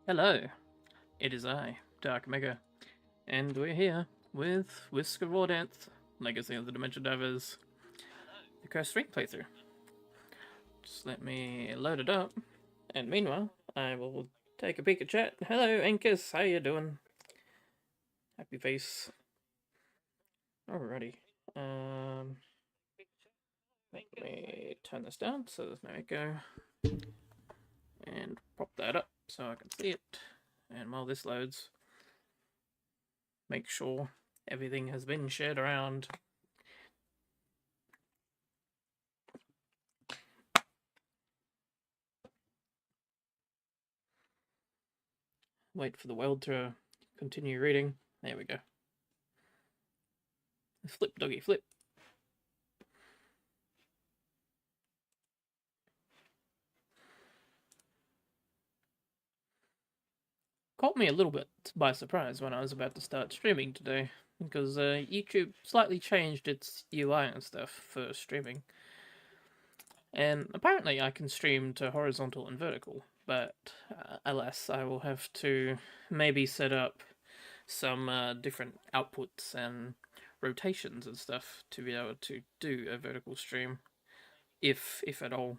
Hello, it is I, Dark Mega, and we're here with Whisker of Ordance, Legacy of the Dimension Divers, the Cursed Ring playthrough. Just let me load it up, and meanwhile, I will take a peek at chat. Hello, Ankus, how you doing? Happy face. Alrighty. Let me turn this down so there's no echo, and prop that up so I can see it. And while this loads, make sure everything has been shared around. Wait for the world to continue reading. There we go. Flip, doggy, flip. Caught me a little bit by surprise when I was about to start streaming today, because YouTube slightly changed its UI and stuff for streaming. And apparently I can stream to horizontal and vertical, but alas, I will have to maybe set up some different outputs and rotations and stuff to be able to do a vertical stream, if at all.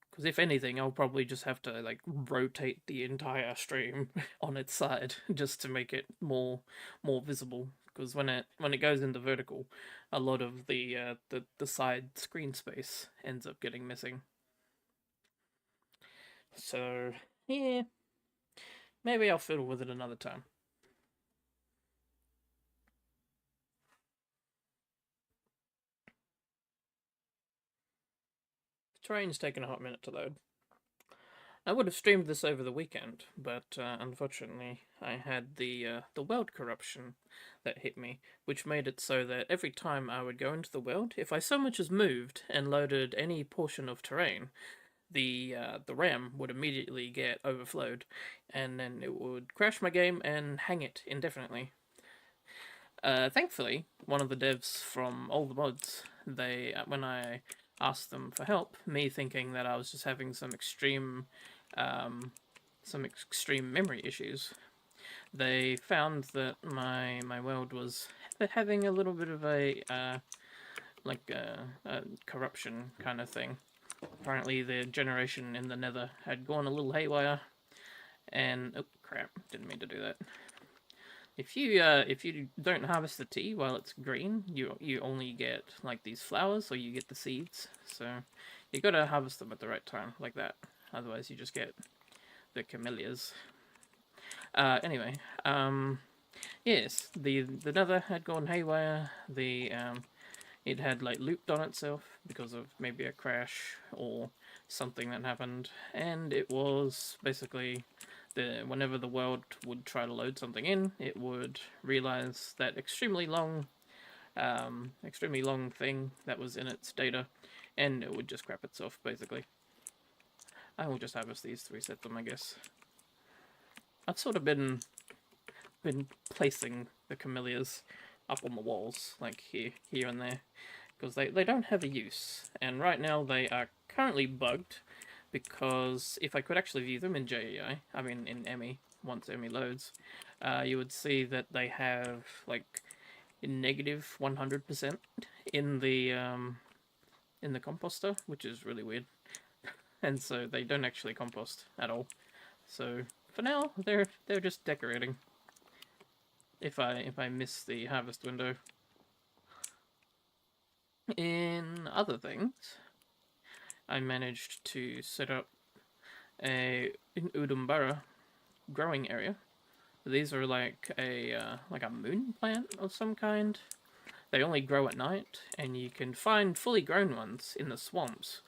Because if anything, I'll probably just have to like rotate the entire stream on its side just to make it more visible. Because when it goes into vertical, a lot of the side screen space ends up getting missing. So yeah, maybe I'll fiddle with it another time. The train's taken a hot minute to load. I would have streamed this over the weekend, but unfortunately I had the world corruption that hit me, which made it so that every time I would go into the world, if I so much as moved and loaded any portion of terrain, the RAM would immediately get overflowed, and then it would crash my game and hang it indefinitely. Thankfully, one of the devs from all the mods, when I asked them for help, me thinking that I was just having some extreme memory issues, they found that my world was having a little bit of a corruption kind of thing. Apparently the generation in the nether had gone a little haywire, and oh crap, didn't mean to do that. If you don't harvest the tea while it's green, you only get like these flowers, or you get the seeds. So you gotta harvest them at the right time, like that. Otherwise, you just get the camellias. Anyway, yes, the nether had gone haywire. It had like looped on itself because of maybe a crash or something that happened, and it was basically whenever the world would try to load something in, it would realize that extremely long thing that was in its data, and it would just crap itself basically. I will just harvest these to reset them, I guess. I've sort of been placing the camellias up on the walls, like here and there, because they don't have a use, and right now they are currently bugged, because if I could actually view them in JEI, I mean in Emmy, once Emmy loads, you would see that they have like negative 100% in the composter, which is really weird. And so they don't actually compost at all. So for now, they're just decorating. If I miss the harvest window. In other things, I managed to set up an Udambara growing area. These are like a moon plant of some kind. They only grow at night, and you can find fully grown ones in the swamps.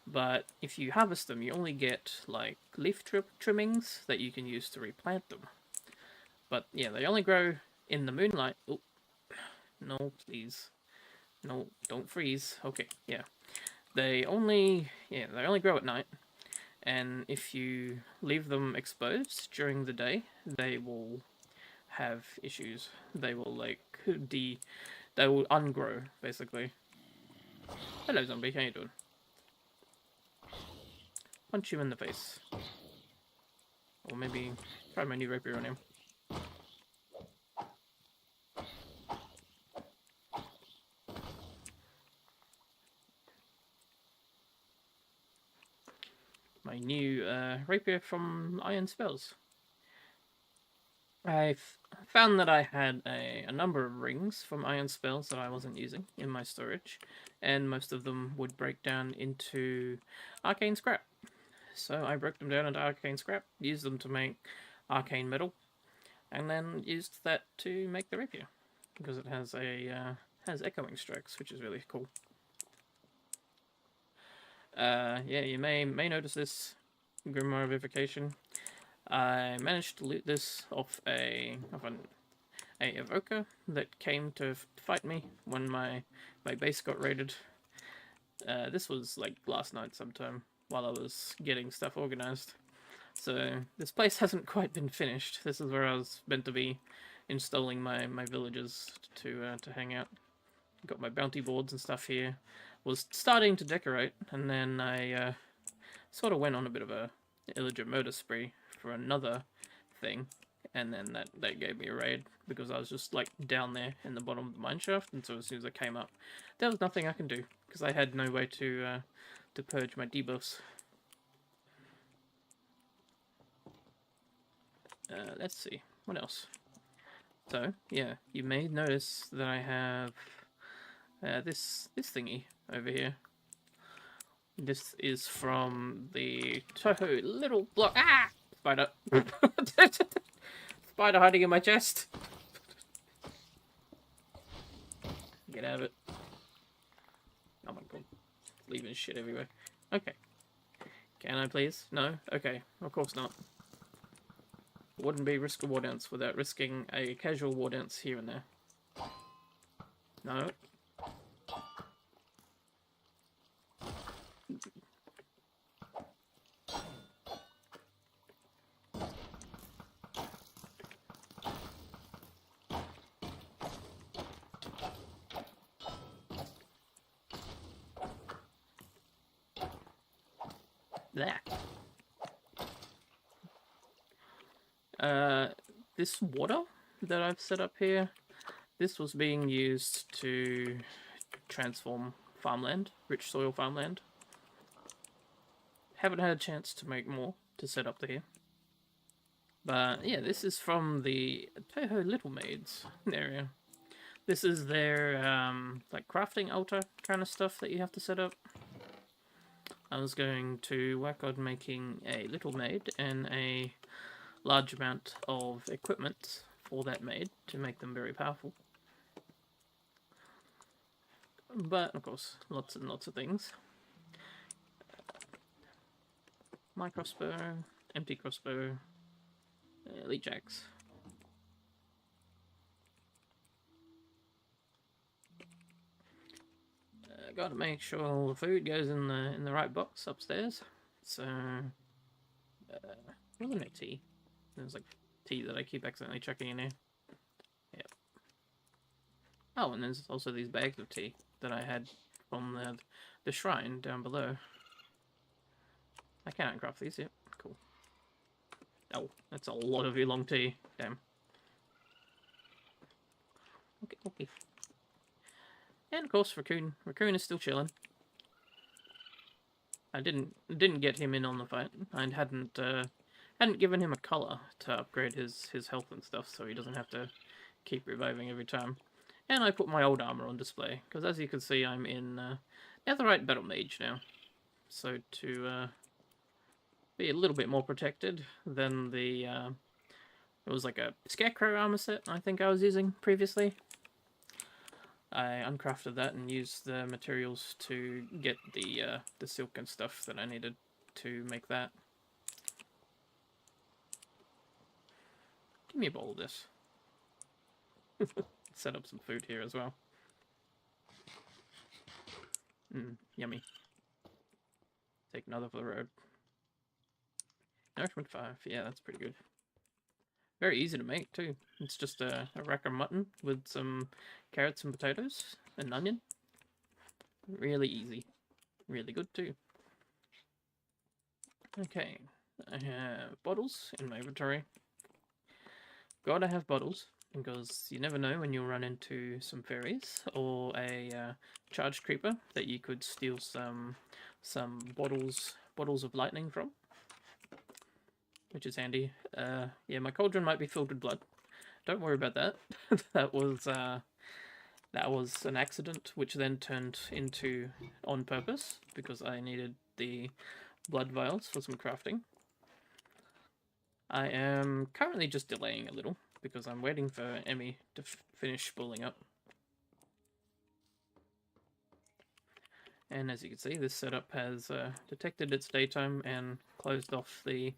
But if you harvest them, you only get like leaf trimmings that you can use to replant them. But yeah, they only grow in the moonlight. Oh, no, please. No, don't freeze. Okay, yeah. They only grow at night, and if you leave them exposed during the day, they will have issues. They will they will ungrow basically. Hello, zombie. How you doing? Punch you in the face. Or maybe try my new rapier on him. My new rapier from Iron Spells. I've found that I had a number of rings from Iron Spells that I wasn't using in my storage, and most of them would break down into arcane scrap. So I broke them down into arcane scrap, used them to make arcane metal, and then used that to make the rapier because it has has echoing strikes, which is really cool. Yeah, you may notice this Grimoire Vivification. I managed to loot this off an evoker that came to fight me when my base got raided. This was like last night sometime while I was getting stuff organized. So this place hasn't quite been finished. This is where I was meant to be installing my villagers to hang out. Got my bounty boards and stuff here. Was starting to decorate, and then I sort of went on a bit of a illager murder spree for another thing, and then that gave me a raid because I was just like down there in the bottom of the mineshaft, and so as soon as I came up, there was nothing I can do because I had no way to purge my debuffs. Let's see what else. So yeah, you may notice that I have this thingy over here. This is from the Toho little block. Ah! Spider. Spider hiding in my chest. Get out of it. Oh my god. Leaving shit everywhere. Okay. Can I please? No? Okay. Of course not. Wouldn't be risk a war dance without risking a casual war dance here and there. No. There. This water that I've set up here, this was being used to transform farmland, rich soil farmland. Haven't had a chance to make more to set up here. But yeah, this is from the Toho Little Maids area. This is their like crafting altar kind of stuff that you have to set up. I was going to work on making a little maid and a large amount of equipment for that maid to make them very powerful. But of course, lots and lots of things. My crossbow, empty crossbow, leech axe. Gotta make sure all the food goes in the right box upstairs. So, wasn't there tea? There's like tea that I keep accidentally chucking in here. Yep. Oh, and there's also these bags of tea that I had from the shrine down below. I can't craft these yet. Cool. Oh, that's a lot of oolong tea. Damn. Okay, okay. And of course, Raccoon. Raccoon is still chilling. I didn't get him in on the fight. I hadn't given him a color to upgrade his health and stuff, so he doesn't have to keep reviving every time. And I put my old armor on display because, as you can see, I'm in Netherite Battle Mage now. So to be a little bit more protected than the it was like a Scarecrow armor set I think I was using previously. I uncrafted that and used the materials to get the silk and stuff that I needed to make that. Give me a bowl of this. Set up some food here as well. Yummy. Take another for the road. Nourishment 5, yeah, that's pretty good. Very easy to make too. It's just a rack of mutton with some carrots and potatoes and an onion. Really easy. Really good too. Okay, I have bottles in my inventory. Gotta have bottles, because you never know when you'll run into some fairies or a charged creeper that you could steal some bottles of lightning from, which is handy. Yeah, my cauldron might be filled with blood. Don't worry about that. that was an accident, which then turned into on purpose because I needed the blood vials for some crafting. I am currently just delaying a little because I'm waiting for Emmy to finish spooling up. And as you can see, this setup has detected its daytime and closed off the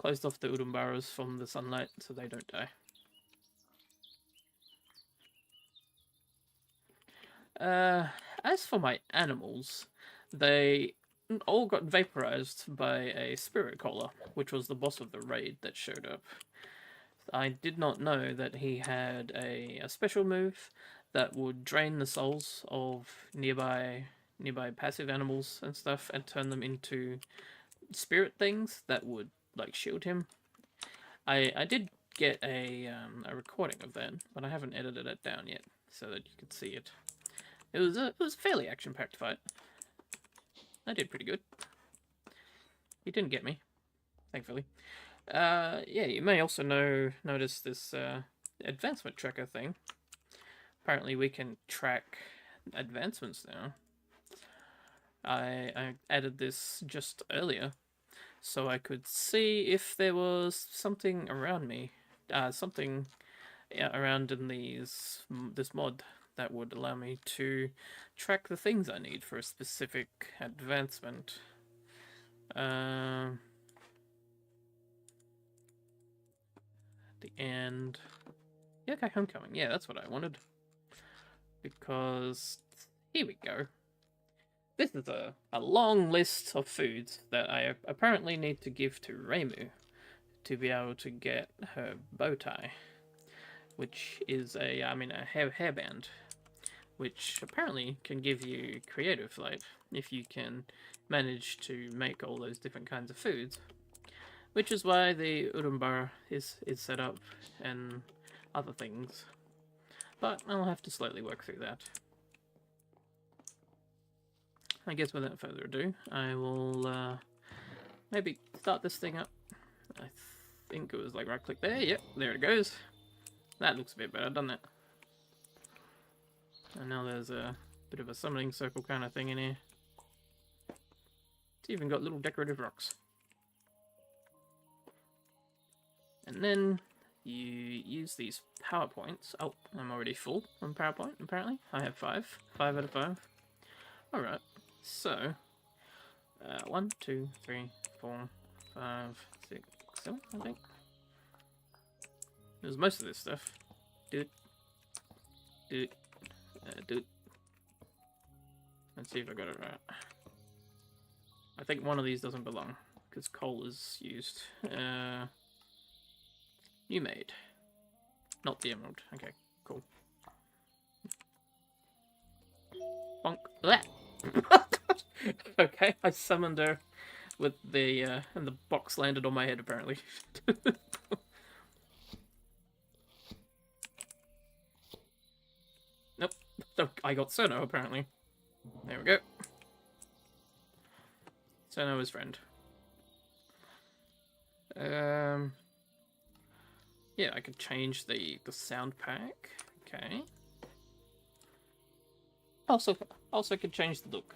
Udumbaras from the sunlight so they don't die. As for my animals, they all got vaporized by a spiritcaller, which was the boss of the raid that showed up. I did not know that he had a special move that would drain the souls of nearby passive animals and stuff and turn them into spirit things that would like shield him. I did get a recording of that, but I haven't edited it down yet so that you could see it. It was a fairly action-packed fight. I did pretty good. He didn't get me, thankfully. Yeah, you may also notice this advancement tracker thing. Apparently we can track advancements now. I added this just earlier so I could see if there was something around me, something around in this mod that would allow me to track the things I need for a specific advancement. The end. Okay, homecoming. Yeah, that's what I wanted. Because here we go. This is a long list of foods that I apparently need to give to Reimu to be able to get her bow tie, which is a hairband, which apparently can give you creative flight if you can manage to make all those different kinds of foods, which is why the Udumbara is set up and other things. But I'll have to slowly work through that. I guess without further ado, I will maybe start this thing up. I think it was like right click there. Yep, there it goes. That looks a bit better, doesn't it? And now there's a bit of a summoning circle kind of thing in here. It's even got little decorative rocks. And then you use these power points. Oh, I'm already full on power point, apparently. I have 5. 5 out of 5. Alright, so 1, 2, 3, 4, 5, 6, 7, I think. There's most of this stuff. Do it. Let's see if I got it right. I think one of these doesn't belong because coal is used. New maid, not the emerald. Okay, cool. Bonk. Okay, I summoned her with the and the box landed on my head apparently. Nope. Oh, I got Cerno apparently. There we go. Cerno is friend. Yeah, I could change the sound pack. Okay. Also could change the look.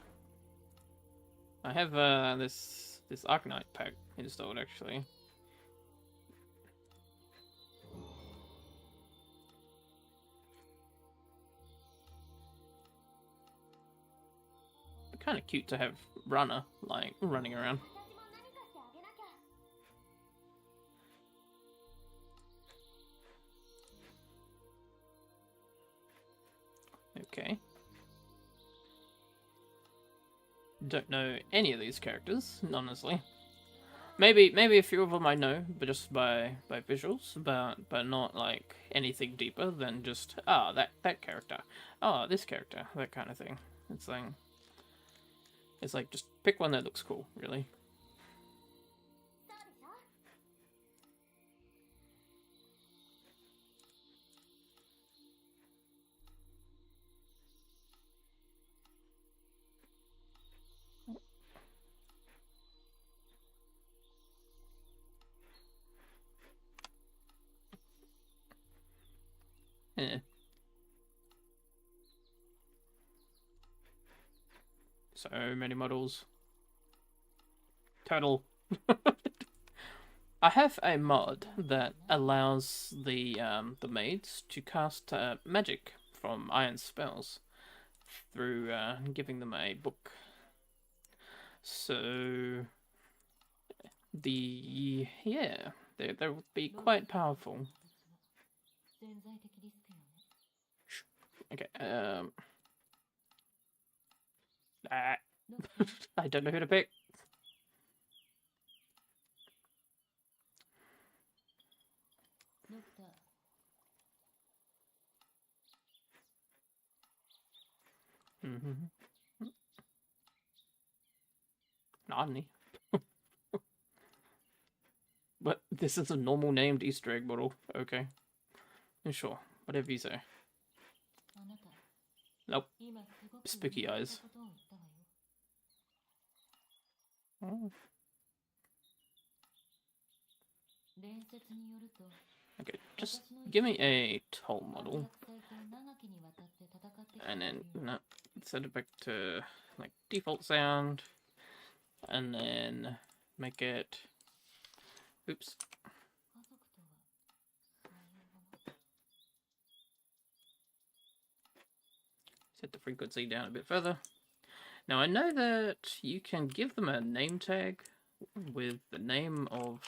I have this Arcane pack installed actually. Kind of cute to have Runner like running around. Okay. Don't know any of these characters, honestly. Maybe a few of them I know, but just by visuals, but not like anything deeper than just that character, this character, that kind of thing. It's like just pick one that looks cool, really. Yeah. So many models. Total. I have a mod that allows the maids to cast magic from iron spells through giving them a book. So they would be quite powerful. Okay. I don't know who to pick. Nani. But this is a normal named Easter egg model. Okay. Sure. Whatever you say. Nope. Spooky eyes. Oh. Okay, just give me a toll model. And then set it back to like default sound. And then make it. Oops. Set the frequency down a bit further. Now I know that you can give them a name tag with the name of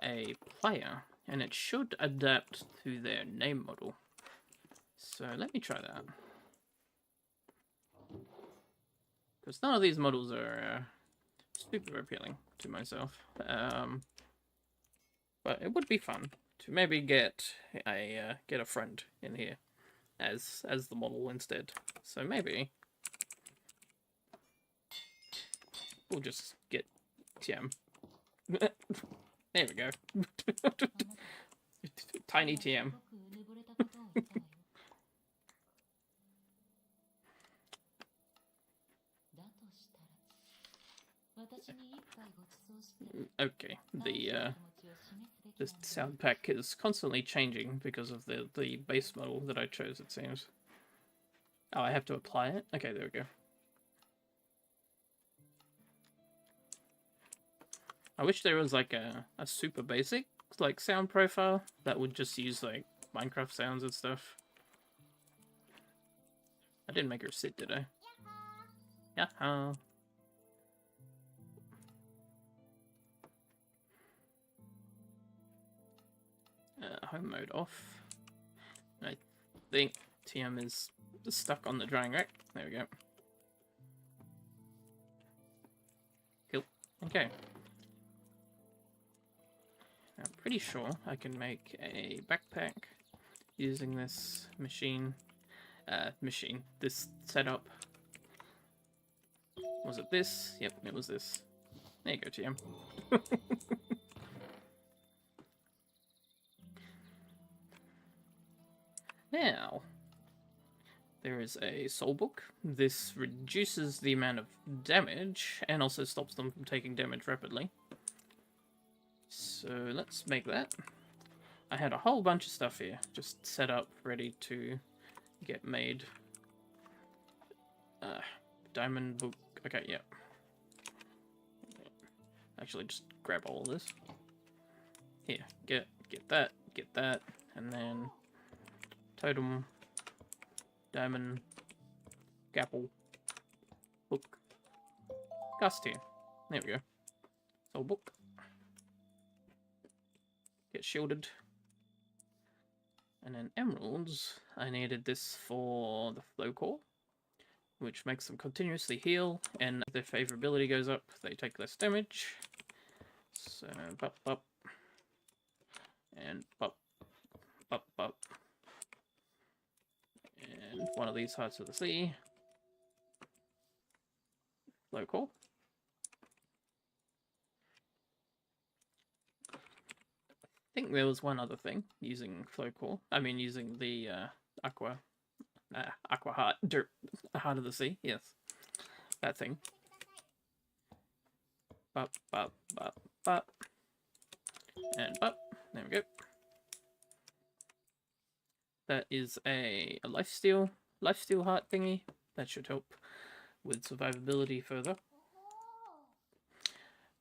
a player, and it should adapt to their name model. So let me try that. Because none of these models are super appealing to myself. But it would be fun to maybe get a friend in here as the model instead. So maybe we'll just get TM. There we go. Tiny TM. Okay, the sound pack is constantly changing because of the base model that I chose, it seems. Oh, I have to apply it? Okay, there we go. I wish there was like a super basic like sound profile that would just use like Minecraft sounds and stuff. I didn't make her sit, did I? Yeah. Home mode off. I think TM is stuck on the drying rack. There we go. Cool. Okay. I'm pretty sure I can make a backpack using this this setup. Was it this? Yep, it was this. There you go, TM. Now, there is a soul book. This reduces the amount of damage and also stops them from taking damage rapidly. So let's make that. I had a whole bunch of stuff here, just set up, ready to get made. Diamond book. Okay, yeah. Actually, just grab all of this. Here, get that, and then totem, diamond, gapple, book, gust here. There we go. Soul book. Get shielded. And then emeralds, I needed this for the flow core, which makes them continuously heal, and if their favorability goes up, they take less damage. So, bop, and bop, and one of these Hearts of the Sea. Flow core. I think there was one other thing using flow core. I mean, using the aqua heart, heart of the sea. Yes, that thing. Bop, and bop. There we go. that is a lifesteal heart thingy. That should help with survivability further.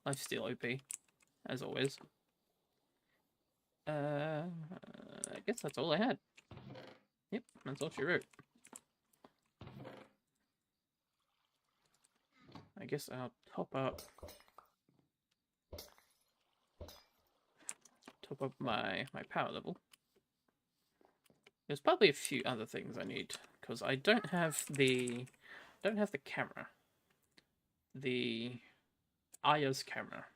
Lifesteal OP, as always. I guess that's all I had. Yep, that's all she wrote. I guess I'll top up my power level. There's probably a few other things I need because I don't have the camera, the Aya's camera.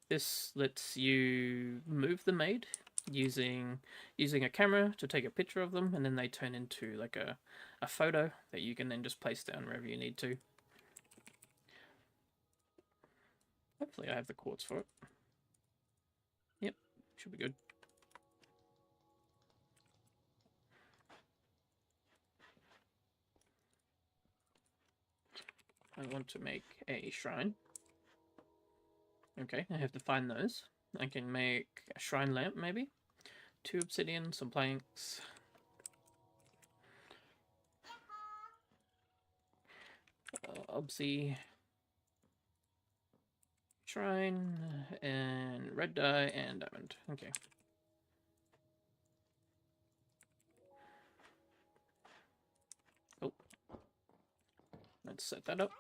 This lets you move the maid using a camera to take a picture of them, and then they turn into like a photo that you can then just place down wherever you need to. Hopefully I have the quartz for it. Yep, should be good. I want to make a shrine. Okay, I have to find those. I can make a shrine lamp, maybe. 2 obsidian, some planks. Obsi. Shrine, and red dye, and diamond. Okay. Oh. Let's set that up.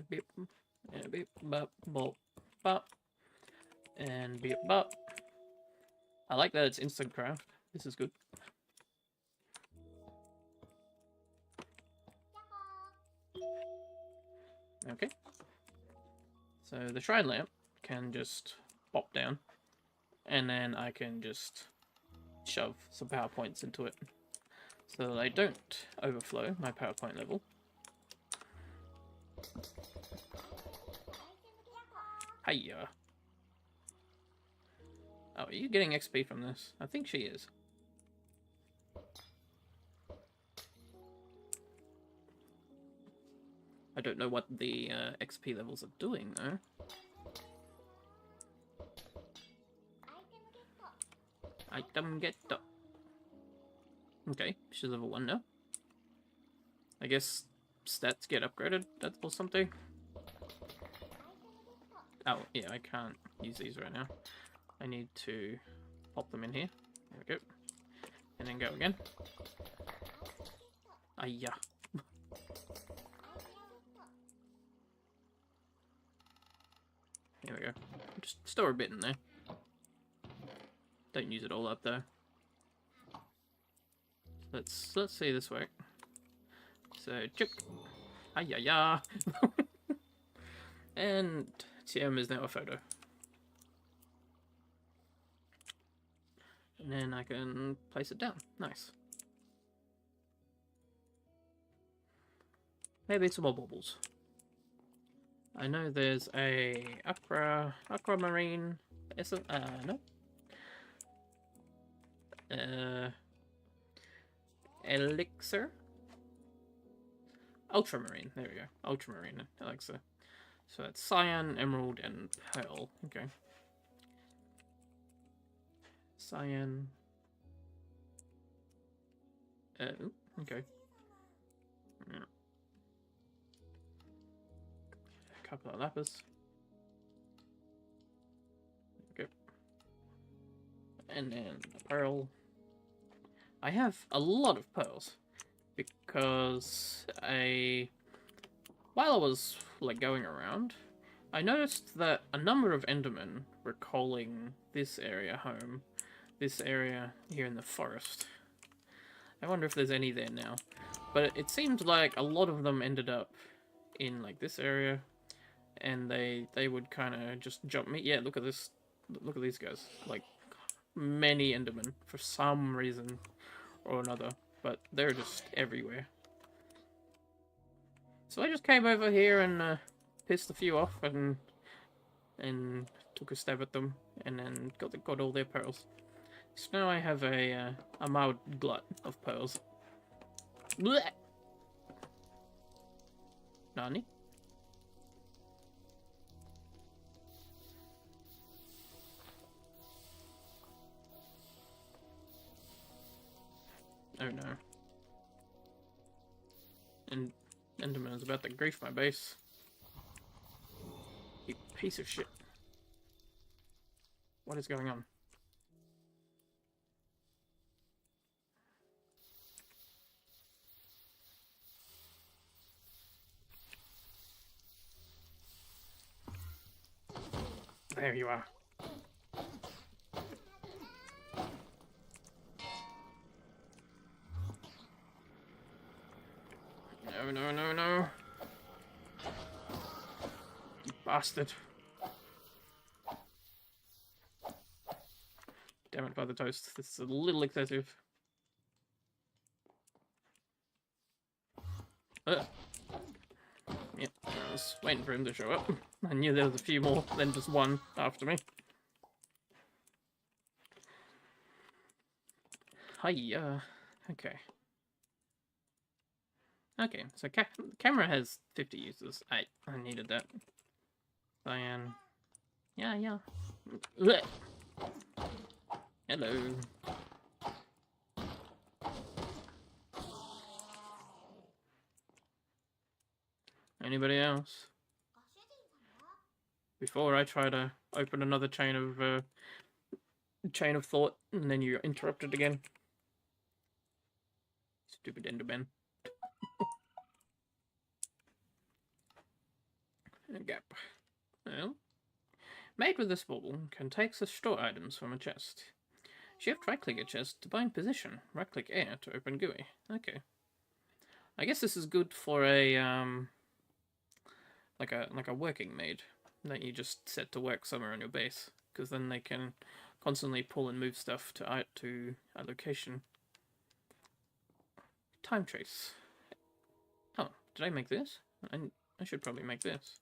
Beep, beep, bop, bop, bop, and beep, bop. I like that it's instant craft. This is good. Okay. So the shrine lamp can just pop down, and then I can just shove some power points into it so that I don't overflow my PowerPoint level. Hiya. Oh, are you getting XP from this? I think she is. I don't know what the XP levels are doing, though. Item get up. Okay, she's level 1 now. I guess stats get upgraded or something. Oh, yeah, I can't use these right now. I need to pop them in here. There we go. And then go again. Ayah. There we go. Just store a bit in there. Don't use it all up though. Let's see this work. So chuk. Ayah. And TM is now a photo. And then I can place it down. Nice. Maybe some more baubles. I know there's a aquamarine essence. No. Elixir. Ultramarine. There we go. Ultramarine elixir. So that's cyan, emerald, and pearl. Okay. Cyan. Okay. Yeah. A couple of lapis. Okay. And then a pearl. I have a lot of pearls because while I was like going around, I noticed that a number of Endermen were calling this area home. This area here in the forest. I wonder if there's any there now. But it seemed like a lot of them ended up in like this area, and they would kind of just jump me. Yeah, look at this. Look at these guys. Like many Endermen for some reason or another, but they're just everywhere. So I just came over here and pissed a few off and took a stab at them, and then got all their pearls. So now I have a mild glut of pearls. Blech! Nani? Oh no. And Enderman is about to grief my base. You piece of shit. What is going on? There you are. No, no, no, no. You bastard. Damn it, by the toast. This is a little excessive. Yep, I was waiting for him to show up. I knew there was a few more than just one after me. Hiya. Okay. Okay, so camera has 50 users. I needed that. Cyan. Yeah. Blech. Hello. Anybody else? Before I try to open another chain of thought, and then you're interrupted again. Stupid Enderman. A gap. Well, maid with this bauble can take the store items from a chest. Shift right-click a chest to bind position. Right-click air to open GUI. Okay. I guess this is good for a like a working maid that you just set to work somewhere on your base, because then they can constantly pull and move stuff to a location. Time trace. Oh, did I make this? I should probably make this.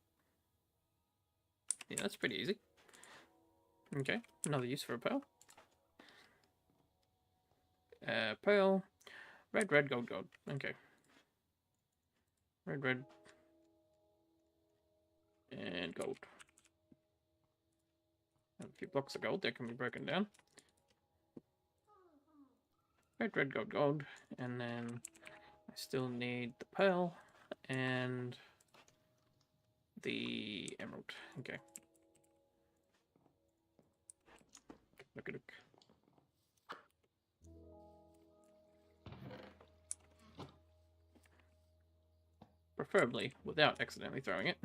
Yeah, that's pretty easy. Okay, another use for a pearl. Pearl. Red, gold. Okay. Red. And gold. And a few blocks of gold that can be broken down. Red, gold. And then I still need the pearl and the emerald. Okay. Look. Preferably without accidentally throwing it.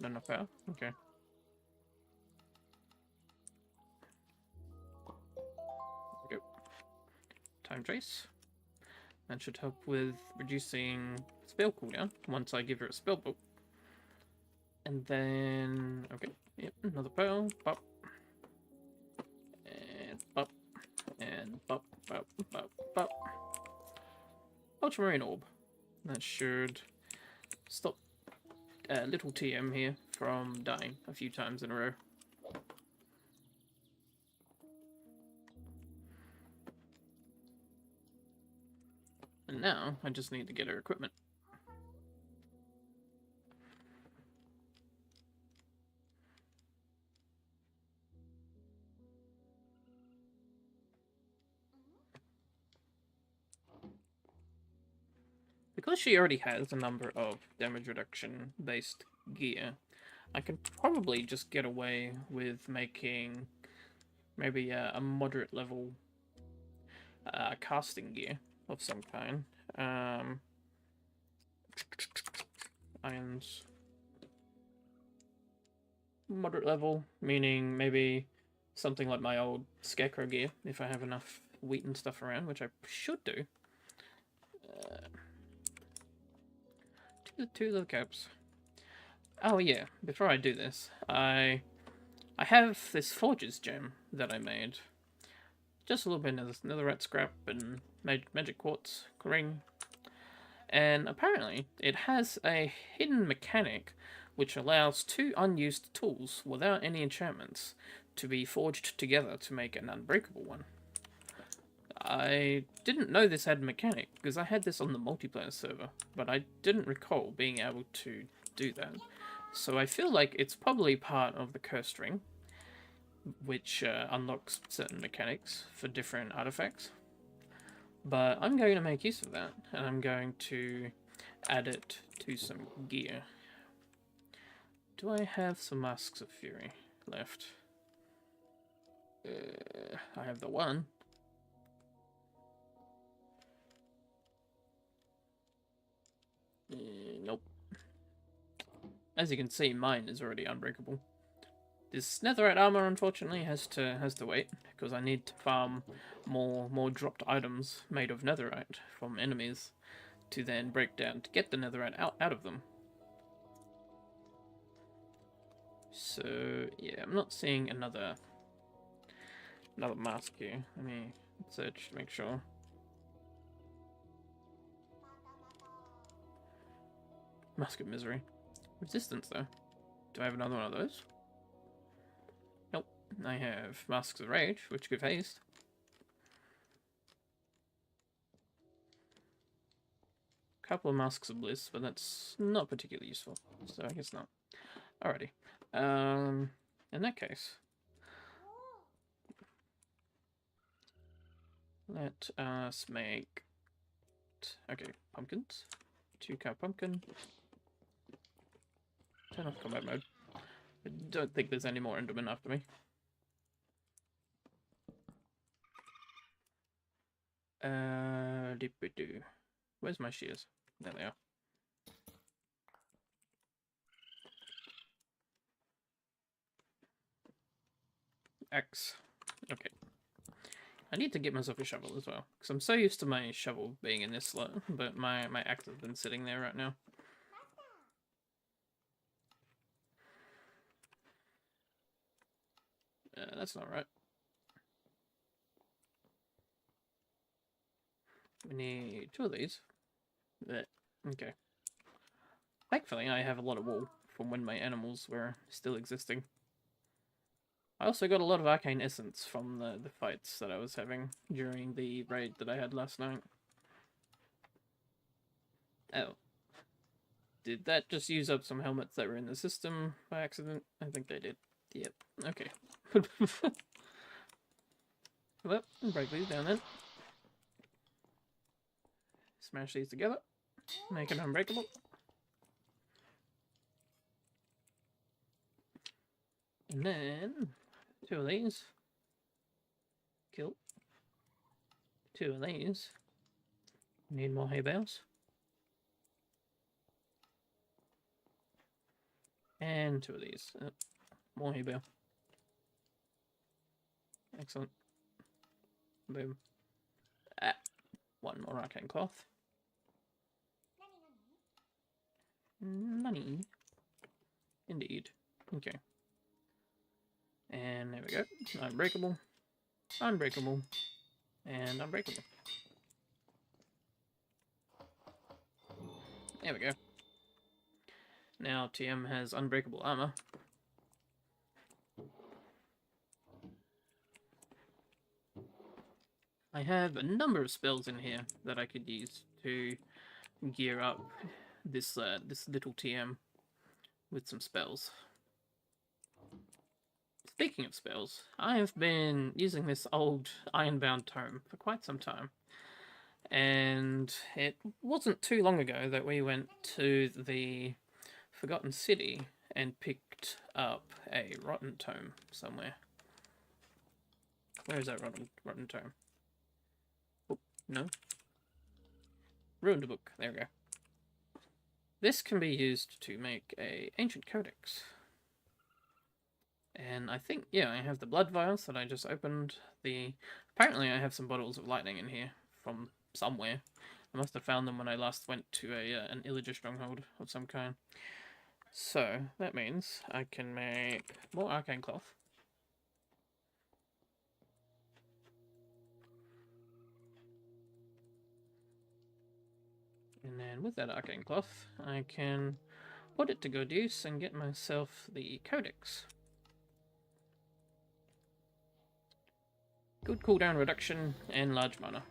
Not enough power? Okay. There we go. Time trace. That should help with reducing spell cooldown once I give her a spell book. And then, okay, yep, another pearl, pop. And pop. And pop. Ultramarine orb. That should stop little TM here from dying a few times in a row. And now I just need to get her equipment. Because she already has a number of damage reduction based gear, I can probably just get away with making maybe a moderate level casting gear of some kind. Irons. Moderate level, meaning maybe something like my old scarecrow gear, if I have enough wheat and stuff around, which I should do. Two little caps. Oh yeah, before I do this, I have this forge's gem that I made. Just a little bit of this netherite scrap and magic quartz ring. And apparently it has a hidden mechanic which allows two unused tools without any enchantments to be forged together to make an unbreakable one. I didn't know this had a mechanic because I had this on the multiplayer server, but I didn't recall being able to do that. So I feel like it's probably part of the cursed ring. which unlocks certain mechanics for different artifacts. But I'm going to make use of that, and I'm going to add it to some gear. Do I have some Masks of Fury left? I have the one. Nope. As you can see, mine is already unbreakable. This netherite armor, unfortunately, has to wait, because I need to farm more dropped items made of netherite from enemies to then break down to get the netherite out of them. So yeah, I'm not seeing another mask here. Let me search to make sure. Mask of Misery. Resistance though. Do I have another one of those? Nope. I have Masks of Rage, which give haste. Couple of Masks of Bliss, but that's not particularly useful, so I guess not. Alrighty. In that case, let us make... Okay, pumpkins. 2-cow pumpkin. Turn off combat mode. I don't think there's any more Endermen after me. Where's my shears? There they are. X. Okay. I need to get myself a shovel as well, because I'm so used to my shovel being in this slot, but my axe has been sitting there right now. That's not right. We need 2 of these. Okay. Thankfully, I have a lot of wool from when my animals were still existing. I also got a lot of arcane essence from the fights that I was having during the raid that I had last night. Oh. Did that just use up some helmets that were in the system by accident? I think they did. Yep. Okay. Well, break these down then. Smash these together. Make it unbreakable. And then 2 of these. Kill. 2 of these. Need more hay bales. And 2 of these. More hay bale. Excellent. Boom. 1 more arcane cloth. Money. Indeed. Okay. And there we go. Unbreakable. Unbreakable. And unbreakable. There we go. Now TM has unbreakable armor. I have a number of spells in here that I could use to gear up this little TM with some spells. Speaking of spells, I have been using this old Ironbound tome for quite some time. And it wasn't too long ago that we went to the Forgotten City and picked up a rotten tome somewhere. Where is that rotten tome? Oh, no. Ruined book. There we go. This can be used to make a ancient codex. And I think, yeah, I have the blood vials that I just opened. Apparently I have some bottles of lightning in here from somewhere. I must have found them when I last went to an illager stronghold of some kind. So, that means I can make more arcane cloth. And then with that arcane cloth, I can put it to good use and get myself the codex. Good cooldown reduction and large mana.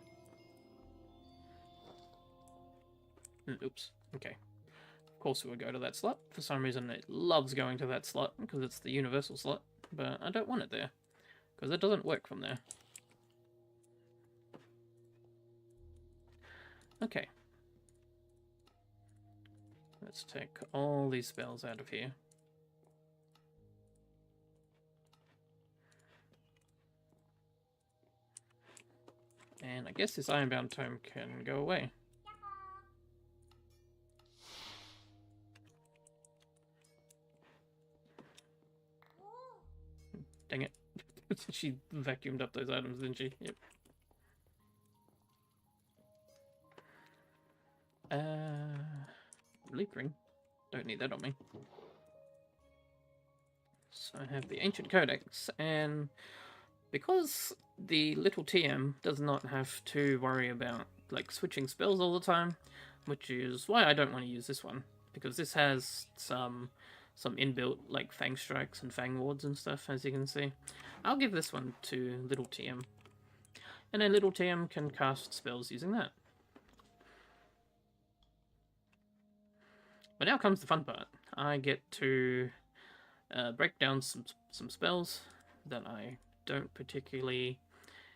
Oops. Okay. Of course we would go to that slot. For some reason it loves going to that slot because it's the universal slot, but I don't want it there. because it doesn't work from there. Okay. Let's take all these spells out of here. And I guess this Ironbound Tome can go away. Dang it. She vacuumed up those items, didn't she? Yep. Leap ring. Don't need that on me. So I have the Ancient Codex, and because the little TM does not have to worry about like switching spells all the time, which is why I don't want to use this one, because this has some inbuilt like Fang Strikes and Fang Wards and stuff, as you can see. I'll give this one to little TM, and then little TM can cast spells using that. But now comes the fun part. I get to break down some spells that I don't particularly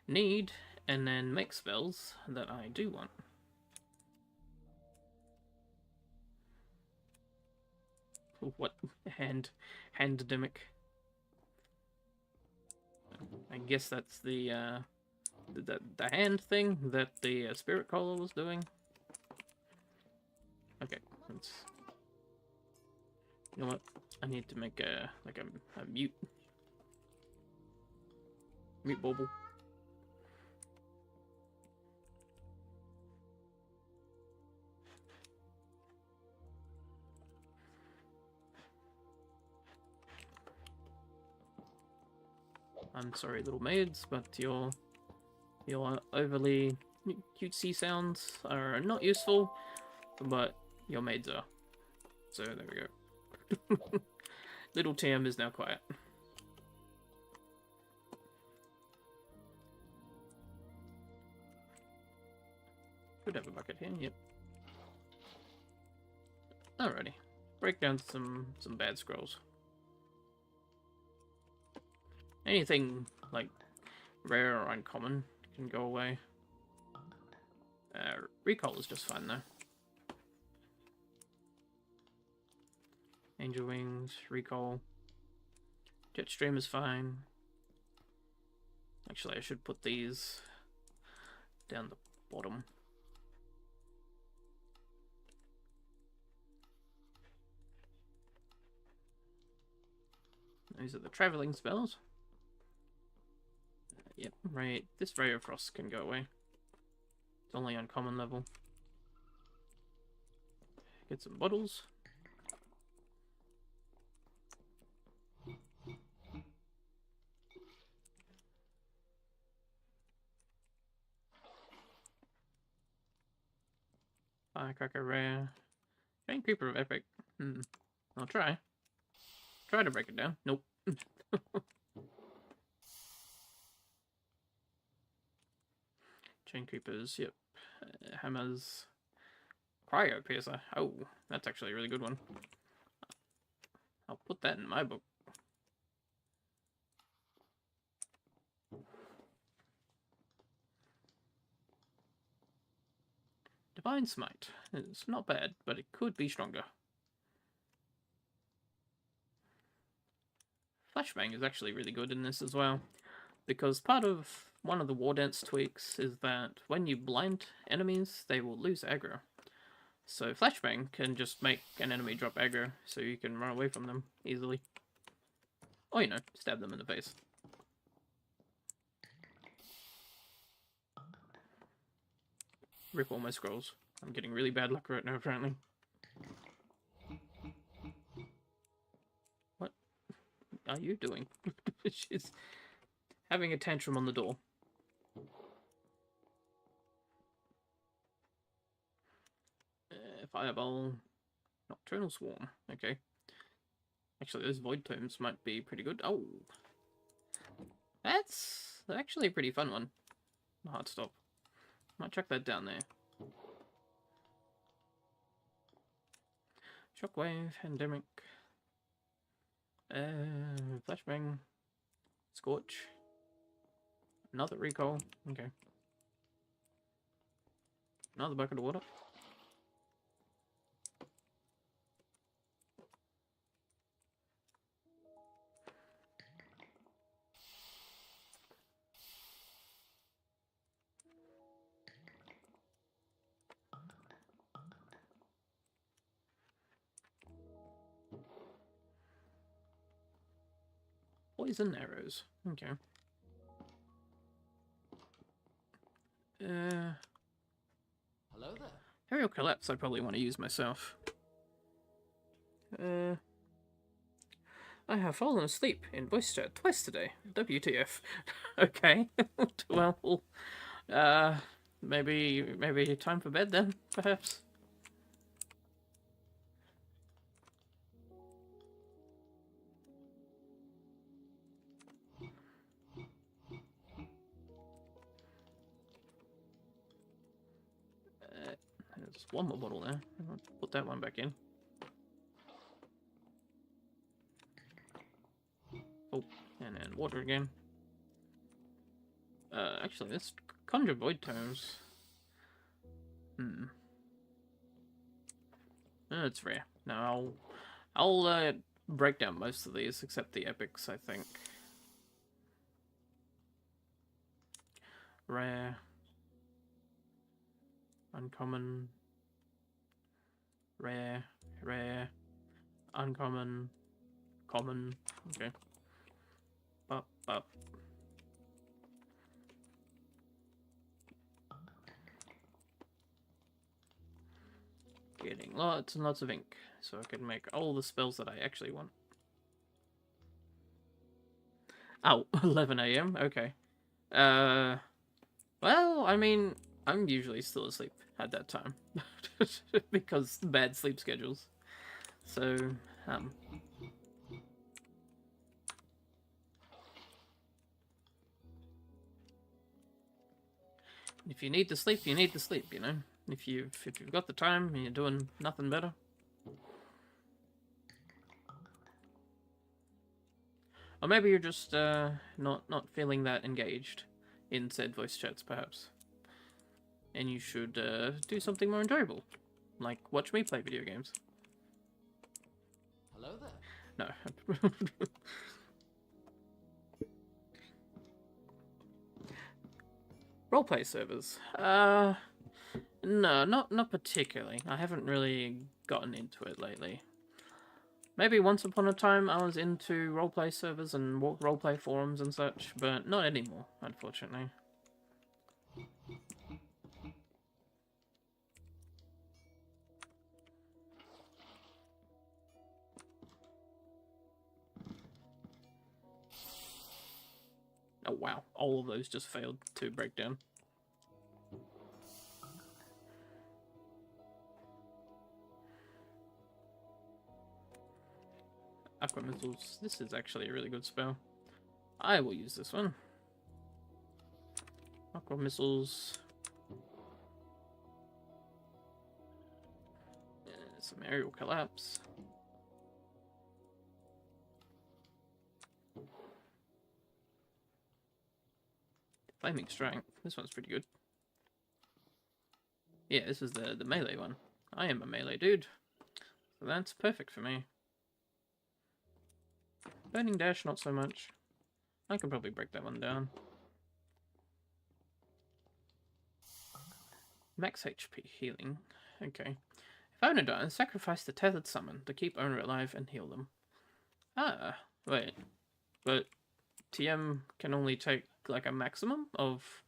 need, and then make spells that I do want. What? Hand-demic. I guess that's the hand thing that the spiritcaller was doing. Okay, let's... You know what? I need to make a mute bauble. I'm sorry, little maids, but your overly cutesy sounds are not useful, but your maids are. So there we go. Little TM is now quiet. Should have a bucket here, yep. Alrighty. Break down some bad scrolls. Anything like rare or uncommon can go away. Recall is just fine though. Angel Wings, Recall. Jetstream is fine. Actually, I should put these down the bottom. These are the traveling spells. Yep, right. This Ray of Frost can go away. It's only on common level. Get some bottles. Firecracker rare. Chain Creeper of Epic. I'll try. Try to break it down. Nope. Chain Creepers, yep. Hammers. Cryo Piercer. Oh, that's actually a really good one. I'll put that in my book. Divine Smite. It's not bad, but it could be stronger. Flashbang is actually really good in this as well, because part of one of the War Dance tweaks is that when you blind enemies, they will lose aggro. So Flashbang can just make an enemy drop aggro, so you can run away from them easily. Or, you know, stab them in the face. Rip all my scrolls. I'm getting really bad luck right now, apparently. What are you doing? She's having a tantrum on the door. Fireball. Nocturnal Swarm. Okay. Actually, those Void Tomes might be pretty good. Oh! That's actually a pretty fun one. Hard stop. Might chuck that down there. Shockwave, Pandemic. Flashbang. Scorch. Another recall. Okay. Another bucket of water. Poison arrows. Okay. Hello there. Aerial collapse I probably want to use myself. I have fallen asleep in voice chat twice today. WTF. Okay. Well, maybe time for bed then, perhaps. There's one more bottle there. I'll put that one back in. Oh, and then water again. Actually, let's conjure void tomes. It's rare. No, I'll break down most of these except the epics, I think. Rare. Uncommon. Rare. Rare. Uncommon. Common. Okay. Up. Getting lots and lots of ink, so I can make all the spells that I actually want. Oh, 11 AM, okay. Well, I mean, I'm usually still asleep at that time. Because bad sleep schedules. So, if you need to sleep, you need to sleep, you know? If you've got the time and you're doing nothing better. Or maybe you're just not feeling that engaged in said voice chats, perhaps. And you should do something more enjoyable, like watch me play video games. Hello there. No. Roleplay servers. No, not particularly. I haven't really gotten into it lately. Maybe once upon a time I was into roleplay servers and roleplay forums and such, but not anymore, unfortunately. Oh wow, all of those just failed to break down. Aqua missiles. This is actually a really good spell. I will use this one. Aqua missiles. Some aerial collapse. Flaming strength. This one's pretty good. Yeah, this is the melee one. I am a melee dude, so that's perfect for me. Burning dash, not so much. I can probably break that one down. Max HP healing. Okay. If owner dies, sacrifice the tethered summon to keep owner alive and heal them. Ah, wait. But TM can only take like a maximum of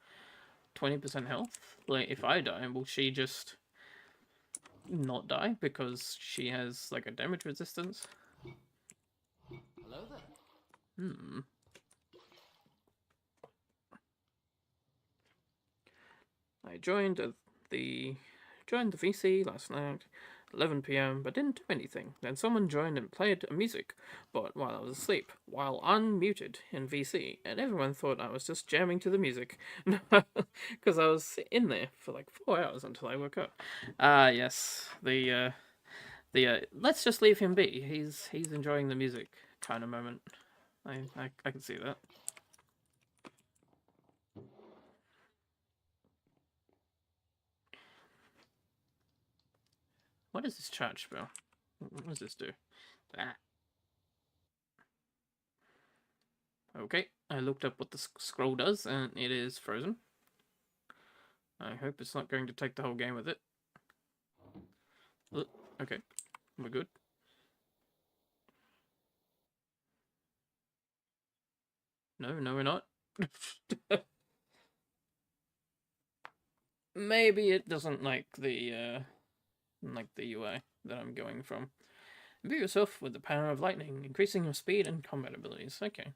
20% health? Like, if I die, will she just not die because she has like a damage resistance? Hello there. I joined the VC last night, 11 PM, but didn't do anything. Then someone joined and played music, but while I was asleep, while unmuted in VC, and everyone thought I was just jamming to the music, because I was in there for like 4 hours until I woke up. Yes, the let's just leave him be. He's enjoying the music kind of moment. I can see that. What is this charge spell? What does this do? Ah. Okay, I looked up what the scroll does, and it is frozen. I hope it's not going to take the whole game with it. Okay, we're good. No, we're not. Maybe it doesn't like the UI that I'm going from. Imbue yourself with the power of lightning, increasing your speed and combat abilities. Okay.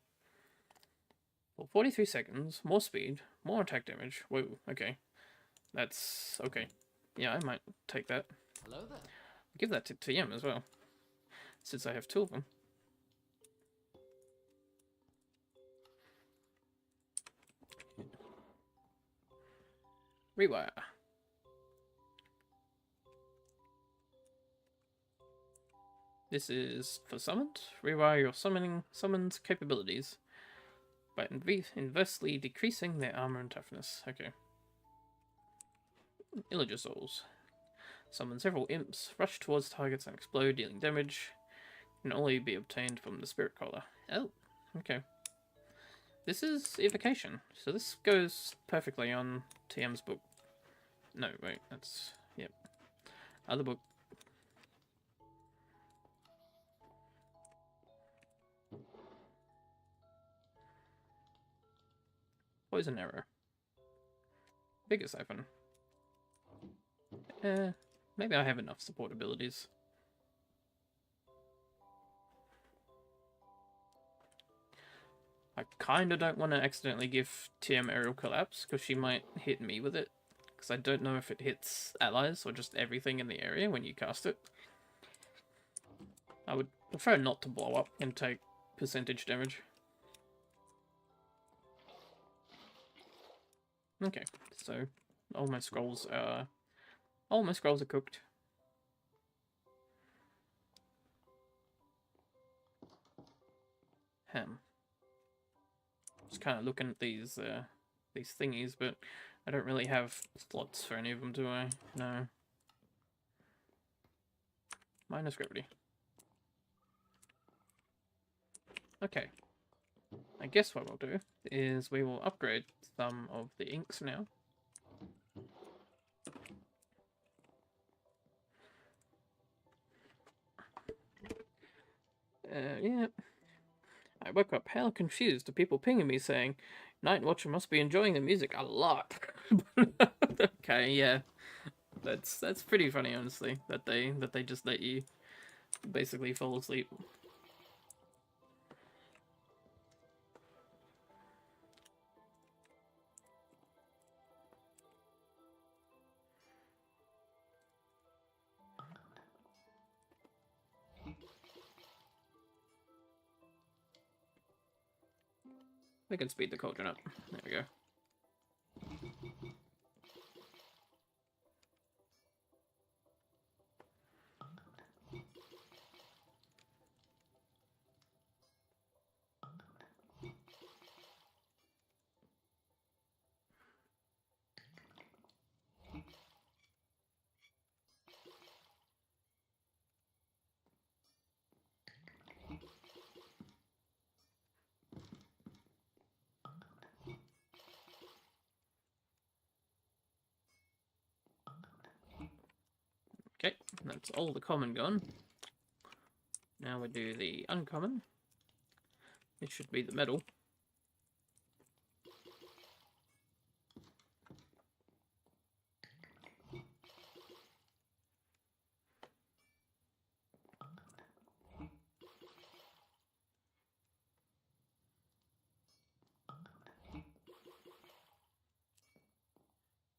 For 43 seconds, more speed, more attack damage. Whoa, okay. That's okay. Yeah, I might take that. Hello there. I'll give that to TM as well, since I have 2 of them. Rewire. This is for summoned. Rewire your summoned capabilities by inversely decreasing their armor and toughness. Okay. Illager souls. Summon several imps, rush towards targets and explode, dealing damage. Can only be obtained from the spiritcaller. Oh, okay. This is evocation, so this goes perfectly on TM's book. No, wait, that's... yep. Other book. Poison arrow. Bigger siphon. Maybe I have enough support abilities. I kinda don't want to accidentally give TM aerial collapse, because she might hit me with it. Because I don't know if it hits allies or just everything in the area when you cast it. I would prefer not to blow up and take percentage damage. Okay, so all my scrolls are cooked. Just kind of looking at these thingies, but I don't really have slots for any of them, do I? No. Minus gravity. Okay. I guess what we'll do is we will upgrade some of the inks now. Yeah. I woke up hell confused to people pinging me saying, Night Watcher must be enjoying the music a lot. Okay, yeah. That's pretty funny, honestly, that they just let you basically fall asleep. We can speed the cauldron up. There we go. Okay, that's all the common gone. Now we do the uncommon. It should be the metal.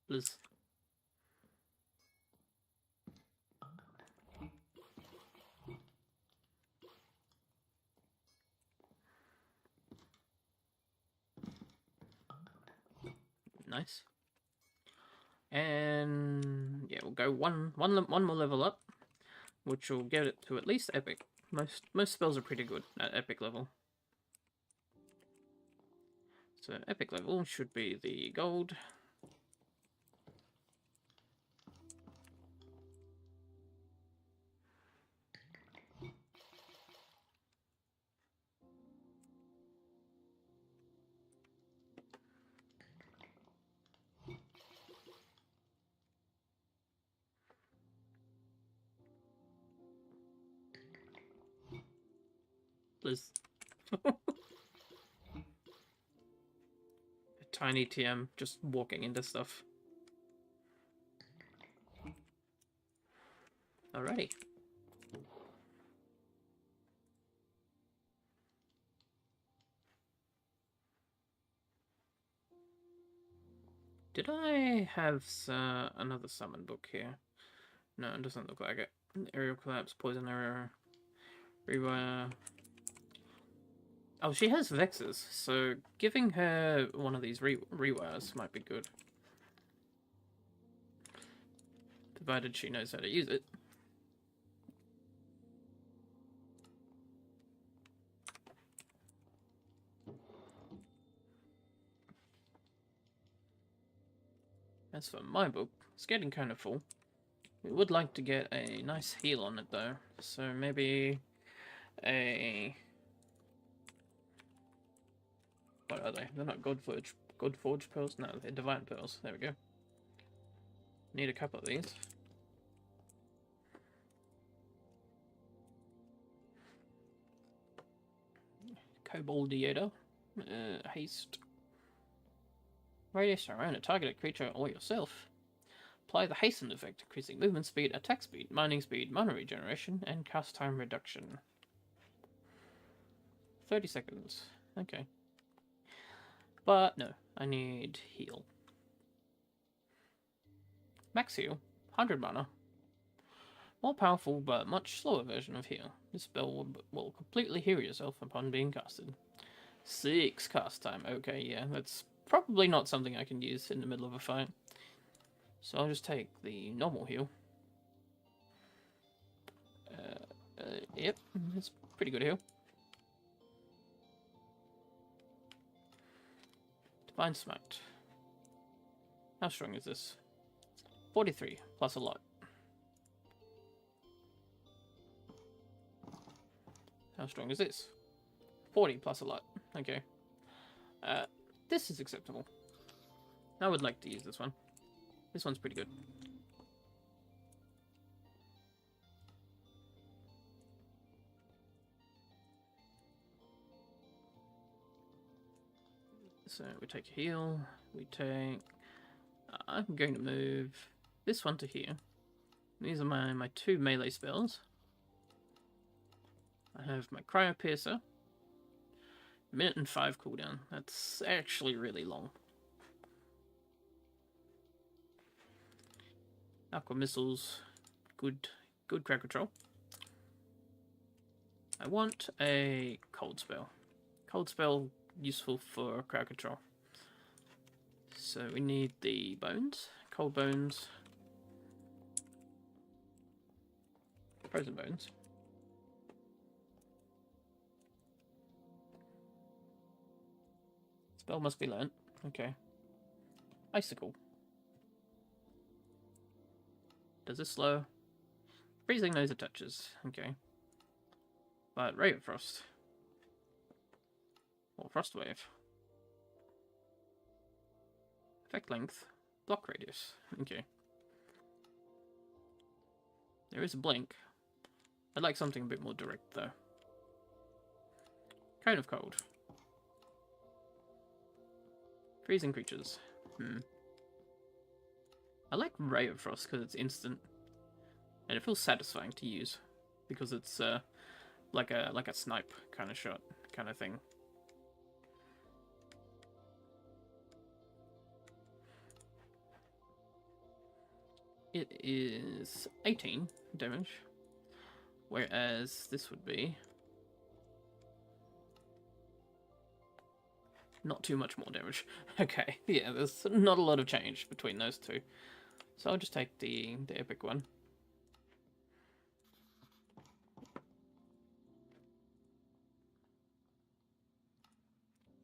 Blizz. Nice. And yeah, we'll go one more level up, which will get it to at least epic. Most spells are pretty good at epic level. So epic level should be the gold. Liz. A tiny TM just walking into stuff. Alrighty. Did I have another summon book here? No, it doesn't look like it. Aerial collapse, poison arrow, rewire. Oh, she has vexes, so giving her one of these rewires might be good. Provided she knows how to use it. As for my book, it's getting kind of full. We would like to get a nice heal on it though, so maybe a... What are they? They're not Godforged pearls? No, they're divine pearls. There we go. Need a couple of these. Koboldiator. Haste. Radius around a targeted creature or yourself. Apply the hasten effect, increasing movement speed, attack speed, mining speed, mana regeneration, and cast time reduction. 30 seconds. Okay. But no, I need heal. Max heal, 100 mana. More powerful but much slower version of heal. This spell will completely heal yourself upon being casted. 6 cast time. Okay, yeah, that's probably not something I can use in the middle of a fight. So I'll just take the normal heal. Yep, it's pretty good heal. Divine Smite. How strong is this? 43, plus a lot. How strong is this? 40, plus a lot. Okay. This is acceptable. I would like to use this one. This one's pretty good. So we take a heal. We take... I'm going to move this one to here. These are my 2 melee spells. I have my Cryo Piercer. 1minute and 5 cooldown. That's actually really long. Aqua Missiles, good crowd control. I want a Cold Spell. Cold Spell useful for crowd control. So we need the bones, cold bones, frozen bones. Spell must be learnt. Okay. Icicle. Does this slow? Freezing those it touches. Okay. But Ray of Frost. Or Frost Wave. Effect length. Block radius. Okay. There is a blink. I'd like something a bit more direct though. Kind of cold. Freezing creatures. I like Ray of Frost because it's instant, and it feels satisfying to use because it's like a snipe kind of shot kind of thing. It is 18 damage, whereas this would be not too much more damage. Okay, yeah, there's not a lot of change between those two. So I'll just take the epic one.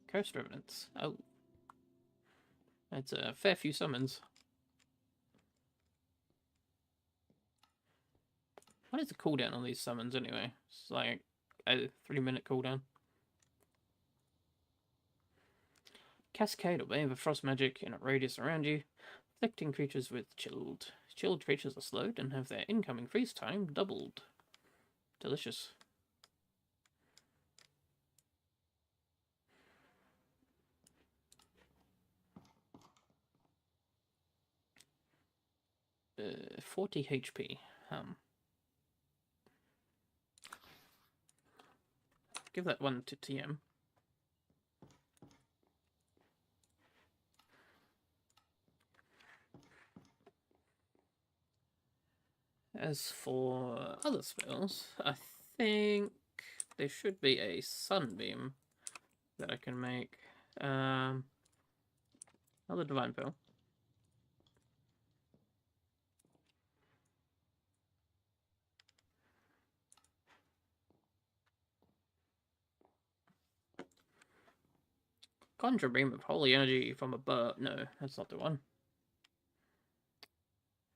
Coast Revenants. Oh. That's a fair few summons. What is the cooldown on these summons anyway? It's like a 3-minute cooldown. Cascade or wave of frost magic in a radius around you, afflicting creatures with chilled. Chilled creatures are slowed and have their incoming freeze time doubled. Delicious. 40 HP. Give that one to TM. As for other spells, I think there should be a sunbeam that I can make. Another divine pearl. Conjure beam of holy energy from above. No, that's not the one.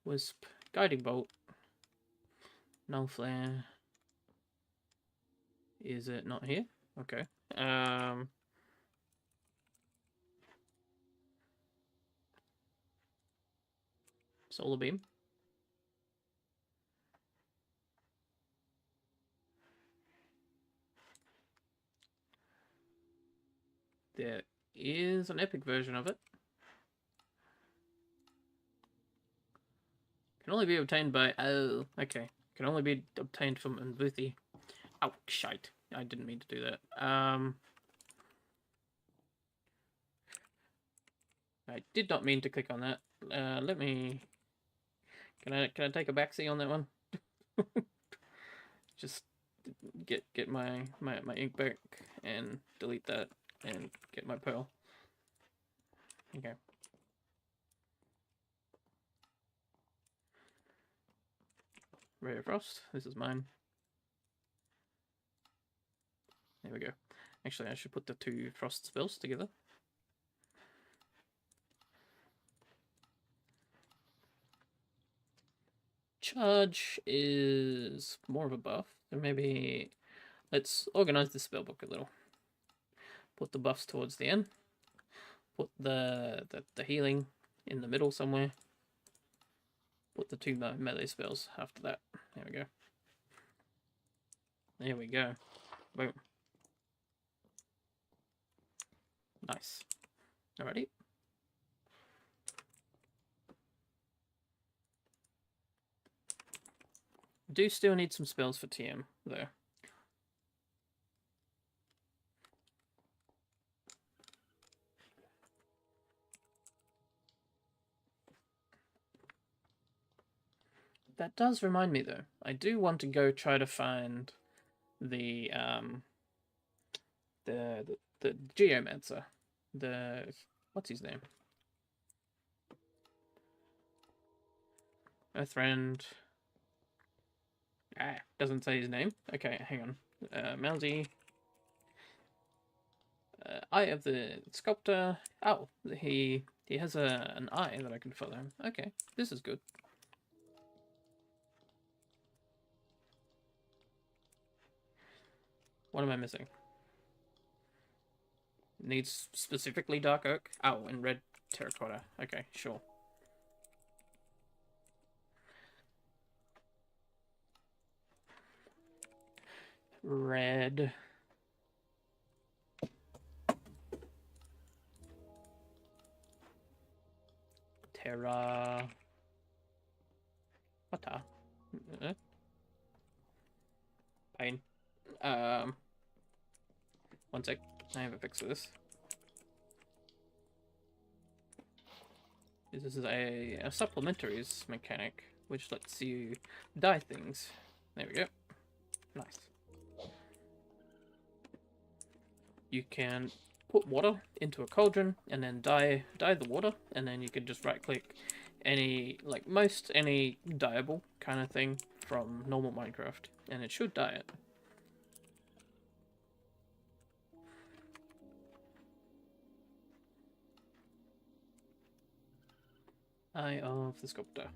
Wisp, guiding bolt, null flare. Is it not here? Okay. Solar beam. There is an epic version of it. Can only be obtained by... Oh, okay. Can only be obtained from Unvuthi. Oh, shite. I didn't mean to do that. I did not mean to click on that. Let me... Can I take a backseat on that one? Just get my ink back and delete that and get my pearl. Okay. Ray of Frost. This is mine. There we go. Actually, I should put the two frost spells together. Charge is more of a buff. So maybe let's organize the spellbook a little. Put the buffs towards the end. Put the healing in the middle somewhere. Put the two melee spells after that. There we go. There we go. Boom. Nice. Alrighty. Do still need some spells for TM, though. That does remind me, though. I do want to go try to find the geomancer. What's his name? Earthrend. Doesn't say his name. Okay, hang on. Mousy. Eye of the Sculptor. Oh, he has an eye that I can follow. Okay, this is good. What am I missing? Needs specifically dark oak. Oh, and red terracotta. Okay, sure. Red. Terra. What? Pain. One sec. I have a fix for this. This is a supplementaries mechanic, which lets you dye things. There we go. Nice. You can put water into a cauldron and then dye the water, and then you can just right click any, like any dyeable kind of thing from normal Minecraft, and it should dye it. Eye of the Sculptor.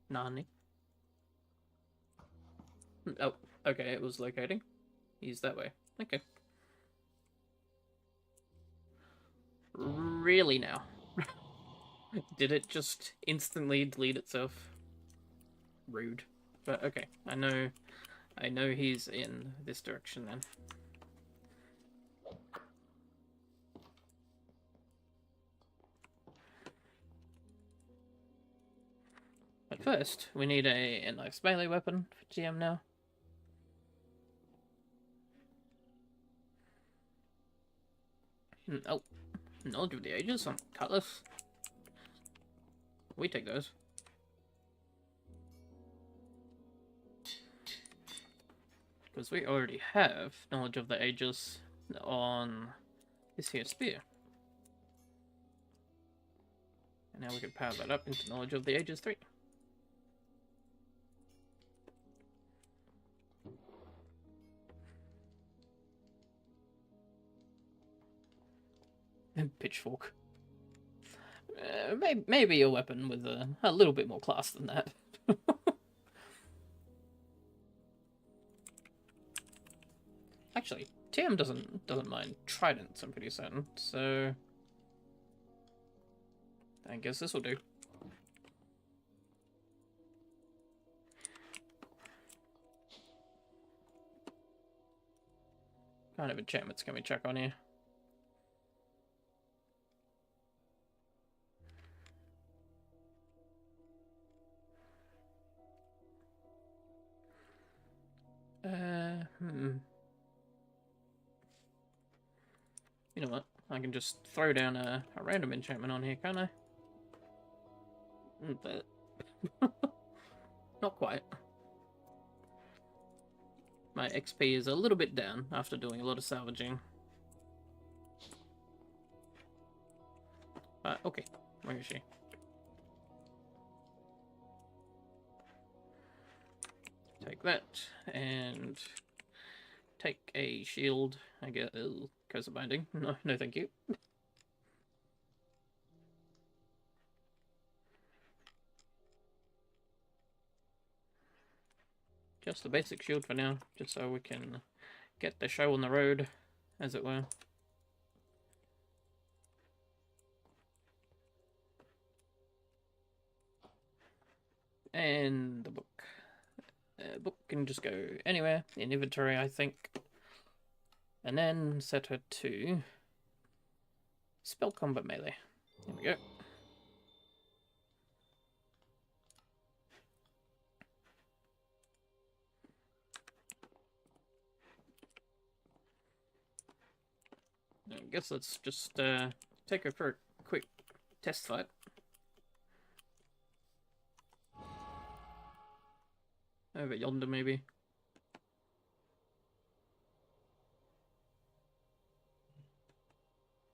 Nani? Oh, okay, it was locating. He's that way. Okay. Really now? Did it just instantly delete itself? Rude. But okay, I know I know he's in this direction then. But first, we need a nice melee weapon for TM now. Oh, Knowledge of the Ages, some cutlass. We take those. Because we already have Knowledge of the Ages on this here spear. And now we can power that up into Knowledge of the Ages 3. Pitchfork. Maybe a weapon with a little bit more class than that. Actually, TM doesn't mind tridents, I'm pretty certain. So I guess this will do. What kind of enchantments can we check on here? You know what? I can just throw down a random enchantment on here, can't I? But not quite. My XP is a little bit down after doing a lot of salvaging. Okay, where is she? Take that, and take a shield. I get curse of binding. No, thank you. Just the basic shield for now, just so we can get the show on the road, as it were. And the book. Book can just go anywhere in inventory, I think. And then set her to spell combat melee. There we go. I guess let's just take her for a quick test fight. Over yonder, maybe.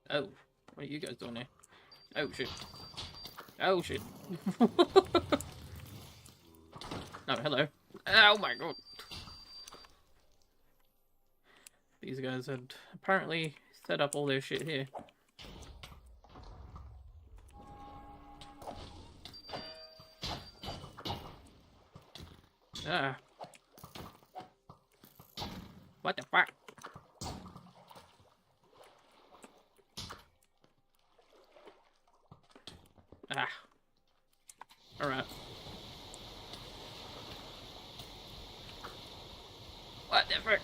Oh, what are you guys doing here? Oh, shit. Oh, shit. Oh, hello. Oh, my God. These guys had apparently set up all their shit here. Ah. What the fuck? Ah. Alright. What the frick?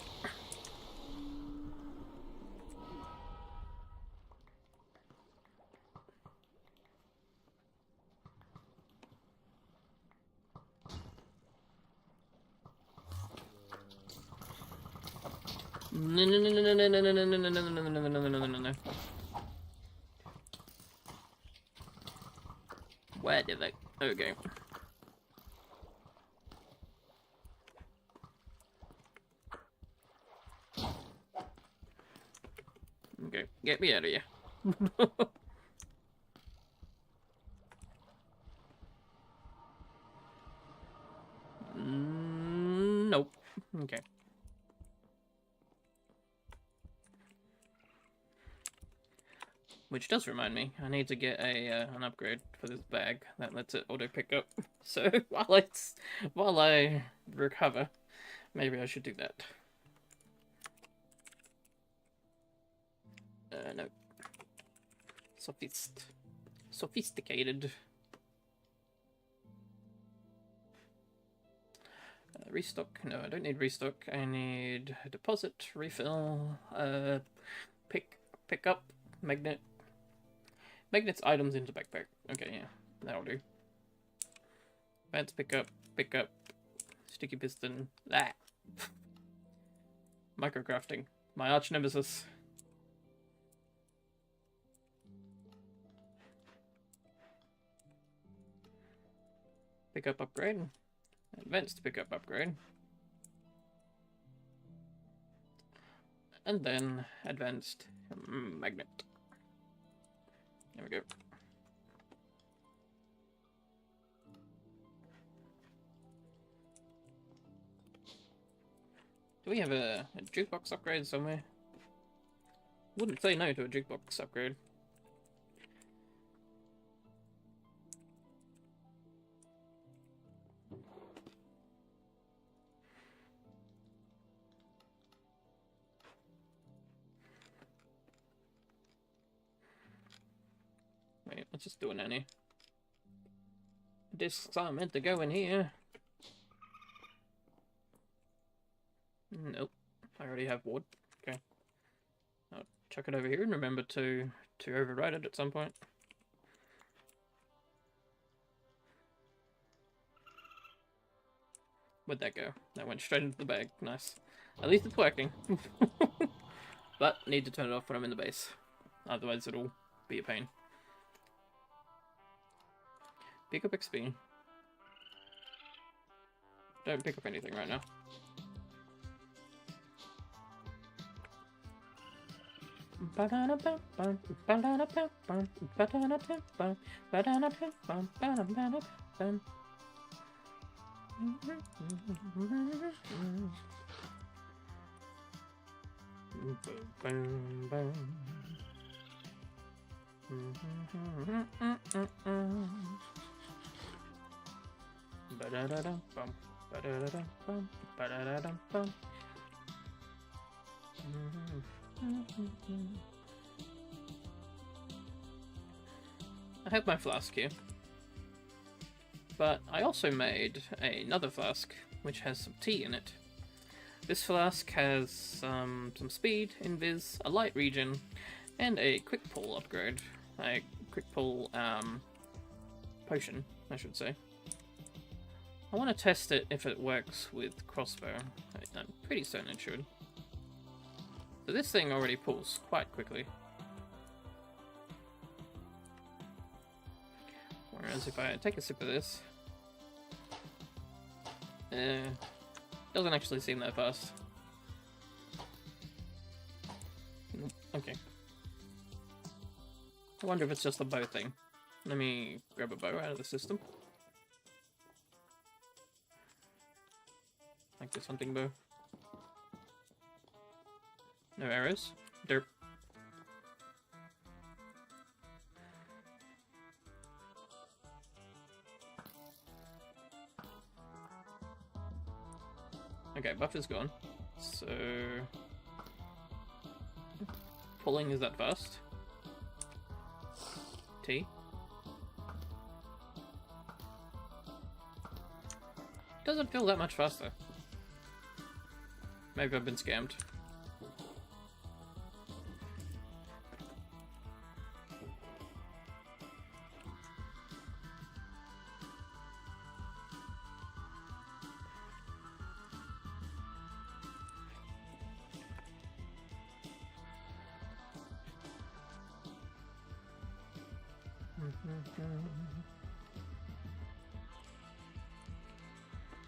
No, no, no, no, no, no, no, no, no, no, no, no, no, no, no, no, no, no. Where did they? Okay. Okay, get me out of here. Nope. Okay. Which does remind me, I need to get an upgrade for this bag that lets it auto pick up. So while I recover, maybe I should do that. No. Sophisticated. Restock? No, I don't need restock. I need a deposit, refill, pick up, magnet. Magnets items into backpack. Okay, yeah, that'll do. Advance pick up, sticky piston. Ah. Microcrafting. My arch nemesis. Pick up upgrade. Advanced pick up upgrade. And then advanced magnet. There we go. Do we have a jukebox upgrade somewhere? Wouldn't say no to a jukebox upgrade. Wait, let's just do an any. Discs aren't meant to go in here. Nope. I already have wood. Okay. I'll chuck it over here and remember to override it at some point. Where'd that go? That went straight into the bag. Nice. At least it's working. But need to turn it off when I'm in the base. Otherwise it'll be a pain. Pick up XP. Don't pick up anything right now. I have my flask here, but I also made another flask which has some tea in it. This flask has some speed, invis, a light regen, and a quick pull upgrade. A quick pull potion, I should say. I want to test it if it works with crossbow. I'm pretty certain it should. So this thing already pulls quite quickly. Whereas if I take a sip of this, doesn't actually seem that fast. Nope. Okay. I wonder if it's just a bow thing. Let me grab a bow out of the system. Like this hunting bow. No arrows. Derp. Okay, buff is gone. So pulling is that fast. T. Doesn't feel that much faster. Maybe I've been scammed.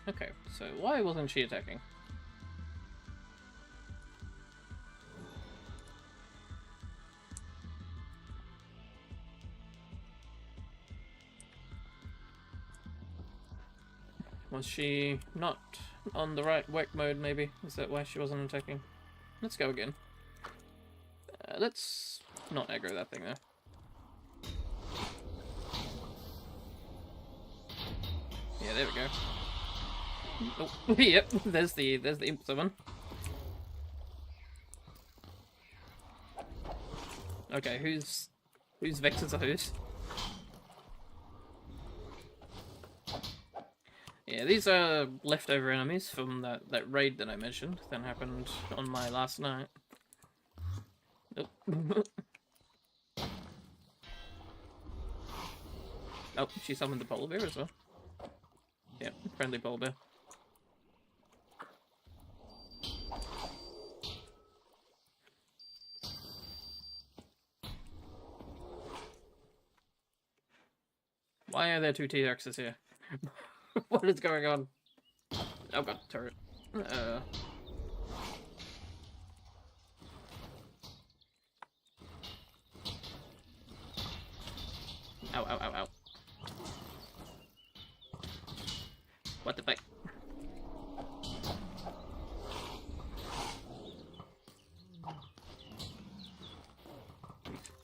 Okay, so why wasn't she attacking? Was she not on the right work mode, maybe? Is that why she wasn't attacking? Let's go again. Let's not aggro that thing, though. Yeah, there we go. Oh, yep, there's the imp summon. Okay, whose vexes are whose? Yeah, these are leftover enemies from that raid that I mentioned that happened on my last night. Oh, oh, she summoned the polar bear as well. Yeah, friendly polar bear. Why are there two T-Rexes here? What is going on? Oh god, turret. Ow, ow, ow, ow. What the fuck?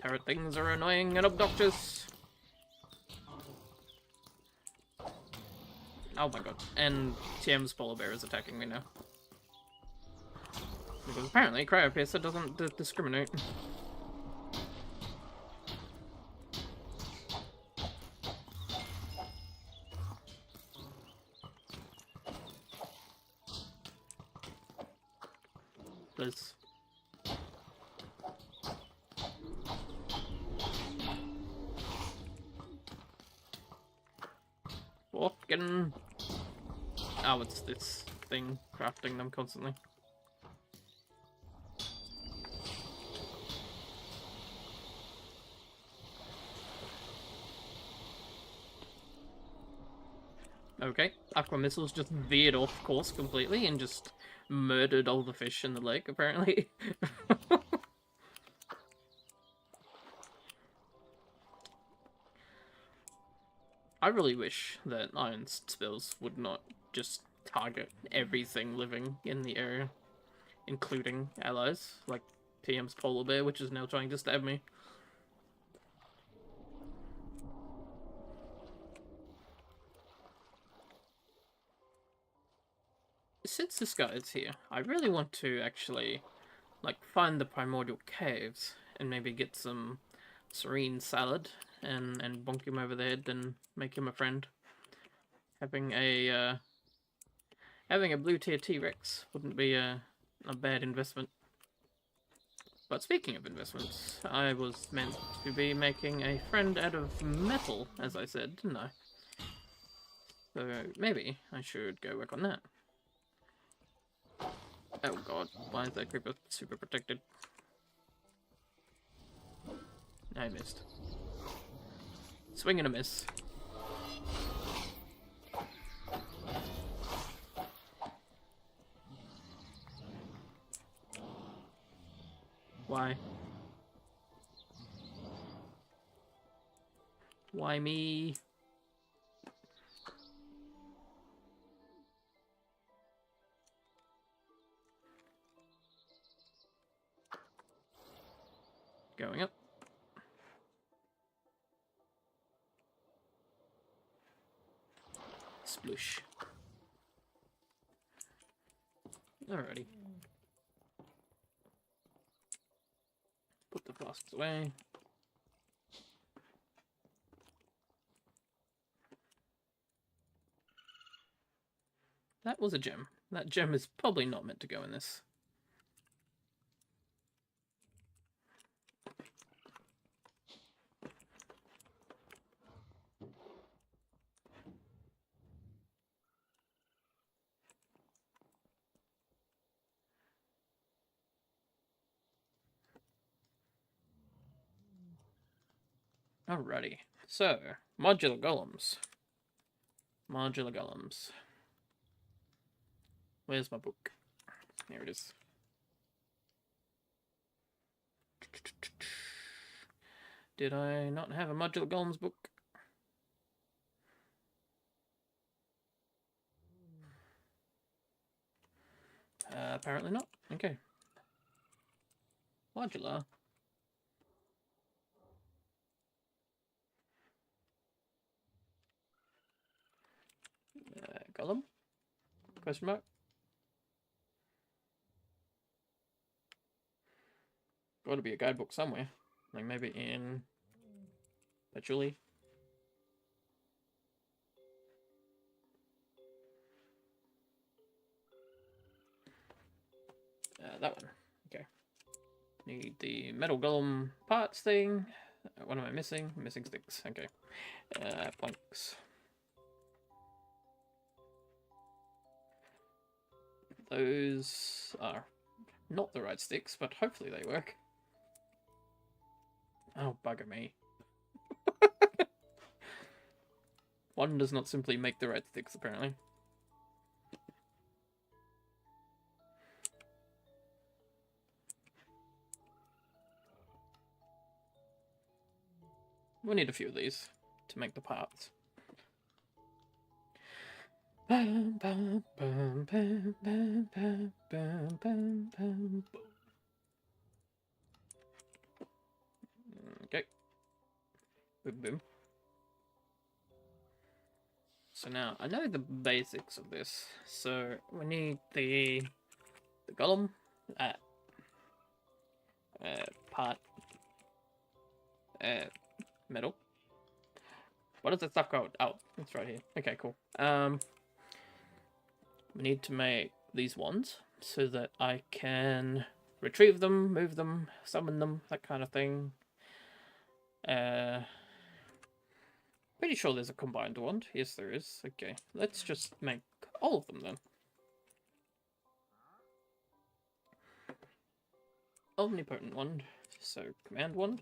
Turret things are annoying and obnoxious. Oh my god. And TM's polar bear is attacking me now. Because apparently Cryopiercer doesn't discriminate. Please. Walking. Oh, it's this thing crafting them constantly. Okay, Aqua Missiles just veered off course completely and just murdered all the fish in the lake, apparently. I really wish that iron spells would not just target everything living in the area, including allies, like TM's polar bear, which is now trying to stab me. Since this guy is here, I really want to actually, like, find the primordial caves and maybe get some serene salad and bonk him over the head and make him a friend. Having a blue tier T-Rex wouldn't be a bad investment. But speaking of investments, I was meant to be making a friend out of metal, as I said, didn't I? So maybe I should go work on that. Oh god, why is that creeper super protected? I missed. Swing and a miss. Why? Why me? Going up. Sploosh. Alrighty. Put the flasks away. That was a gem. That gem is probably not meant to go in this. Alrighty. So, modular golems. Modular golems. Where's my book? Here it is. Did I not have a modular golems book? Apparently not. Okay. Modular. Golem? Question mark? Got to be a guidebook somewhere. Like maybe in Patchouli. That one. Okay. Need the metal golem parts thing. What am I missing? I'm missing sticks. Okay. Planks. Those are not the right sticks, but hopefully they work. Oh, bugger me. One does not simply make the right sticks, apparently. We'll need a few of these to make the parts. Okay. Boom, boom. So now, I know the basics of this. So, we need the golem, part, metal. What is that stuff called? Oh, it's right here. Okay, cool. We need to make these wands so that I can retrieve them, move them, summon them, that kind of thing. Pretty sure there's a combined wand. Yes, there is. Okay, let's just make all of them then. Omnipotent wand. So, command wand.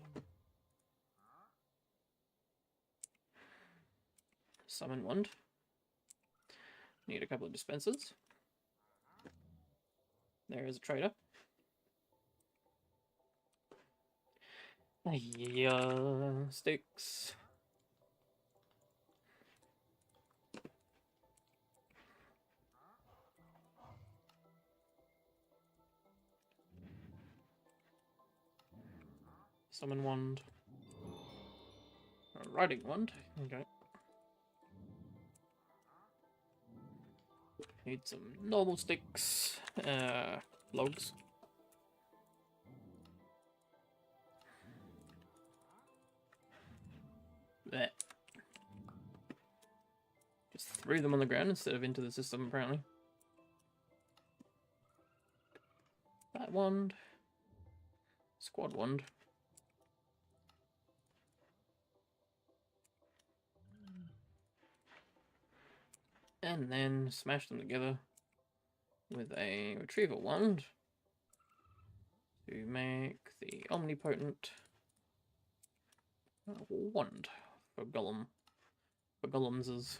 Summon wand. Need a couple of dispensers. There is a trader. Yeah, sticks. Summon wand. A riding wand. Okay. Need some normal sticks. Logs. There. Just threw them on the ground instead of into the system, apparently. That wand. Squad wand. And then smash them together with a retrieval wand to make the omnipotent wand for golem. For golemses.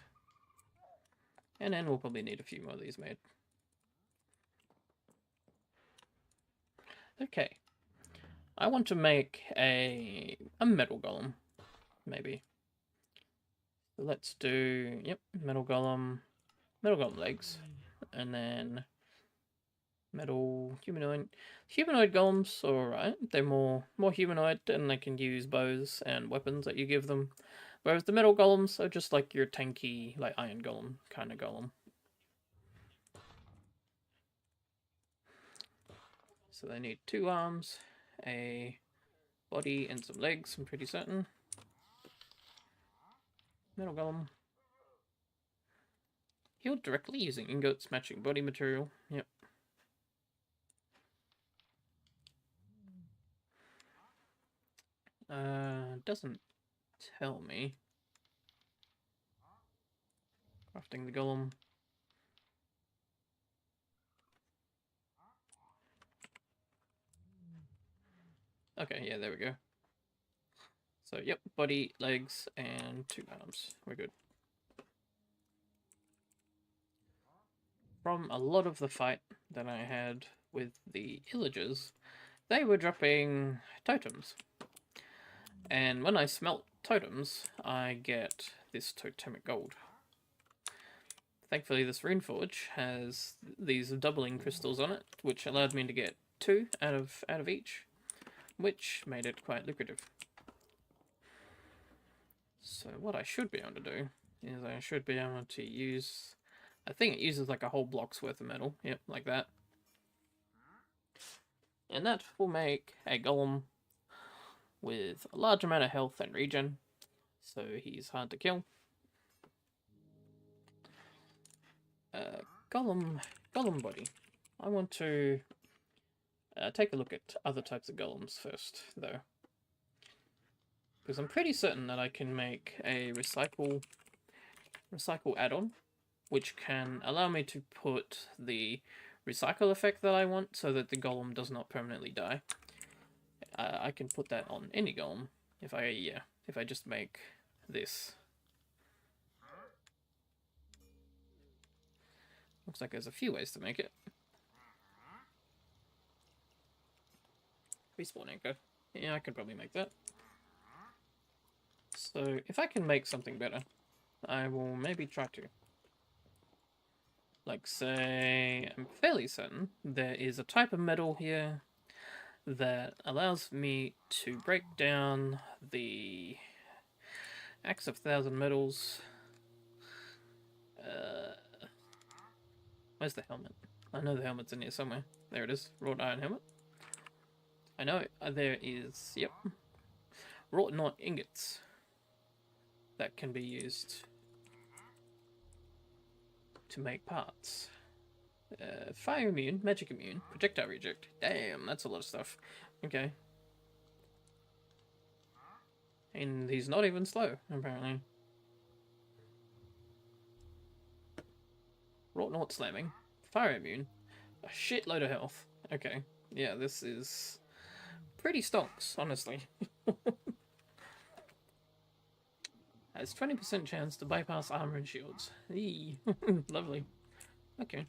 And then we'll probably need a few more of these made. Okay. I want to make a metal golem, maybe. So let's do, yep, metal golem legs, and then metal humanoid. Humanoid golems are alright. They're more humanoid, and they can use bows and weapons that you give them. Whereas the metal golems are just like your tanky, like iron golem kind of golem. So they need 2 arms, a body, and some legs, I'm pretty certain. Metal golem. Healed directly using ingots matching body material. Yep. Doesn't tell me. Crafting the golem. Okay, yeah, there we go. So, yep, body, legs, and 2 arms. We're good. From a lot of the fight that I had with the illagers, they were dropping totems. And when I smelt totems, I get this totemic gold. Thankfully, this runeforge has these doubling crystals on it, which allowed me to get 2 out of each, which made it quite lucrative. So what I should be able to do is I should be able to use, I think it uses like a whole block's worth of metal, yep, like that. And that will make a golem with a large amount of health and regen, so he's hard to kill. Golem body. I want to take a look at other types of golems first, though. Because I'm pretty certain that I can make a recycle add-on, which can allow me to put the recycle effect that I want so that the golem does not permanently die. I can put that on any golem if I just make this. Looks like there's a few ways to make it. Respawn anchor. Yeah, I could probably make that. So, if I can make something better, I will maybe try to. Like, say, I'm fairly certain there is a type of metal here that allows me to break down the Axe of Thousand Metals. Where's the helmet? I know the helmet's in here somewhere. There it is. Wrought iron helmet. I know there is, yep. Wrought knot ingots that can be used to make parts. Fire immune, magic immune, projectile reject. Damn, that's a lot of stuff. Okay. And he's not even slow, apparently. Wrought knot slamming, fire immune, a shitload of health. Okay, yeah, this is pretty stocks, honestly. Has 20% chance to bypass armor and shields. Eee. Lovely. Okay.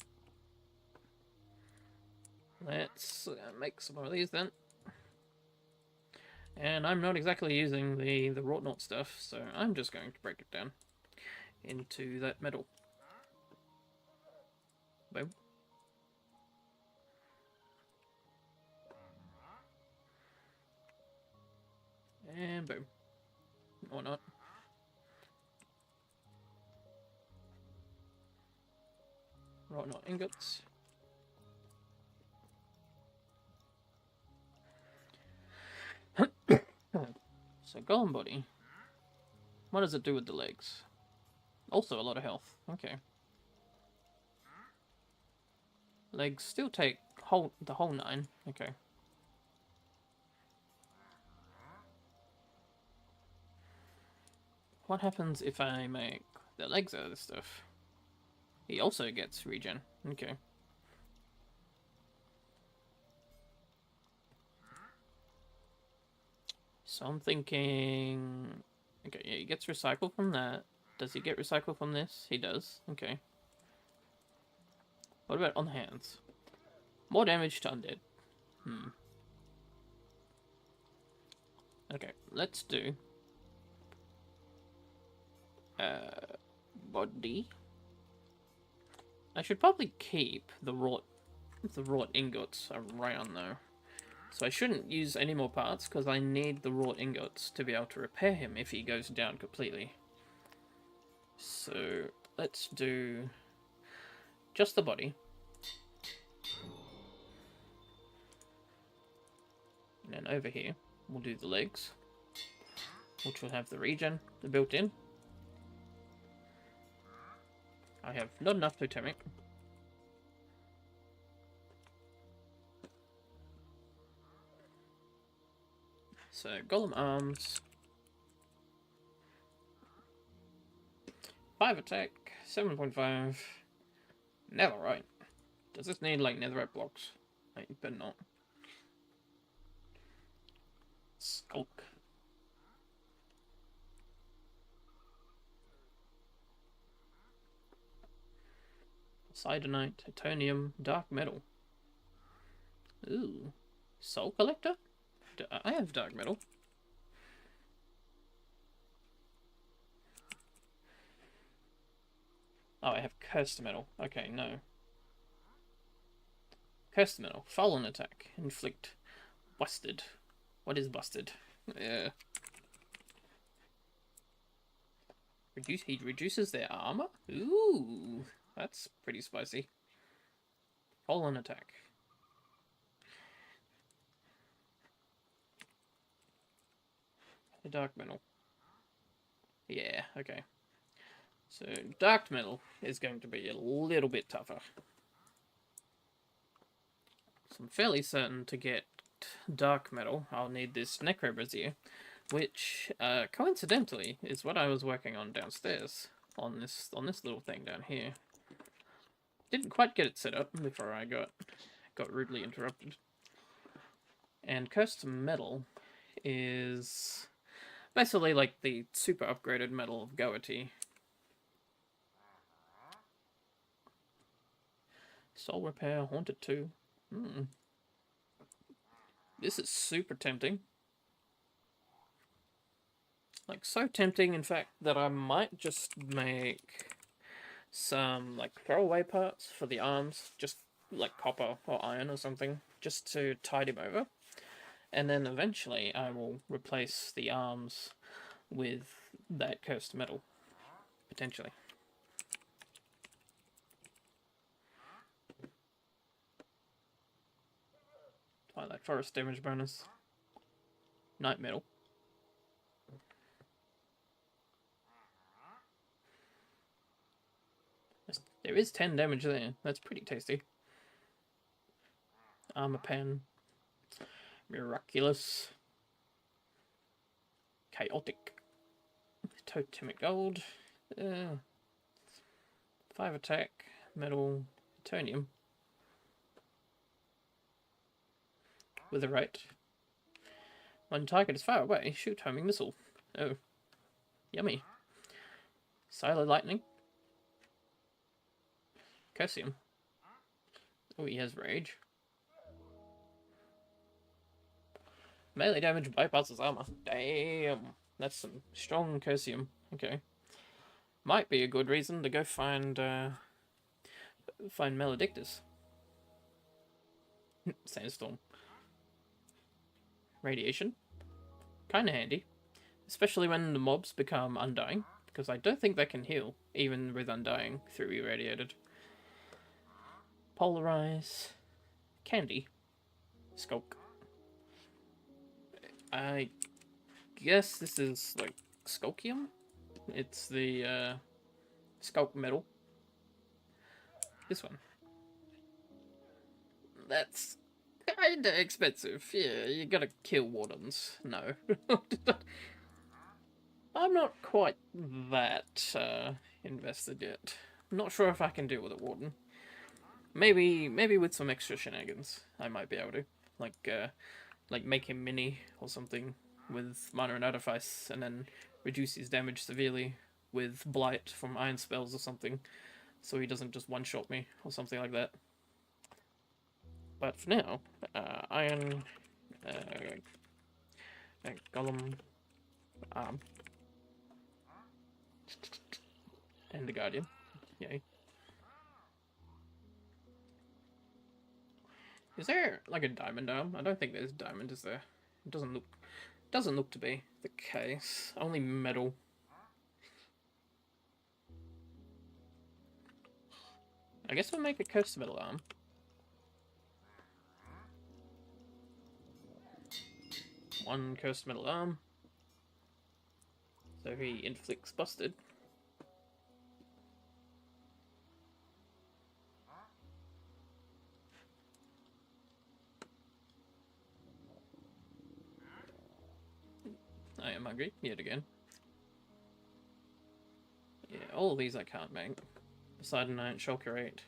Let's make some more of these then. And I'm not exactly using the wrought knot stuff, so I'm just going to break it down into that metal. Boom. And boom. Or not. Wrought knot ingots. So golem body. What does it do with the legs? Also a lot of health. Okay. Legs still take the whole 9. Okay. What happens if I make the legs out of this stuff? He also gets regen. Okay. So I'm thinking... Okay, yeah, he gets recycled from that. Does he get recycled from this? He does. Okay. What about on the hands? More damage to undead. Okay, let's do... body. I should probably keep the wrought ingots around though. So I shouldn't use any more parts because I need the wrought ingots to be able to repair him if he goes down completely. So let's do just the body. And then over here we'll do the legs, which will have the regen built in. I have not enough totemic. So, golem arms. 5 attack, 7.5. Netherite. Does this need, like, netherite blocks? I better not. Skulk. Sidenite, titanium, dark metal. Ooh. Soul collector? I have dark metal. Oh, I have cursed metal. Okay, no. Cursed metal. Fallen attack. Inflict. Busted. What is busted? Yeah. He reduces their armor? Ooh. That's pretty spicy. Fallen attack. Dark metal. Yeah, okay. So, dark metal is going to be a little bit tougher. So I'm fairly certain to get dark metal, I'll need this necro brazier, which coincidentally is what I was working on downstairs on this little thing down here. Didn't quite get it set up before I got rudely interrupted. And cursed metal is basically like the super upgraded metal of Goatee. Soul Repair, Haunted 2. This is super tempting. Like, so tempting, in fact, that I might just make some, like, throwaway parts for the arms. Just, like, copper or iron or something. Just to tide him over. And then eventually I will replace the arms with that cursed metal. Potentially. Twilight Forest damage bonus. Night metal. There is 10 damage there. That's pretty tasty. Armor pen. Miraculous. Chaotic. Totemic gold. 5 attack. Metal. Plutonium. With a rate. When target is far away, shoot homing missile. Oh. Yummy. Silo lightning. Cursium. Oh, he has rage. Melee damage bypasses armor. Damn. That's some strong Cursium. Okay. Might be a good reason to go find Maledictus. Sandstorm. Radiation. Kinda handy. Especially when the mobs become undying. Because I don't think they can heal, even with undying, through irradiated. Polarize. Candy. Skulk. I guess this is like Skulkium? It's the Skulk metal. This one. That's kinda expensive. Yeah, you gotta kill wardens. No. I'm not quite that invested yet. I'm not sure if I can deal with a warden. Maybe with some extra shenanigans, I might be able to. Like make him mini or something with minor and artifice, and then reduce his damage severely with blight from iron spells or something, so he doesn't just one-shot me or something like that. But for now, iron, golem, arm, and the guardian. Yay. Is there like a diamond arm? I don't think there's diamond, is there? It doesn't look to be the case. Only metal. I guess we'll make a cursed metal arm. One cursed metal arm. So he inflicts busted. I am hungry, yet again. Yeah, all of these I can't make. Poseidon Knight, Shulkerate,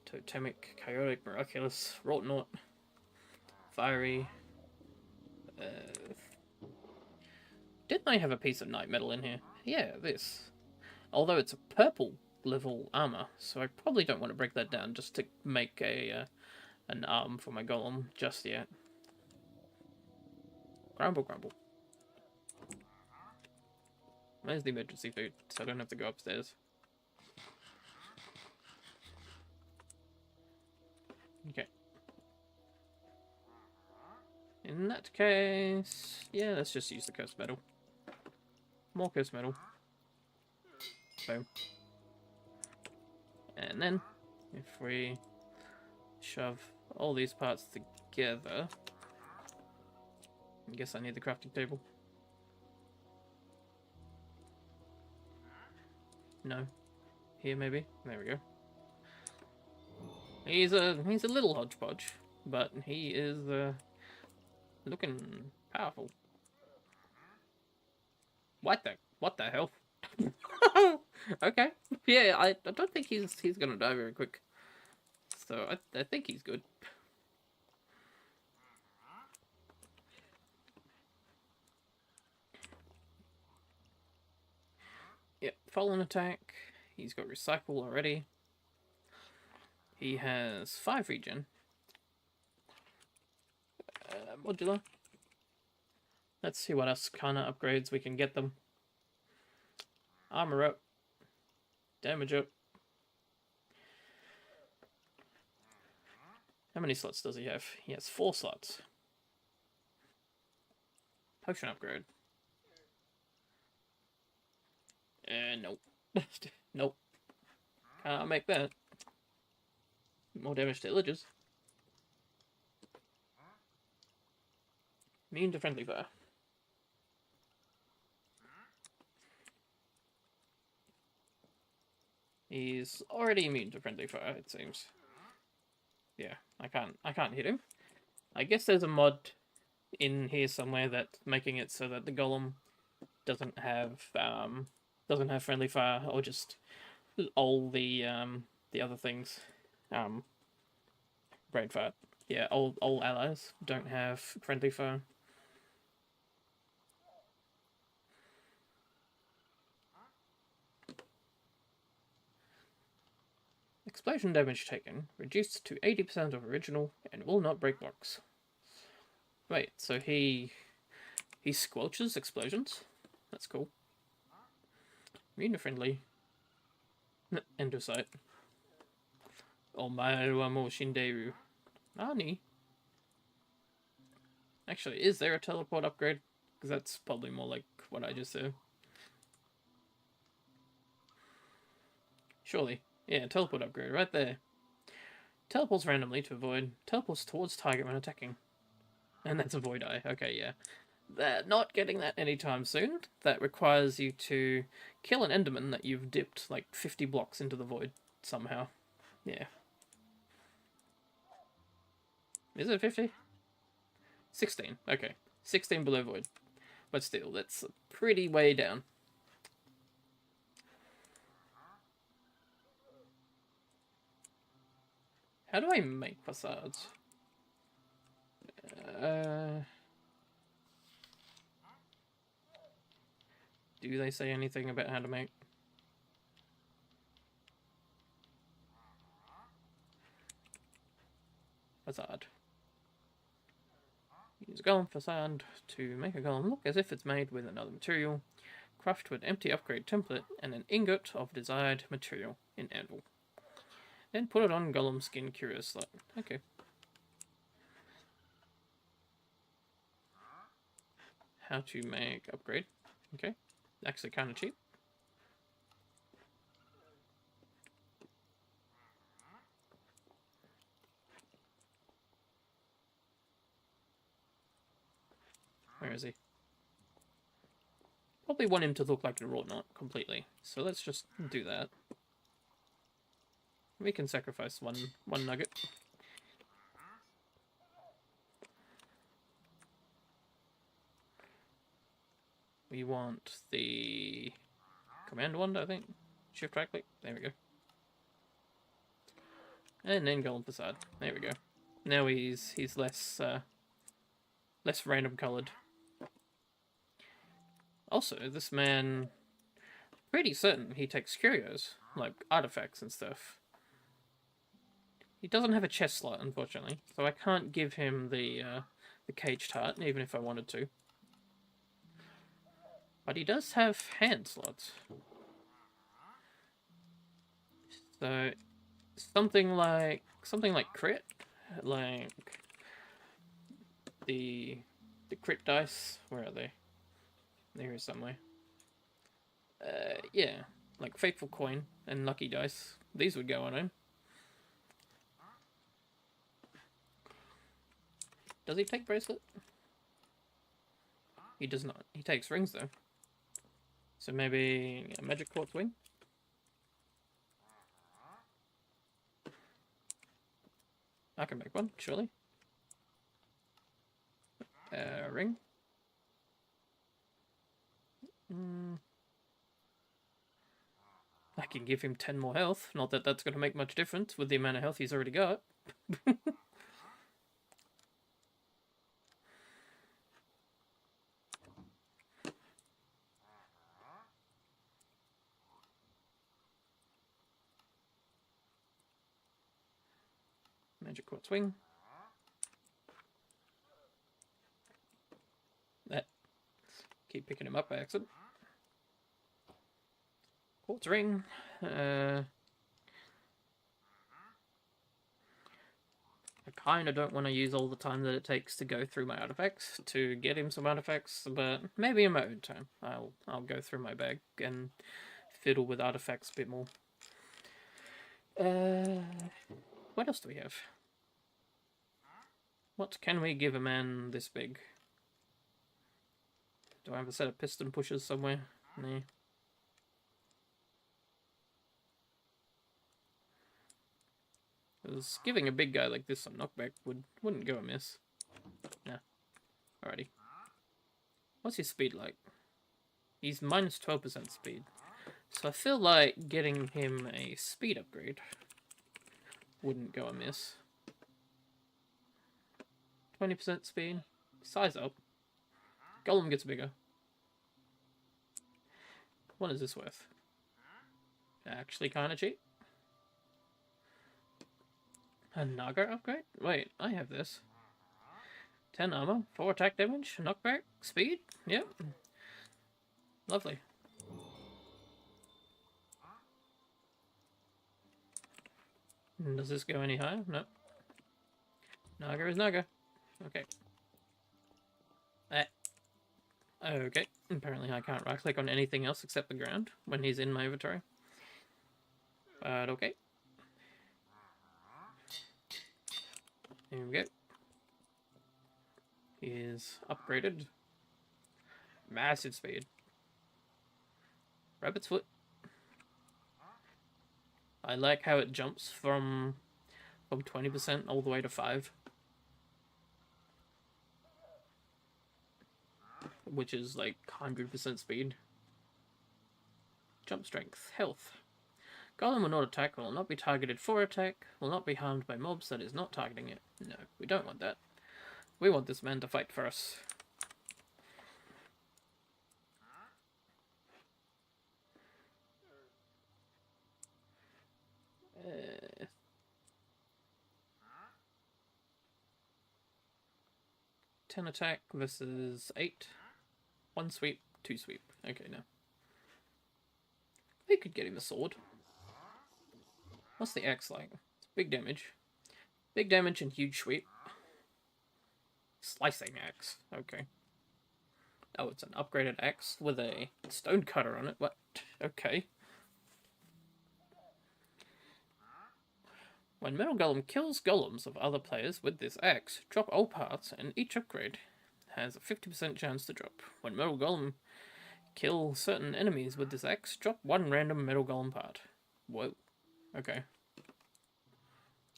Totemic, Chaotic, Miraculous, Wrought Fiery. Didn't I have a piece of night metal in here? Yeah, this. Although it's a purple level armor, so I probably don't want to break that down just to make an arm for my golem just yet. Grumble, grumble. Where's the emergency food, so I don't have to go upstairs? Okay. In that case, yeah, let's just use the cursed metal. More cursed metal. Boom. And then, if we shove all these parts together, I guess I need the crafting table. No. Here, maybe? There we go. He's a little hodgepodge. but he is looking powerful. What the hell? Okay. Yeah, I don't think he's gonna die very quick. So I think he's good. Yep, fallen attack. He's got recycle already. He has 5 regen. Modular. Let's see what else kind of upgrades we can get them. Armor up. Damage up. How many slots does he have? He has 4 slots. Potion upgrade. Nope. Nope. Can't make that. More damage to illagers. Immune to friendly fire. He's already immune to friendly fire, it seems. Yeah, I can't hit him. I guess there's a mod in here somewhere that's making it so that the golem doesn't have friendly fire, or just all the other things. Brain fart. Yeah, all allies don't have friendly fire. Explosion damage taken reduced to 80% of original and will not break blocks. Wait, so he squelches explosions? That's cool. Immune to friendly. Endosight. Omae wa mo shinderu. Nani? Actually, is there a teleport upgrade? Because that's probably more like what I just said. Surely. Yeah, teleport upgrade right there. Teleports randomly to avoid. Teleports towards target when attacking. And that's a void eye. Okay, yeah. They're not getting that anytime soon. That requires you to kill an enderman that you've dipped like 50 blocks into the void somehow. Yeah. Is it 50? 16. Okay. 16 below void. But still, that's pretty way down. How do I make facades? Do they say anything about how to make? Facade. Use a golem facade to make a golem look as if it's made with another material. Craft with empty upgrade template and an ingot of desired material in anvil. Then put it on golem skin curious slot. Okay. How to make upgrade. Okay. Actually kind of cheap. Where is he? Probably want him to look like a raw knot completely. So let's just do that. We can sacrifice one nugget. We want the command wand, I think. Shift right click. There we go. And then golem facade. There we go. Now he's less less random coloured. Also, this man, pretty certain he takes curios, like artifacts and stuff. He doesn't have a chest slot, unfortunately, so I can't give him the caged heart, even if I wanted to. But he does have hand slots. So something like crit, like the crit dice. Where are they? There is somewhere. Yeah, like Fateful Coin and Lucky Dice. These would go on him. Does he take bracelet? He does not. He takes rings though. So maybe a magic quartz wing? I can make one, surely. Ring. I can give him 10 more health. Not that that's going to make much difference with the amount of health he's already got. Magic Quartz Wing. Keep picking him up by accident. Quartz Ring. I kind of don't want to use all the time that it takes to go through my artifacts to get him some artifacts, but maybe in my own time I'll go through my bag and fiddle with artifacts a bit more. What else do we have? What can we give a man this big? Do I have a set of piston pushers somewhere? No. Because giving a big guy like this some knockback wouldn't go amiss. Nah. Alrighty. What's his speed like? He's minus 12% speed. So I feel like getting him a speed upgrade wouldn't go amiss. 20% speed. Size up. Golem gets bigger. What is this worth? Actually kind of cheap. A Naga upgrade? Wait, I have this. 10 armor, 4 attack damage, knockback, speed? Yep. Lovely. Does this go any higher? No. Naga is Naga. Okay. Okay. Apparently I can't right click on anything else except the ground when he's in my inventory. But okay. Here we go. He is upgraded. Massive speed. Rabbit's foot. I like how it jumps from 20% all the way to 5. Which is like 100% speed. Jump strength. Health. Golem will not attack, will not be targeted for attack, will not be harmed by mobs that is not targeting it. No, we don't want that. We want this man to fight for us. Uh, 10 attack versus 8. 1 sweep, 2 sweep. Okay, no. We could get him a sword. What's the axe like? It's big damage. Big damage and huge sweep. Slicing axe. Okay. Oh, it's an upgraded axe with a stone cutter on it. What? Okay. When Metal Golem kills golems of other players with this axe, drop all parts, and each upgrade has a 50% chance to drop. When Metal Golem kill certain enemies with this axe, drop 1 random Metal Golem part. Whoa. Okay.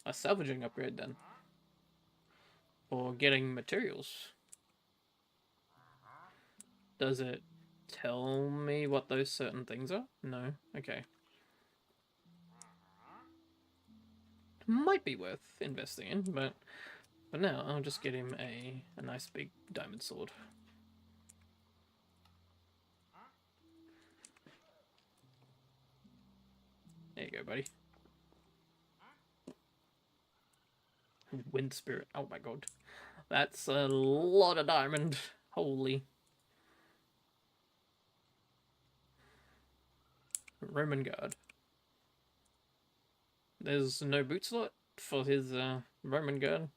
A salvaging upgrade then. For getting materials. Does it tell me what those certain things are? No. Okay. Might be worth investing in, but for now I'll just get him a nice big diamond sword. There you go, buddy. Wind spirit. Oh my god. That's a lot of diamond. Holy. Roman guard. There's no boot slot for his Roman guard.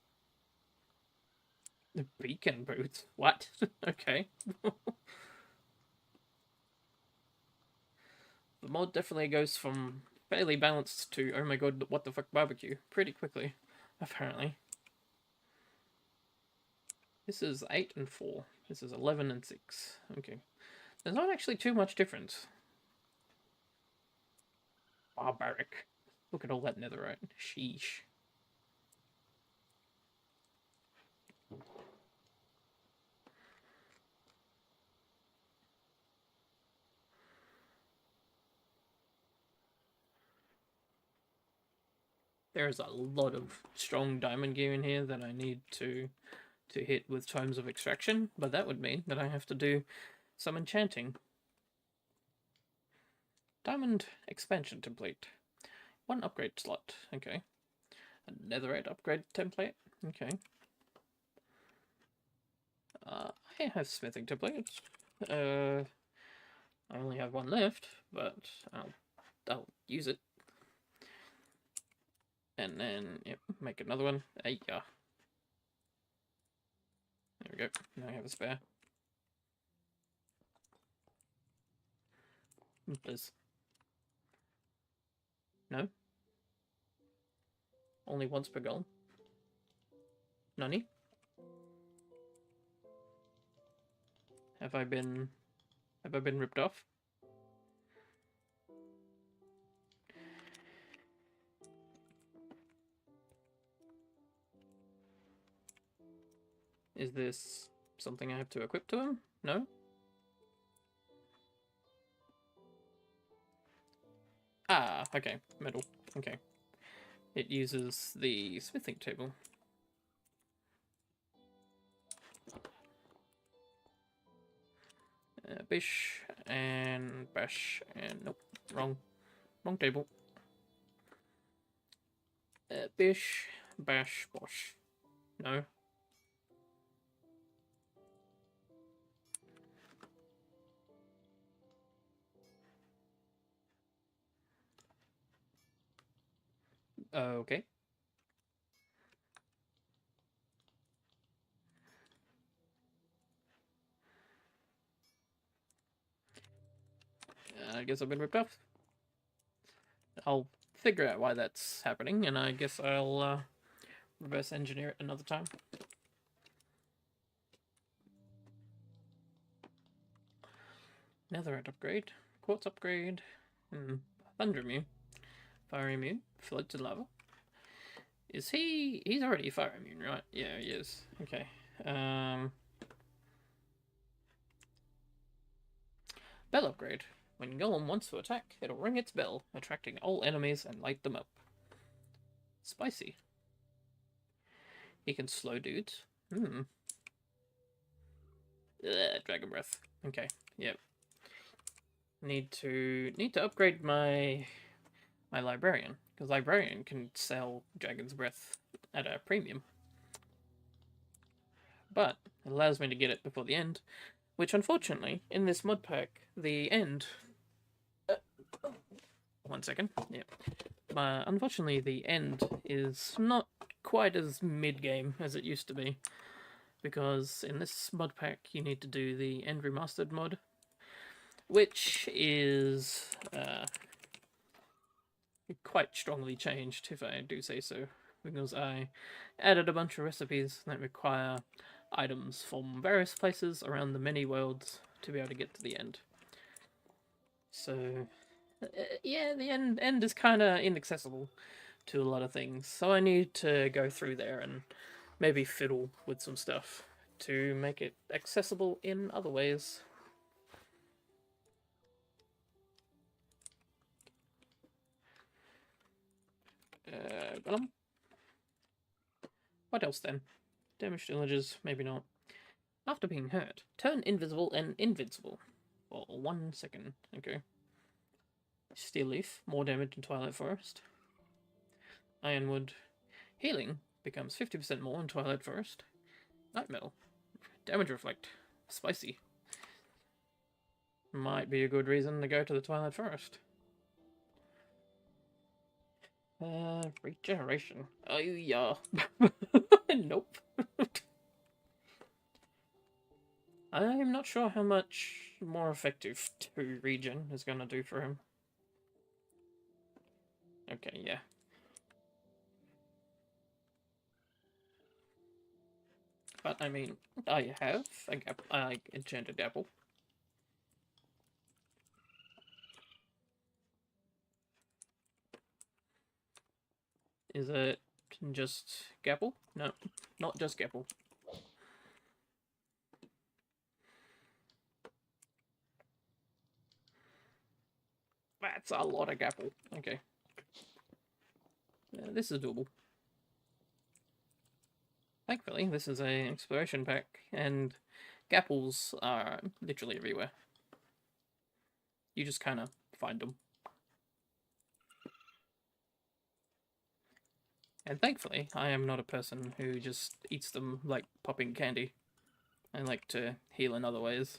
The beacon boots. What? Okay. The mod definitely goes from fairly balanced to oh my god, what the fuck barbecue pretty quickly, apparently. This is 8 and 4. This is 11 and 6. Okay. There's not actually too much difference. Barbaric. Look at all that netherite. Sheesh. There's a lot of strong diamond gear in here that I need to hit with Tomes of Extraction, but that would mean that I have to do some enchanting. Diamond expansion template. 1 upgrade slot. Okay. A netherite upgrade template. Okay. I have smithing templates. I only have 1 left, but I'll use it. And then, yep, make another one. Hey, yeah. There we go. Now I have a spare. Please. No? Only once per golem? Nani? Have I been ripped off? Is this something I have to equip to him? No? Ah, okay. Metal. Okay. It uses the smithing table. Bish and bash and nope, wrong table. Bish, bash, bosh. No. Okay. I guess I've been ripped off. I'll figure out why that's happening, and I guess I'll reverse engineer it another time. Netherite upgrade, quartz upgrade, thunder immune, fire immune, flood to lava. Is he's already fire immune, right? Yeah, he is. Okay. Bell upgrade. When Golem wants to attack, it'll ring its bell, attracting all enemies and light them up. Spicy. He can slow dudes. Dragon breath. Okay. Yep. Need to upgrade my librarian, because librarian can sell dragon's breath at a premium. But it allows me to get it before the end, which unfortunately in this mod pack the end. 1 second. Yep. Unfortunately, the end is not quite as mid-game as it used to be, because in this mod pack you need to do the End Remastered mod, which is quite strongly changed, if I do say so, because I added a bunch of recipes that require items from various places around the many worlds to be able to get to the end. So yeah, the end is kind of inaccessible to a lot of things, so I need to go through there and maybe fiddle with some stuff to make it accessible in other ways. What else then? Damaged illagers, maybe not. After being hurt, turn invisible and invincible for 1 second. Okay. Steel leaf, more damage in Twilight Forest. Ironwood, healing becomes 50% more in Twilight Forest. Night metal, damage reflect, spicy. Might be a good reason to go to the Twilight Forest. Regeneration. Oh yeah. Nope. I'm not sure how much more effective 2 regen is gonna do for him. Okay, yeah. But I mean, I have a enchanted apple. Is it just Gapple? No, not just Gapple. That's a lot of Gapple. Okay. This is doable. Thankfully, this is an exploration pack, and gapples are literally everywhere. You just kind of find them. And thankfully, I am not a person who just eats them like popping candy. I like to heal in other ways.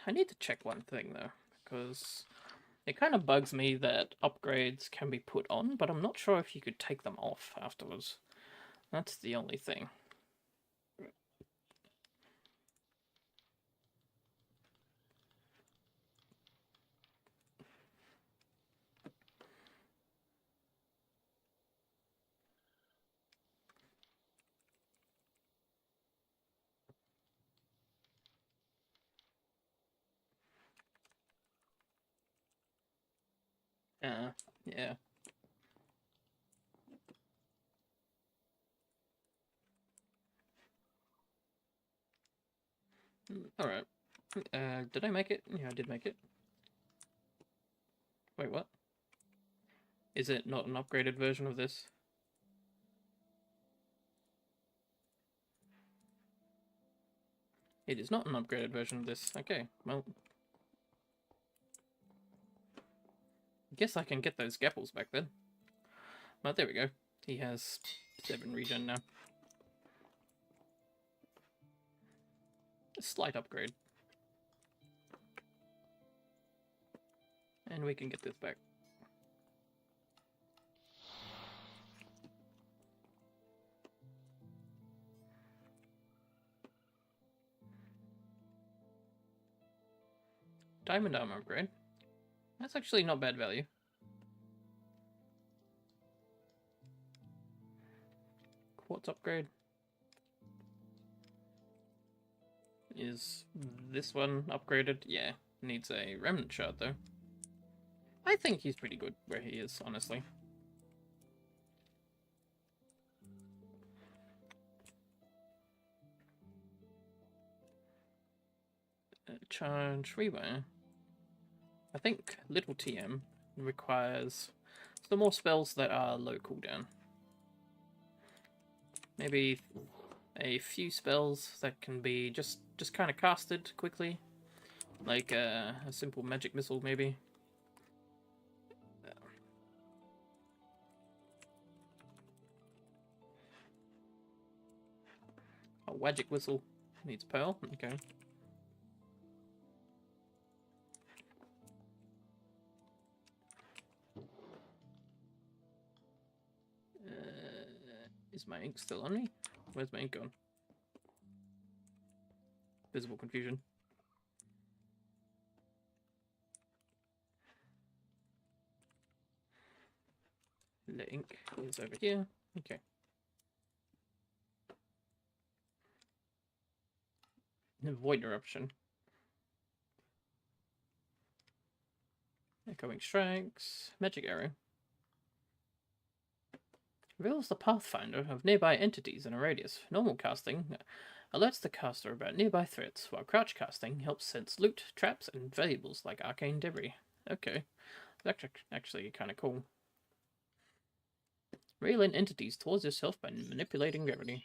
I need to check one thing though, because it kind of bugs me that upgrades can be put on, but I'm not sure if you could take them off afterwards. That's the only thing. Yeah. Alright. Did I make it? Yeah, I did make it. Wait, what? Is it not an upgraded version of this? It is not an upgraded version of this. Okay, well. I guess I can get those gapples back then. Well, there we go. He has 7 regen now. A slight upgrade. And we can get this back. Diamond armor upgrade. That's actually not bad value. Quartz upgrade. Is this one upgraded? Yeah, needs a remnant shard though. I think he's pretty good where he is, honestly. Charge rewire. I think little TM requires some more spells that are low cooldown. Maybe a few spells that can be just kind of casted quickly, like a simple magic missile, maybe. A Wagic whistle needs pearl. Okay. Is my ink still on me? Where's my ink gone? Visible confusion. The ink is over here. Okay. Void eruption. Echoing strikes. Magic arrow. Reveals the pathfinder of nearby entities in a radius. Normal casting alerts the caster about nearby threats, while crouch casting helps sense loot, traps, and valuables like arcane debris. Okay, that's actually kind of cool. Reel in entities towards yourself by manipulating gravity.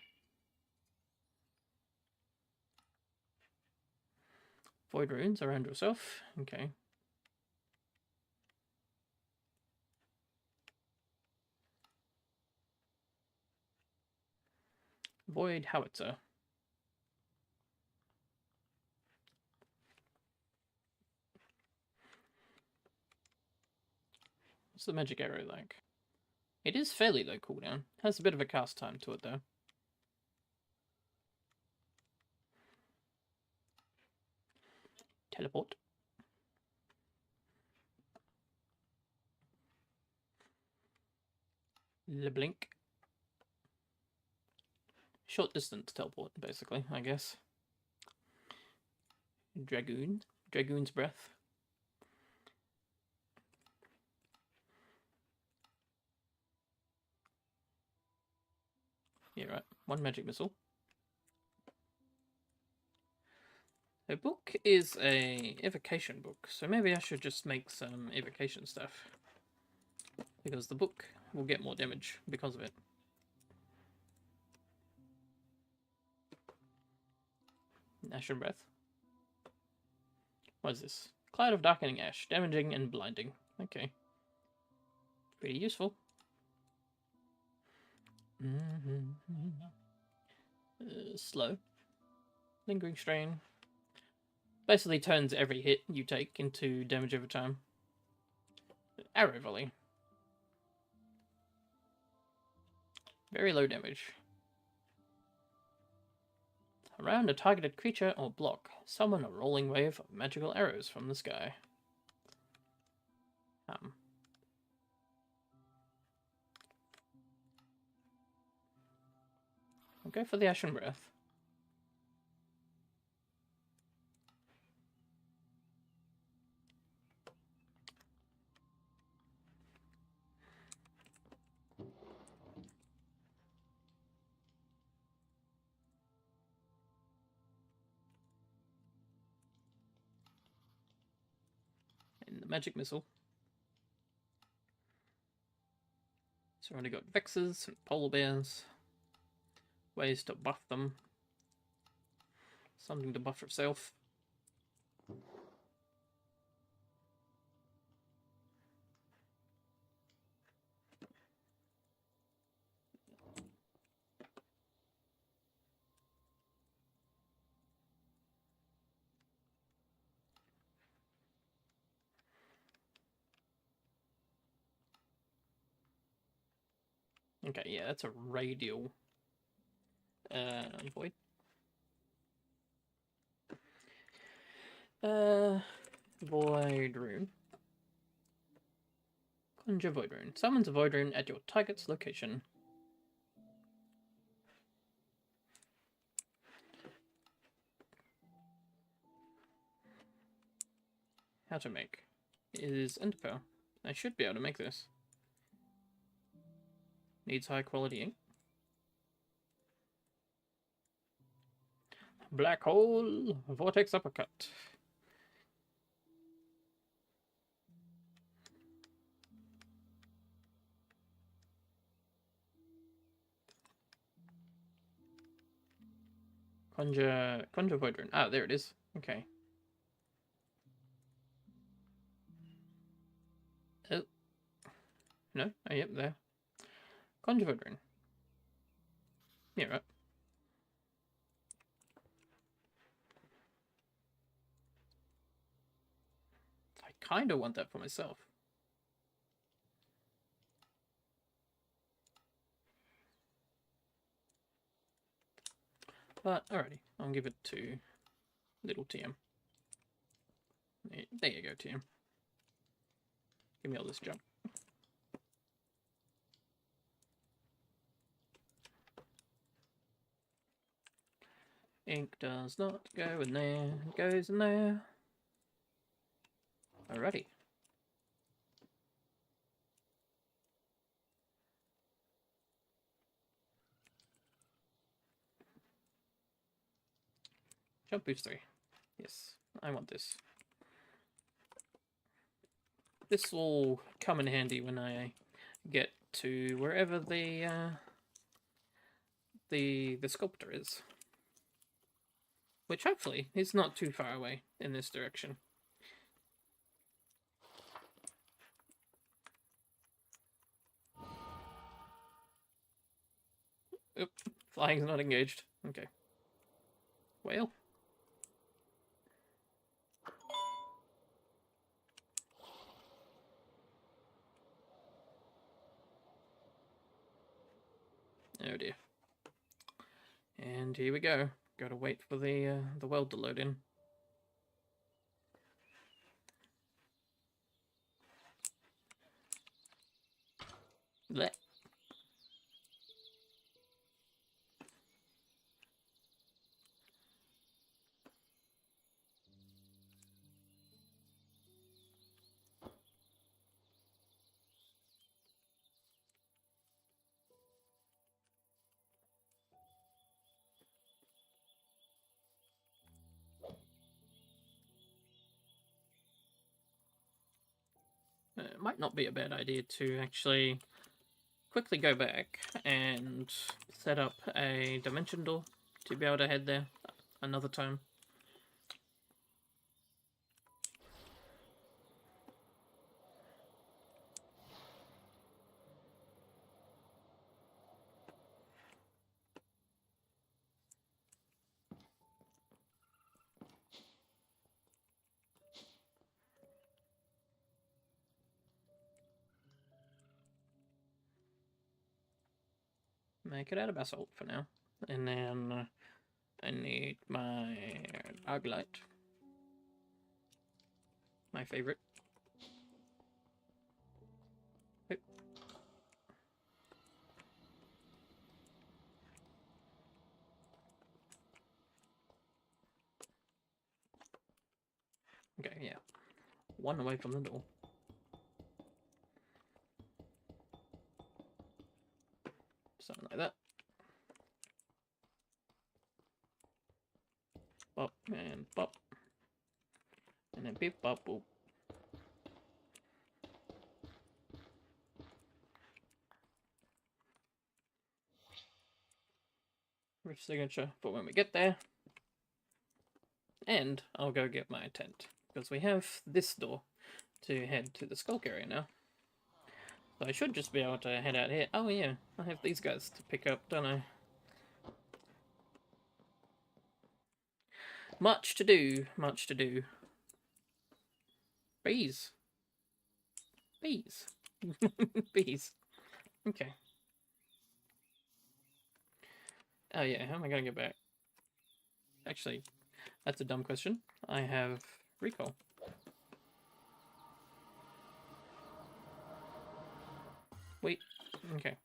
Void runes around yourself. Okay. Void howitzer. What's the magic arrow like? It is fairly low cooldown. Has a bit of a cast time to it though. Teleport. Le blink. Short distance teleport, basically, I guess. Dragoon. Dragoon's breath. Yeah, right. 1 magic missile. A book is a evocation book, so maybe I should just make some evocation stuff. Because the book will get more damage because of it. Ashen Breath. What is this? Cloud of Darkening Ash. Damaging and blinding. Okay. Pretty useful. Slow. Lingering Strain. Basically turns every hit you take into damage over time. Arrow Volley. Very low damage. Around a targeted creature or block, summon a rolling wave of magical arrows from the sky. I'll go for the Ashen Breath. And the Magic Missile. So we've already got Vexes and Polar Bears. Ways to buff them. Something to buff herself. Okay, yeah, that's a radial void. Void Rune. Conjure Void Rune. Summons a Void Rune at your target's location. How to make. Is Enderpearl. I should be able to make this. Needs high quality ink. Black Hole. Vortex Uppercut. Conjure Void Rune. Ah, there it is. Okay. Oh. No? Oh, yep, there. Conjure Void Rune. Yeah, right. I kind of want that for myself. But, alrighty. I'll give it to little TM. There you go, TM. Give me all this junk. Ink does not go in there. It goes in there. Alrighty. Jump boost 3. Yes, I want this. This will come in handy when I get to wherever the sculptor is. Which hopefully is not too far away in this direction. Oop, flying's not engaged. Okay. Whale. Oh dear. And here we go. Gotta wait for the weld to load in. Blech. it might not be a bad idea to actually quickly go back and set up a dimension door to be able to head there another time. Make it out of basalt for now. And then I need my Arglite. My favorite. Oop. Okay, yeah. One away from the door. Something like that. Pop and pop. And then beep pop boop. Rich signature for when we get there. And I'll go get my tent. Because we have this door to head to the skulk area now. So I should just be able to head out here. Oh yeah, I have these guys to pick up, don't I? Much to do, much to do. Bees. Bees. Bees. Okay. Oh yeah, how am I going to get back? Actually, that's a dumb question. I have recall. Wait, okay.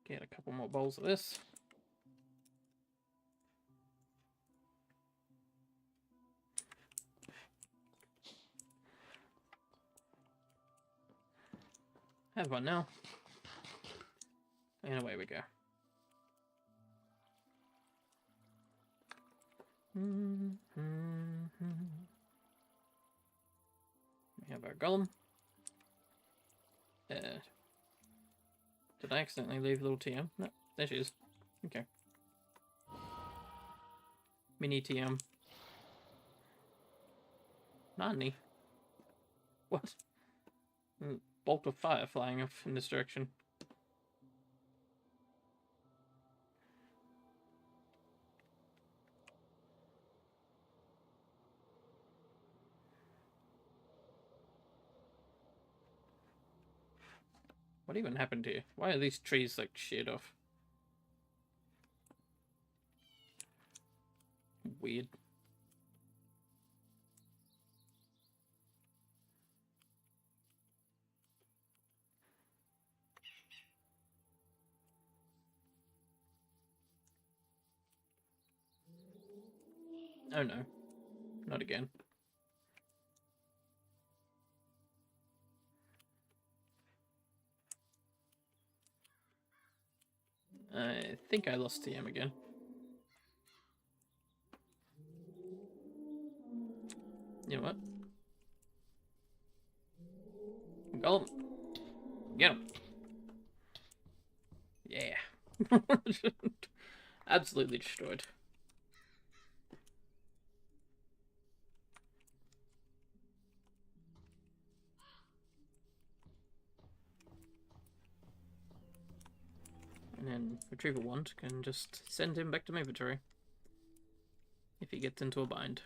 Get a couple more bowls of this. Have one now. And away we go. We have our golem. Did I accidentally leave little TM? No, there she is. Okay. Mini TM. Nani? What? Bolt of fire flying off in this direction. What even happened here? Why are these trees like sheared off? Weird. Oh no. Not again. I think I lost TM again. You know what? Golem. Get him. Yeah. Absolutely destroyed. And then retrieval wand can just send him back to my inventory if he gets into a bind.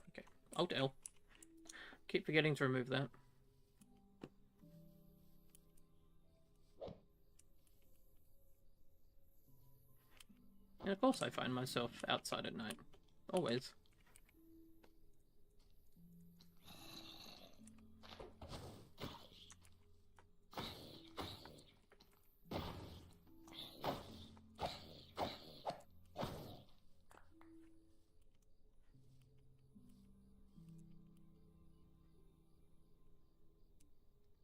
Okay, Alt L. Keep forgetting to remove that. And of course I find myself outside at night. Always.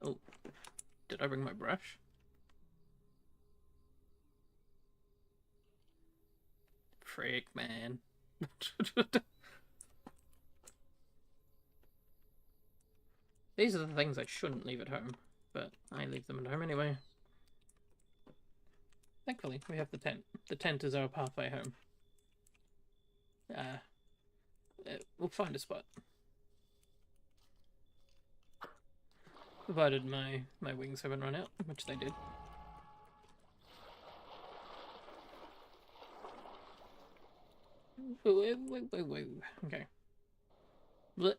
Oh, Did I bring my brush? Frick, man. These are the things I shouldn't leave at home, but I leave them at home anyway. Thankfully, we have the tent. The tent is our pathway home. We'll find a spot. Provided my wings haven't run out, which they did. Wait. Okay. Blech.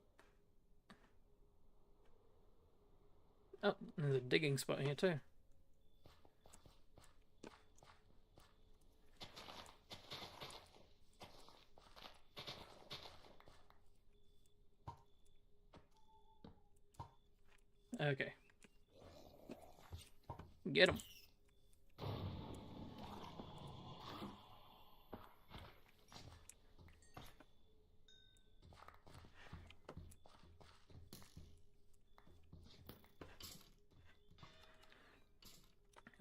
Oh, there's a digging spot here too. Okay. Get him.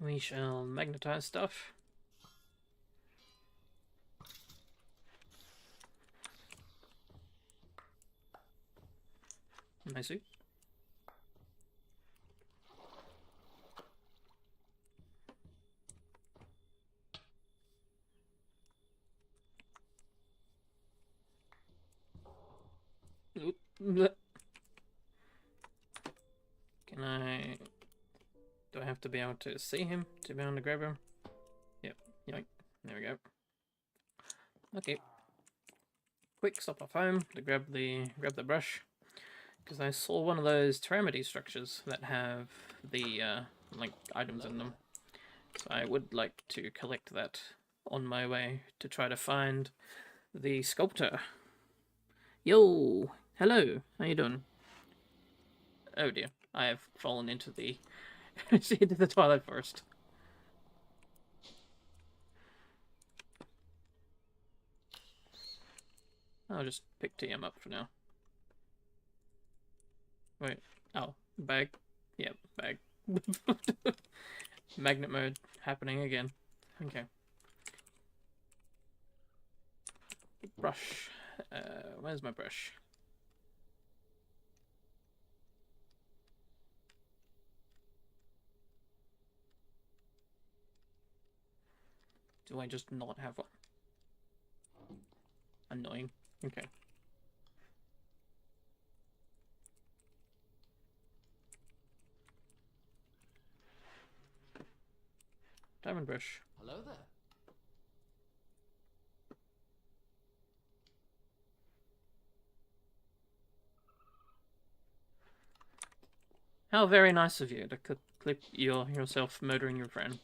We shall magnetize stuff. I see. Oop. Can I... Do I have to be able to see him to be able to grab him? Yep. Yoink. There we go. Okay. Quick stop off home to grab the brush, because I saw one of those Tmtravlr structures that have the like items in them. So I would like to collect that on my way to try to find the sculptor. Yo, hello. How you doing? Oh dear, I have fallen into the into the Twilight Forest. I'll just pick TM up for now. Wait. Oh, bag. Yep, bag. Magnet mode happening again. Okay. Brush. Where's my brush? Do I just not have one? Annoying. Okay. Diamond brush. Hello there. How very nice of you to clip yourself murdering your friend.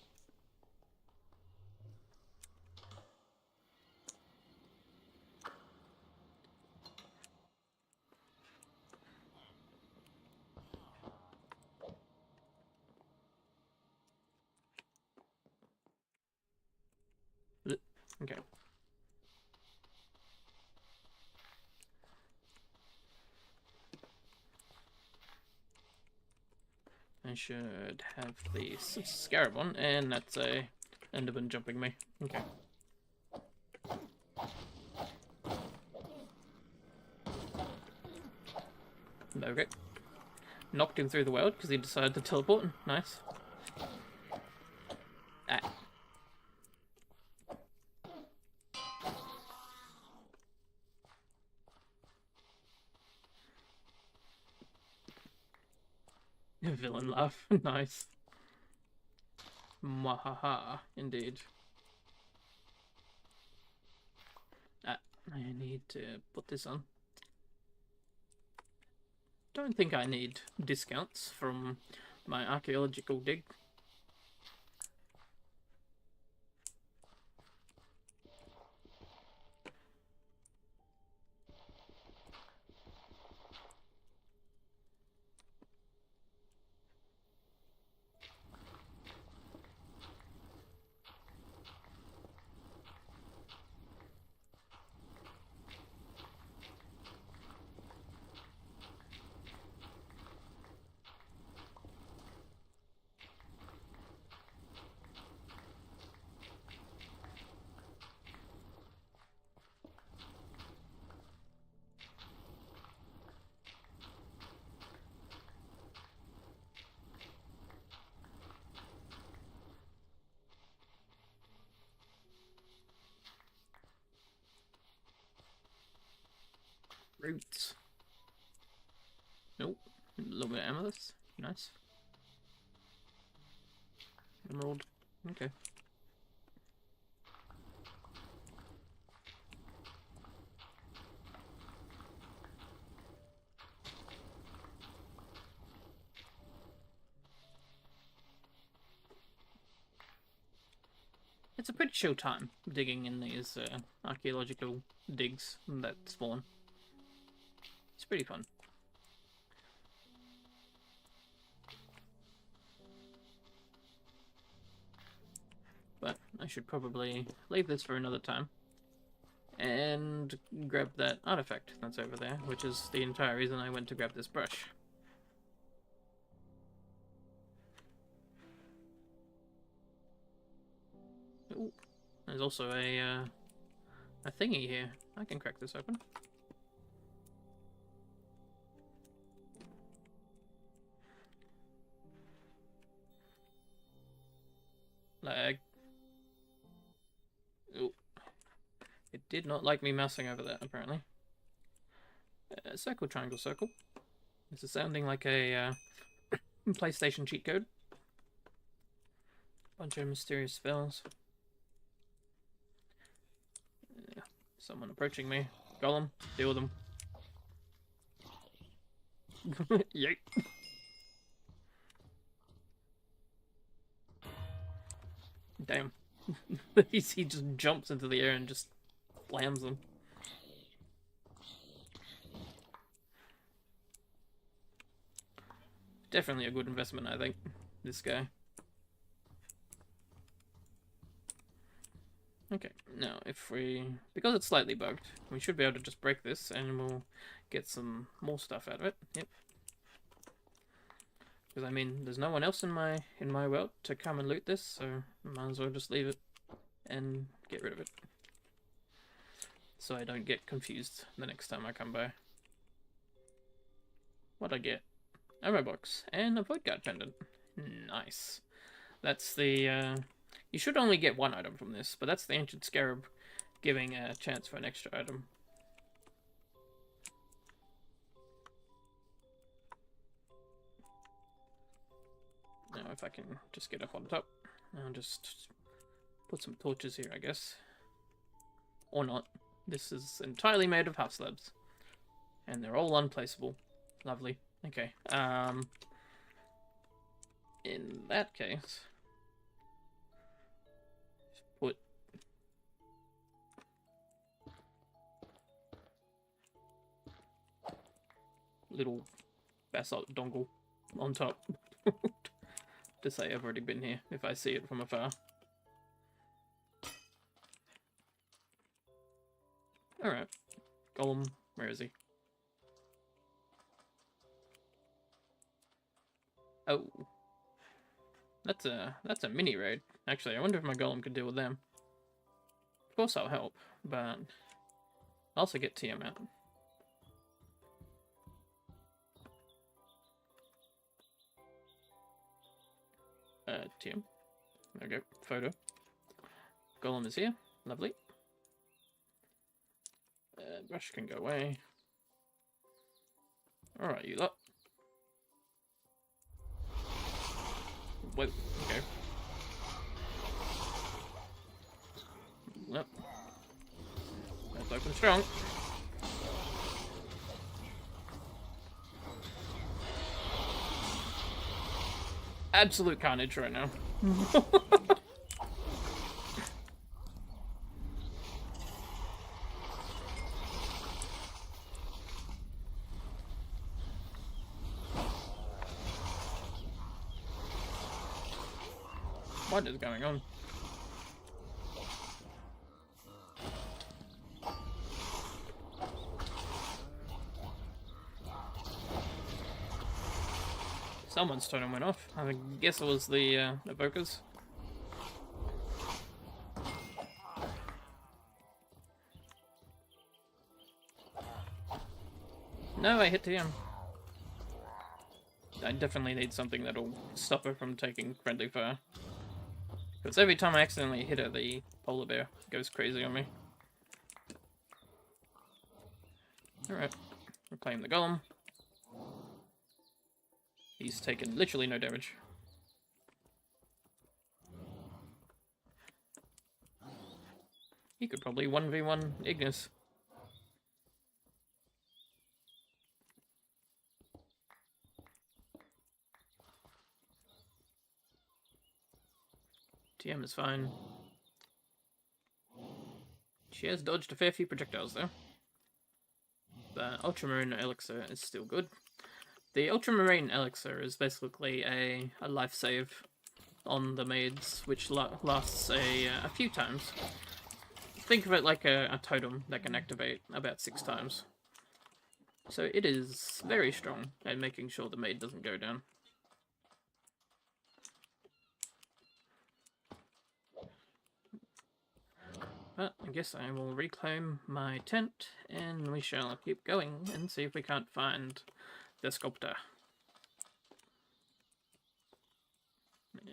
Okay. I should have the scarab one, and that's a enderman jumping me. Okay. Okay. Knocked him through the world because he decided to teleport. Nice. Ah. Villain laugh. Nice. Mwahaha. Indeed. Ah, I need to put this on. Don't think I need discounts from my archaeological dig. Roots. Nope. A little bit of amethyst. Nice. Emerald. Okay. It's a pretty chill time digging in these archaeological digs that spawn. It's pretty fun. But I should probably leave this for another time and grab that artifact that's over there, which is the entire reason I went to grab this brush. Ooh, there's also a thingy here. I can crack this open. Lag. Ooh. It did not like me mousing over that, apparently. Circle, triangle, circle. This is sounding like a PlayStation cheat code. Bunch of mysterious spells. Someone approaching me. Golem, deal with them. Yeet. Damn. He just jumps into the air and just slams them. Definitely a good investment, I think, this guy. Okay, now if because it's slightly bugged, we should be able to just break this and we'll get some more stuff out of it. Yep. Because I mean, there's no one else in my world to come and loot this, so might as well just leave it and get rid of it. So I don't get confused the next time I come by. What'd I get? Ammo box and a void guard pendant. Nice. That's the you should only get one item from this, but that's the ancient scarab giving a chance for an extra item. Now if I can just get up on top, I'll just put some torches here, I guess. Or not. This is entirely made of house slabs. And they're all unplaceable. Lovely. Okay. In that case, put little basalt dongle on top to say I've already been here if I see it from afar. Alright. Golem, where is he? Oh. That's a mini raid. Actually, I wonder if my golem could deal with them. Of course I'll help, but I'll also get TM out. TM. There we go. Photo. Golem is here. Lovely. Brush can go away. Alright, you lot. Whoa, okay. Nope. That's open strong. Absolute carnage right now. What is going on? Someone's totem went off. I guess it was the evokers. No, I hit him. I definitely need something that'll stop her from taking friendly fire. Because every time I accidentally hit her, the polar bear goes crazy on me. Alright. Reclaim the golem. He's taken literally no damage. He could probably 1v1 Ignis. TM is fine. She has dodged a fair few projectiles though. The Ultramarine Elixir is still good. The Ultramarine Elixir is basically a life save on the maids, which lasts a few times. Think of it like a totem that can activate about 6 times. So it is very strong at making sure the maid doesn't go down. But I guess I will reclaim my tent, and we shall keep going and see if we can't find the sculptor.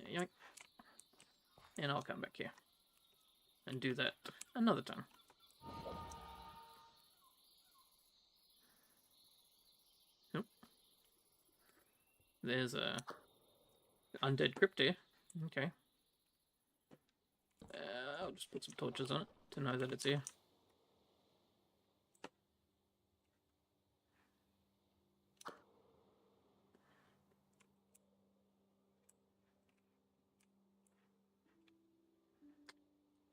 Yoink. And I'll come back here and do that another time. Nope. There's a undead crypt here. Okay. I'll just put some torches on it to know that it's here.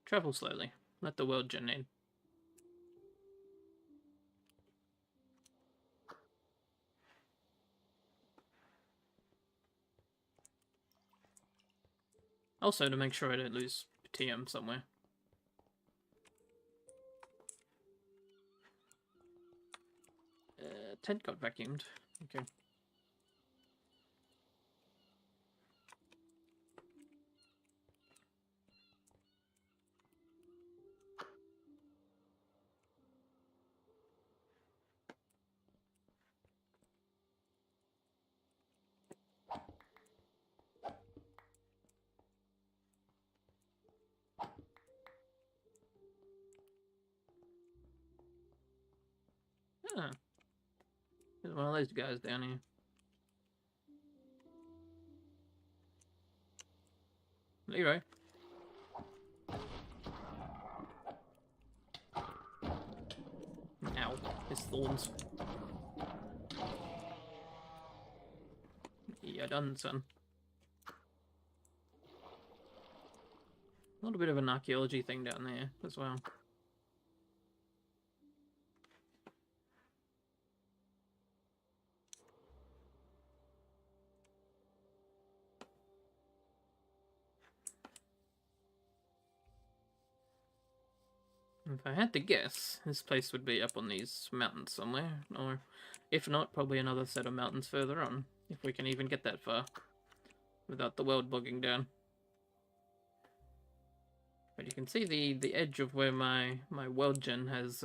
Travel slowly. Let the world gen in. Also, to make sure I don't lose TM somewhere. Tent got vacuumed. Okay. Ah. There's one of those guys down here. Leroy. Ow. His thorns. Yeah, done, son. A little bit of an archaeology thing down there as well. If I had to guess, this place would be up on these mountains somewhere, or if not, probably another set of mountains further on, if we can even get that far, without the world bogging down. But you can see the edge of where my world gen has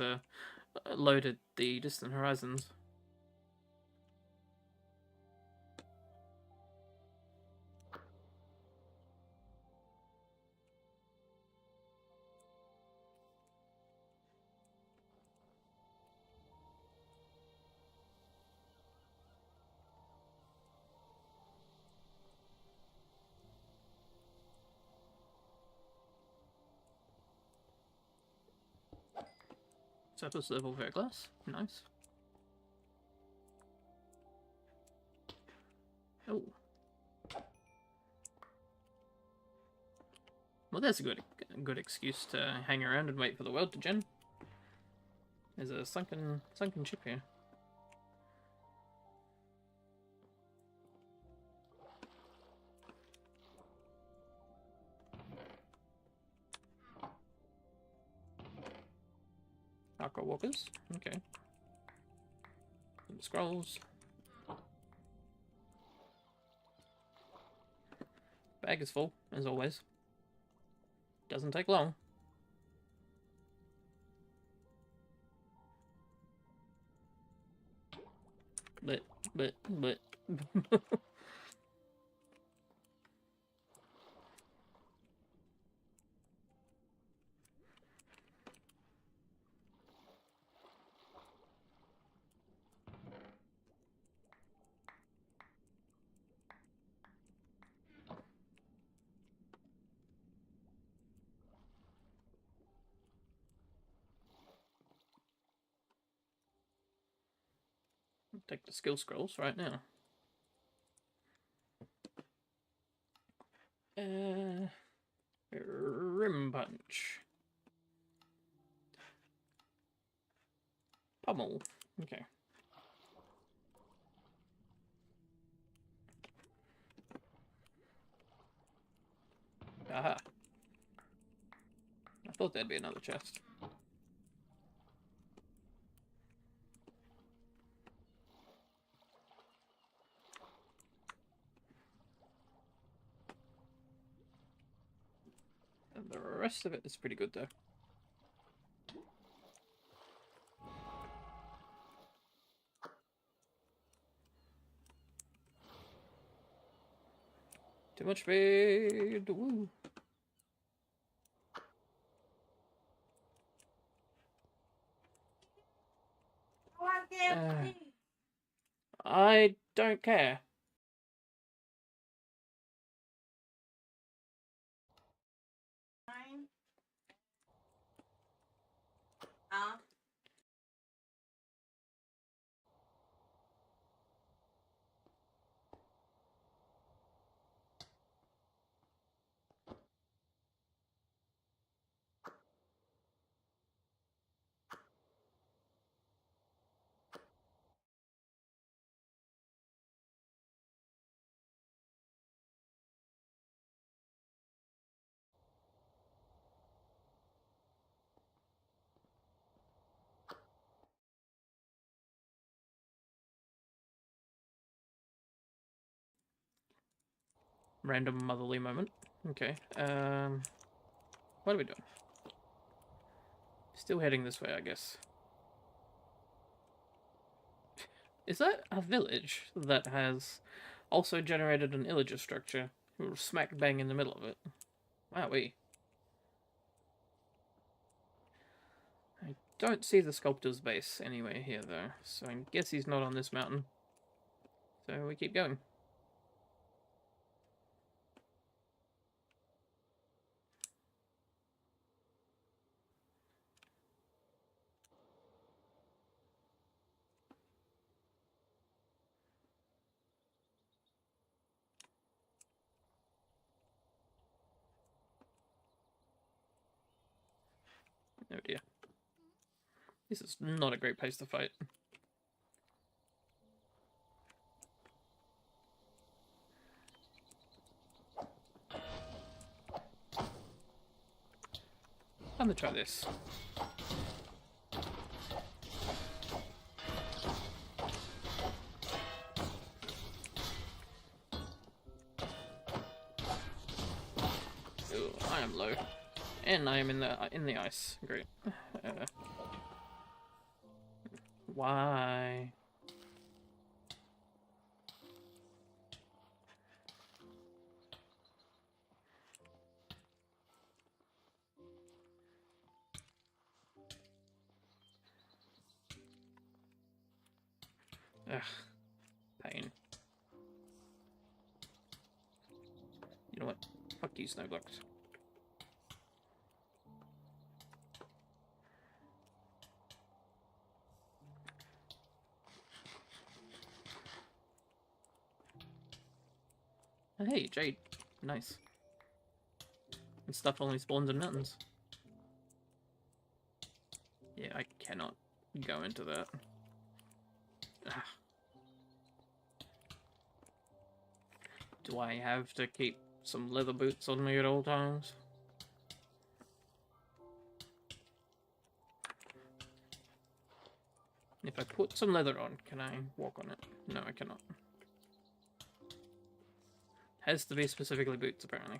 loaded the distant horizons. Surface level verglass, nice. Oh. Well, that's a good excuse to hang around and wait for the world to gen. There's a sunken ship here. Aqua walkers, okay. Some scrolls. Bag is full, as always. Doesn't take long. But. take the skill scrolls right now. Rim punch. Pummel. Okay. Aha. I thought there'd be another chest. And the rest of it is pretty good though. Too much speed. Woo. I don't care. Random motherly moment. Okay. What are we doing? Still heading this way, I guess. Is that a village that has also generated an illager structure? We're smack bang in the middle of it. Wowee. I don't see the sculptor's base anywhere here, though, so I guess he's not on this mountain. So we keep going. Oh dear. This is not a great place to fight. I'm gonna try this. Ooh, I am low. And I am in the ice. Great. Why? Ugh. Pain. You know what? Fuck you, Snowblocks. Hey, Jade. Nice. And stuff only spawns in mountains. Yeah, I cannot go into that. Ugh. Do I have to keep some leather boots on me at all times? If I put some leather on, can I walk on it? No, I cannot. Has to be specifically boots, apparently.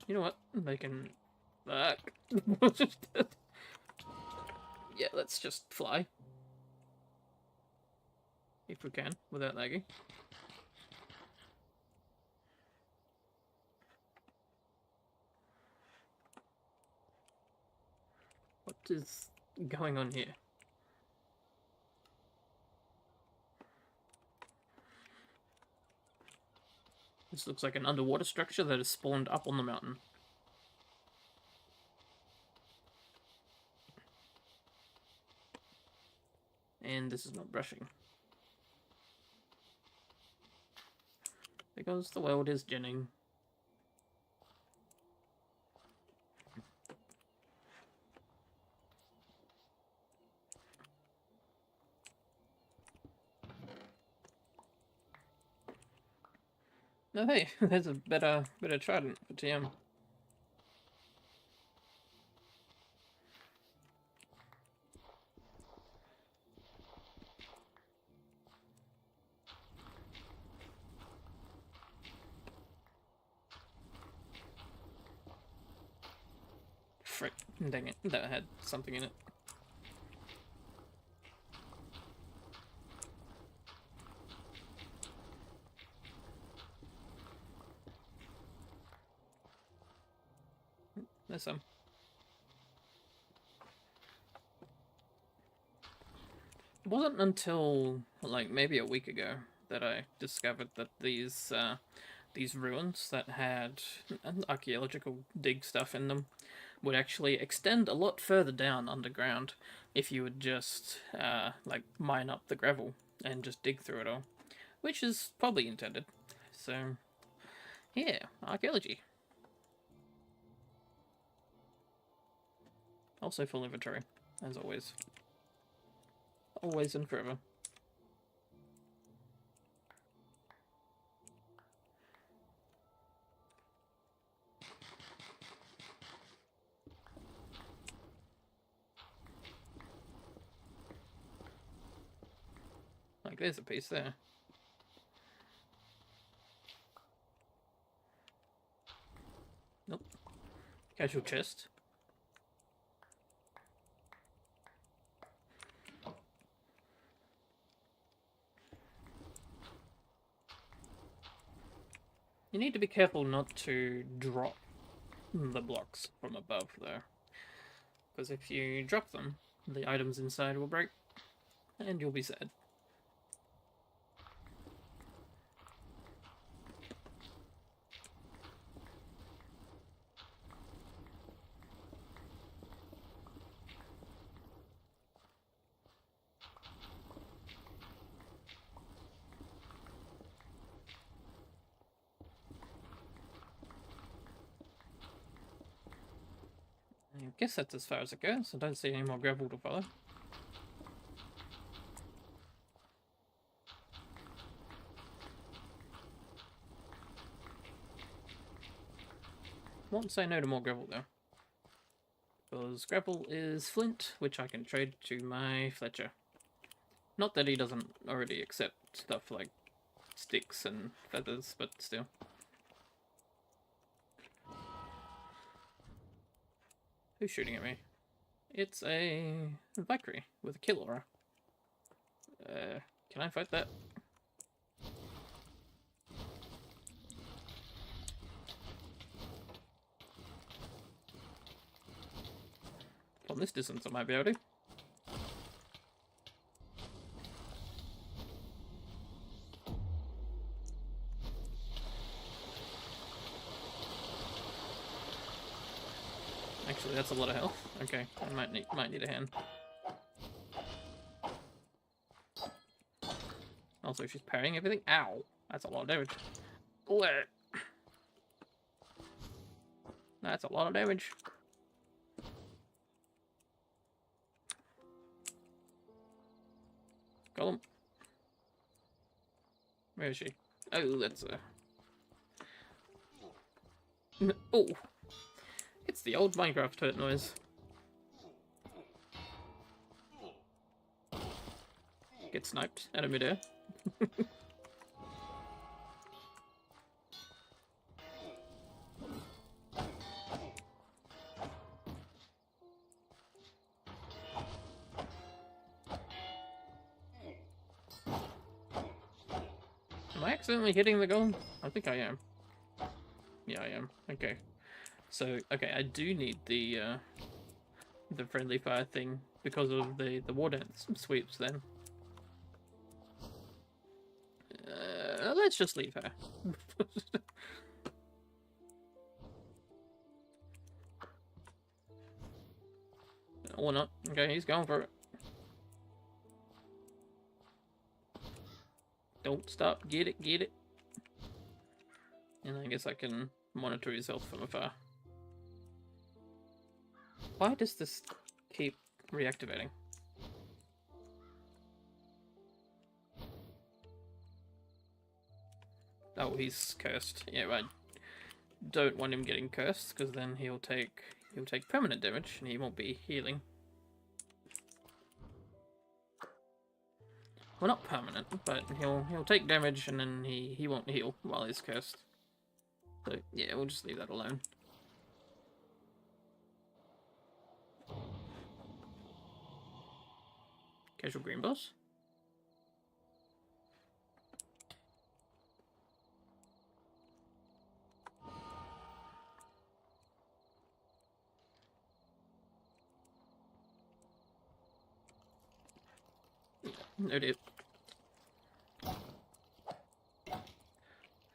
You know what? They can... Fuck. Yeah, let's just fly. If we can, without lagging. What is going on here? This looks like an underwater structure that has spawned up on the mountain. And this is not brushing. Because the world is ginning. No, hey, there's a better trident for TM. Frick, dang it, that had something in it. There's some. It wasn't until, like, maybe a week ago that I discovered that these ruins that had archaeological dig stuff in them would actually extend a lot further down underground if you would just, like, mine up the gravel and just dig through it all. Which is probably intended. So, yeah, archaeology. Also full inventory, as always. Always and forever. Like, there's a piece there. Nope. Casual chest. You need to be careful not to drop the blocks from above, though. Because if you drop them, the items inside will break, and you'll be sad. I guess that's as far as it goes. I don't see any more gravel to follow. Won't say no to more gravel, though. Because gravel is flint, which I can trade to my Fletcher. Not that he doesn't already accept stuff like sticks and feathers, but still. Who's shooting at me? It's a Valkyrie with a kill aura. Can I fight that? From this distance I might be able to. Actually, that's a lot of health. Okay, I might need a hand. Also, she's parrying everything. Ow! That's a lot of damage. Blech. That's a lot of damage. Golem. Where is she? Oh, that's a... Oh! It's the old Minecraft hurt noise. Get sniped out of midair. Am I accidentally hitting the golem? I think I am. Yeah, I am. Okay. So, okay, I do need the friendly fire thing because of the war dance sweeps then. Let's just leave her. Or not. Okay, he's going for it. Don't stop. Get it, get it. And I guess I can monitor his health from afar. Why does this keep reactivating? Oh, he's cursed. Yeah, I don't want him getting cursed, because then he'll take permanent damage and he won't be healing. Well, not permanent, but he'll take damage and then he won't heal while he's cursed. So yeah, we'll just leave that alone. Casual green boss. No deal.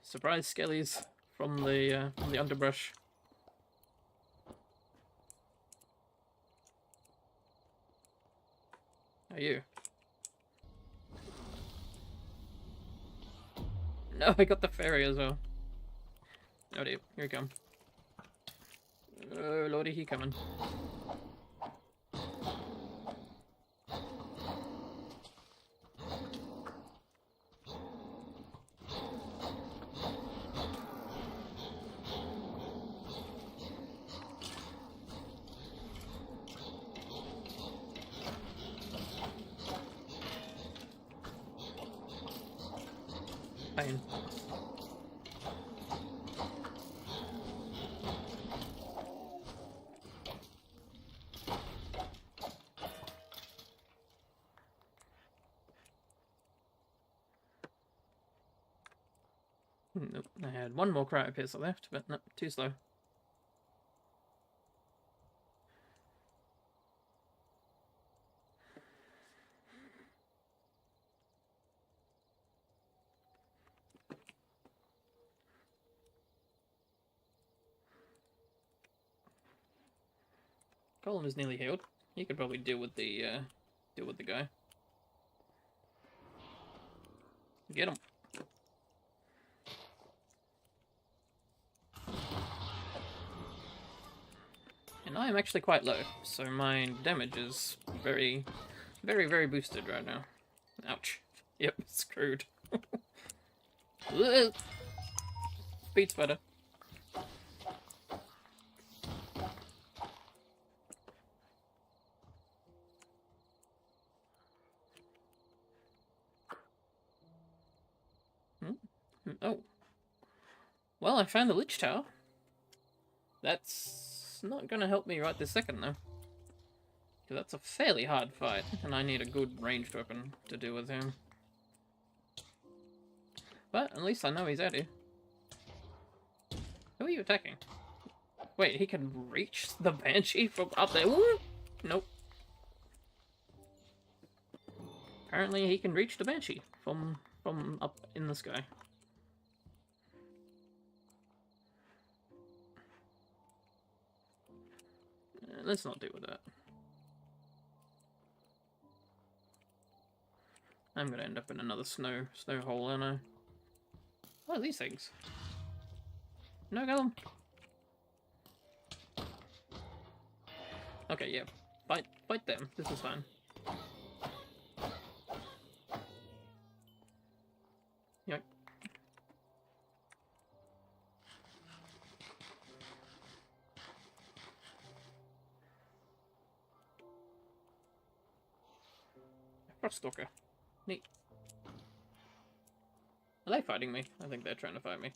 Surprise skellies from the underbrush. How are you? No, I got the fairy as well. Oh dear, here he come. Oh lordy, he coming. Pain. Nope, I had one more cryo piercer left, but no, too slow. Colin is nearly healed. He could probably deal with the guy. Get him. And I am actually quite low, so my damage is very, very, very boosted right now. Ouch. Yep, screwed. Speed spider. Oh. Well, I found the Lich Tower. That's not going to help me right this second, though. Because that's a fairly hard fight, and I need a good ranged weapon to deal with him. But at least I know he's out here. Who are you attacking? Wait, he can reach the Banshee from up there? Woo! Nope. Apparently he can reach the Banshee from up in the sky. Let's not deal with that. I'm gonna end up in another snow hole, aren't I? What are these things? No, kill them. Okay, yeah. Fight them. This is fine. Yep. Froststalker. Neat. Are they fighting me? I think they're trying to fight me.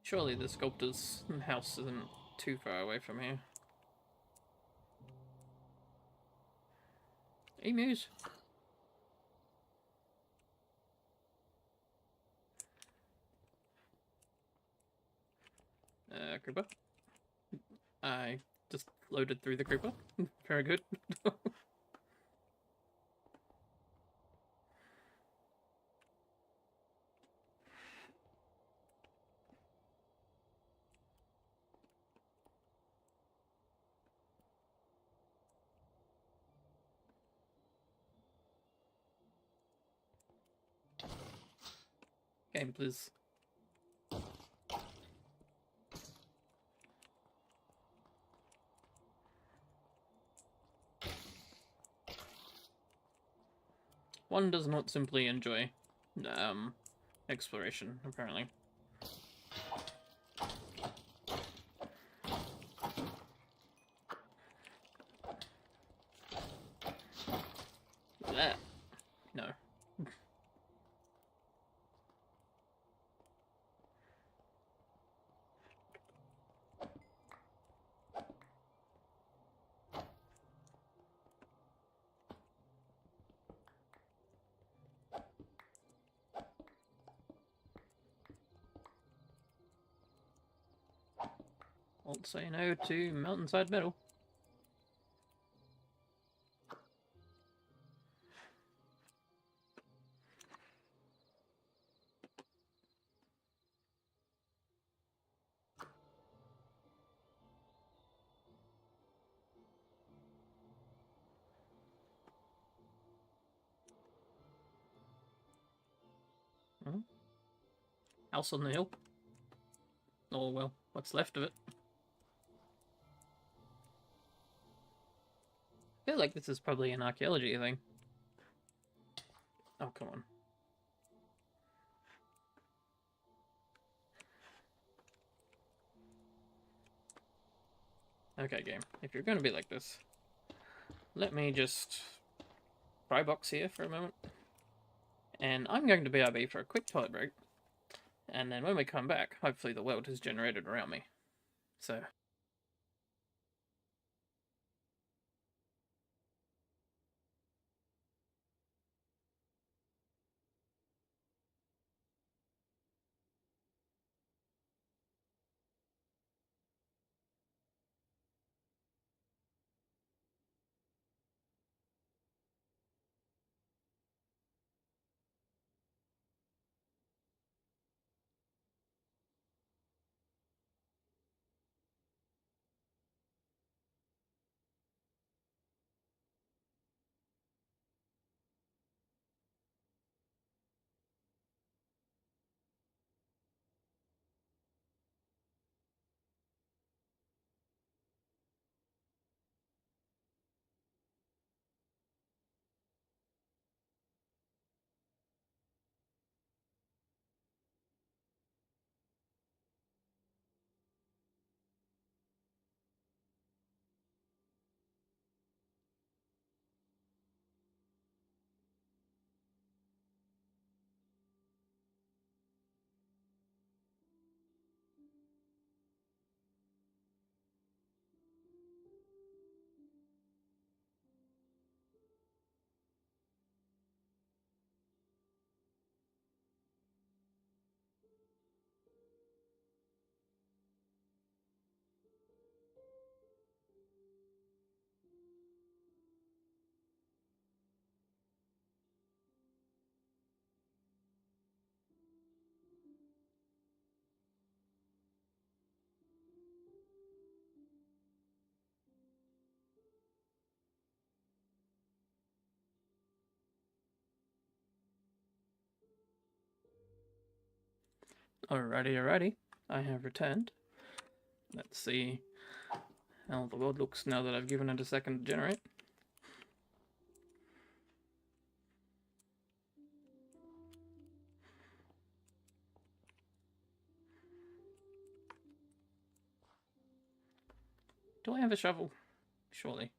Surely the sculptor's house isn't too far away from here. Emus. Creeper. I just floated through the creeper. Very good. Game, please. One does not simply enjoy exploration, apparently. That. No. I'll say no to Mountainside Metal. House on the hill. Oh well, what's left of it. I feel like this is probably an archaeology thing. Oh, come on. Okay, game. If you're going to be like this, let me just try box here for a moment. And I'm going to BRB for a quick toilet break. And then when we come back, hopefully the world has generated around me. So... Alrighty. I have returned. Let's see how the world looks now that I've given it a second to generate. Do I have a shovel? Surely.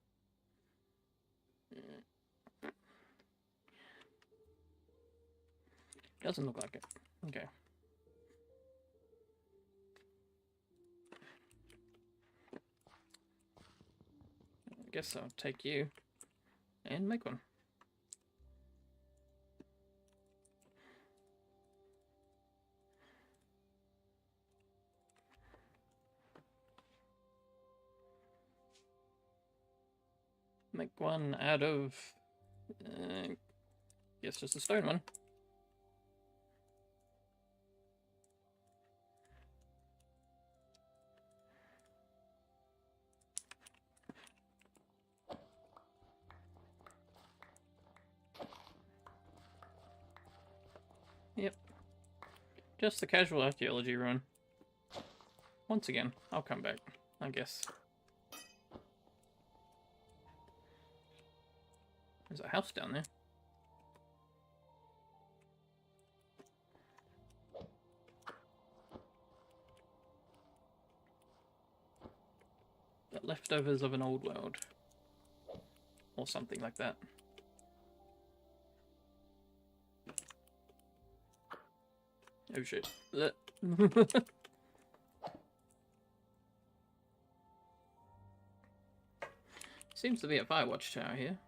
Doesn't look like it. Okay. I guess I'll take you and make one. Make one out of, guess just a stone one. Yep. Just a casual archaeology run. Once again, I'll come back, I guess. There's a house down there. The leftovers of an old world. Or something like that. Oh shit. Seems to be a fire watch tower here.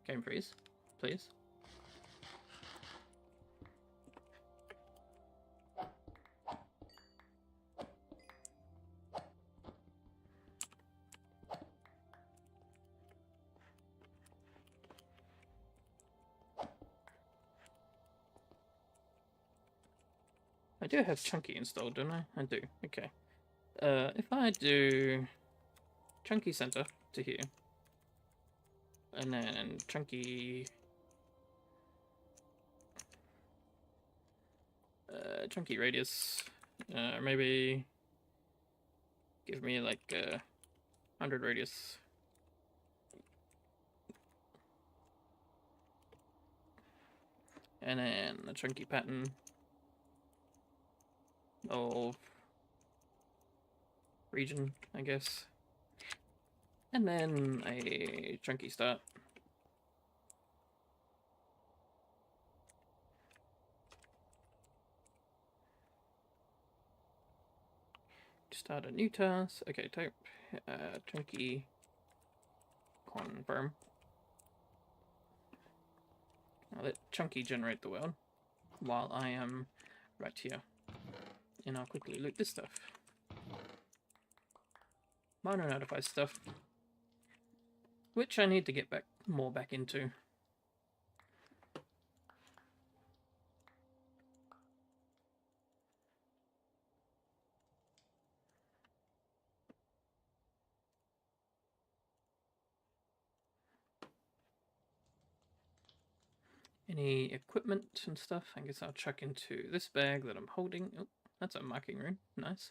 Game freeze, please. I do have Chunky installed, don't I? I do. Okay. If I do Chunky Center to here, and then Chunky Chunky Radius, maybe give me like 100 radius. And then a Chunky pattern of region, I guess. And then a Chunky start. Start a new task. Okay, type Chunky confirm. I'll let Chunky generate the world while I am right here. And I'll quickly loot this stuff. Minor notify stuff. Which I need to get more back into. Any equipment and stuff, I guess I'll chuck into this bag that I'm holding. Oh, that's a marking rune. Nice.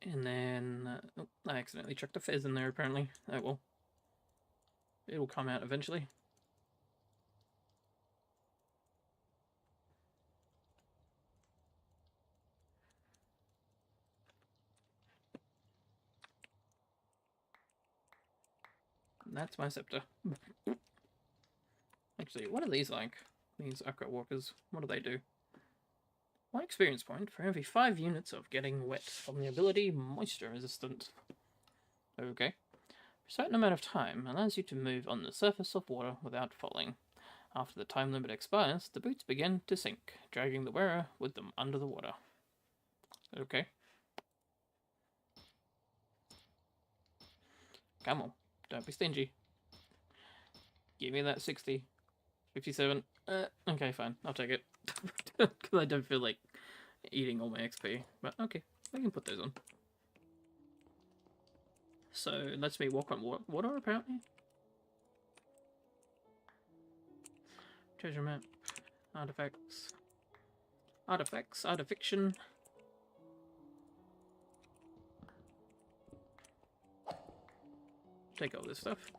And then, oh, I accidentally chucked a fez in there apparently. Oh well. It'll come out eventually. And that's my scepter. Actually, what are these like? These Aqua Walkers, what do they do? 1 experience point for every 5 units of getting wet from the ability Moisture Resistant. Okay. For a certain amount of time, allows you to move on the surface of water without falling. After the time limit expires, the boots begin to sink, dragging the wearer with them under the water. Okay. Come on, don't be stingy. Give me that 60. 57. Okay, fine. I'll take it. Because I don't feel like eating all my XP. But okay, I can put those on. So, it lets me walk on water, apparently. Treasure map. Artifacts. Artifacts. Artifiction. Take all this stuff.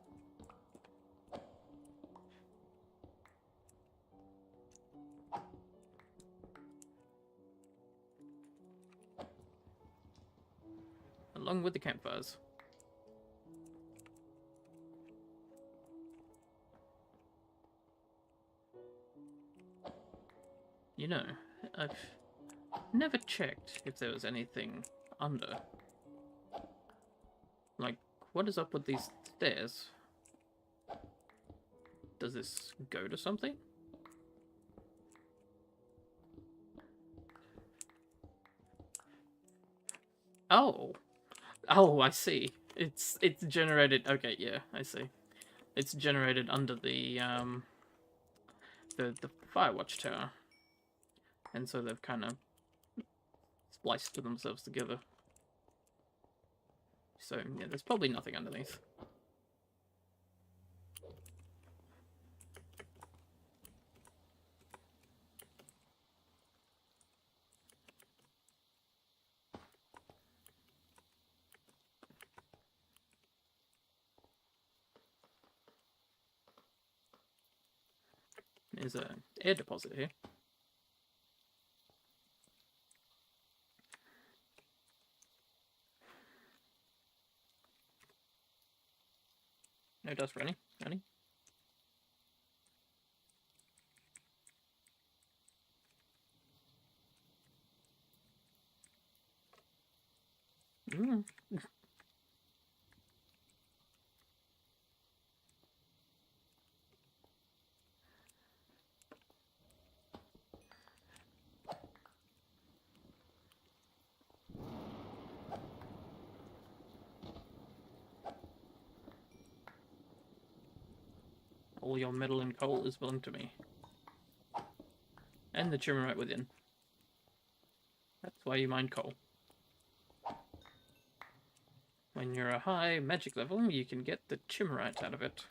Along with the campfires. You know, I've never checked if there was anything under. Like, what is up with these stairs? Does this go to something? Oh! Oh, I see. It's generated. Okay, yeah, I see. It's generated under the Firewatch tower, and so they've kind of spliced themselves together. So yeah, there's probably nothing underneath. There's an air deposit here. No dust for any? Mm. All your metal and coal is belong to me. And the Chimmerite within. That's why you mine coal. When you're a high magic level, you can get the Chimmerite out of it.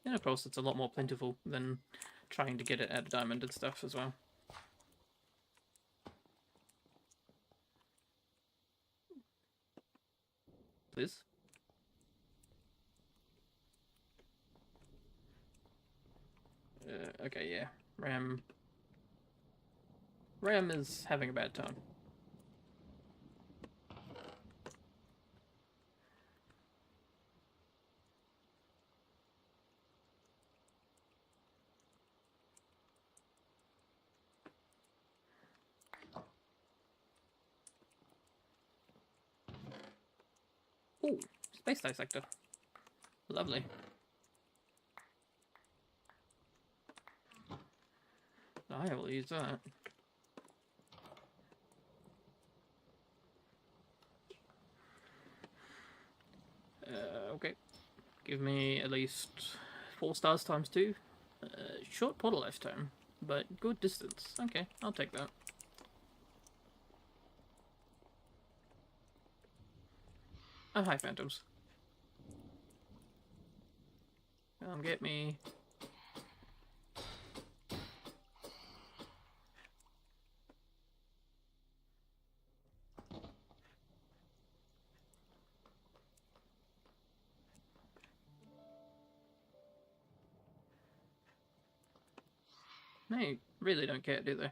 And of course, it's a lot more plentiful than trying to get it out of diamond and stuff as well. Please. Okay, yeah. Ram is having a bad time. Ooh, space dissector. Lovely. I will use that. Okay. Give me at least 4 stars times 2. Short portal lifetime, but good distance. Okay, I'll take that. Oh, hi, phantoms. Come get me. They really don't care, do they?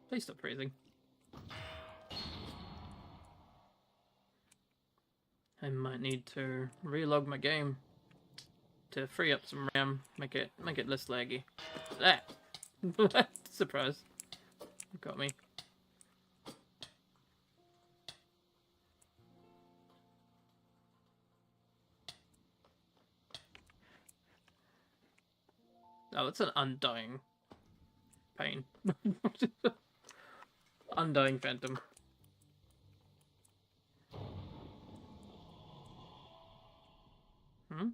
Please stop freezing. I might need to relog my game to free up some RAM, make it less laggy. Ah! Surprise. Got me. Oh, it's an undying pain. Undying phantom. Hmm?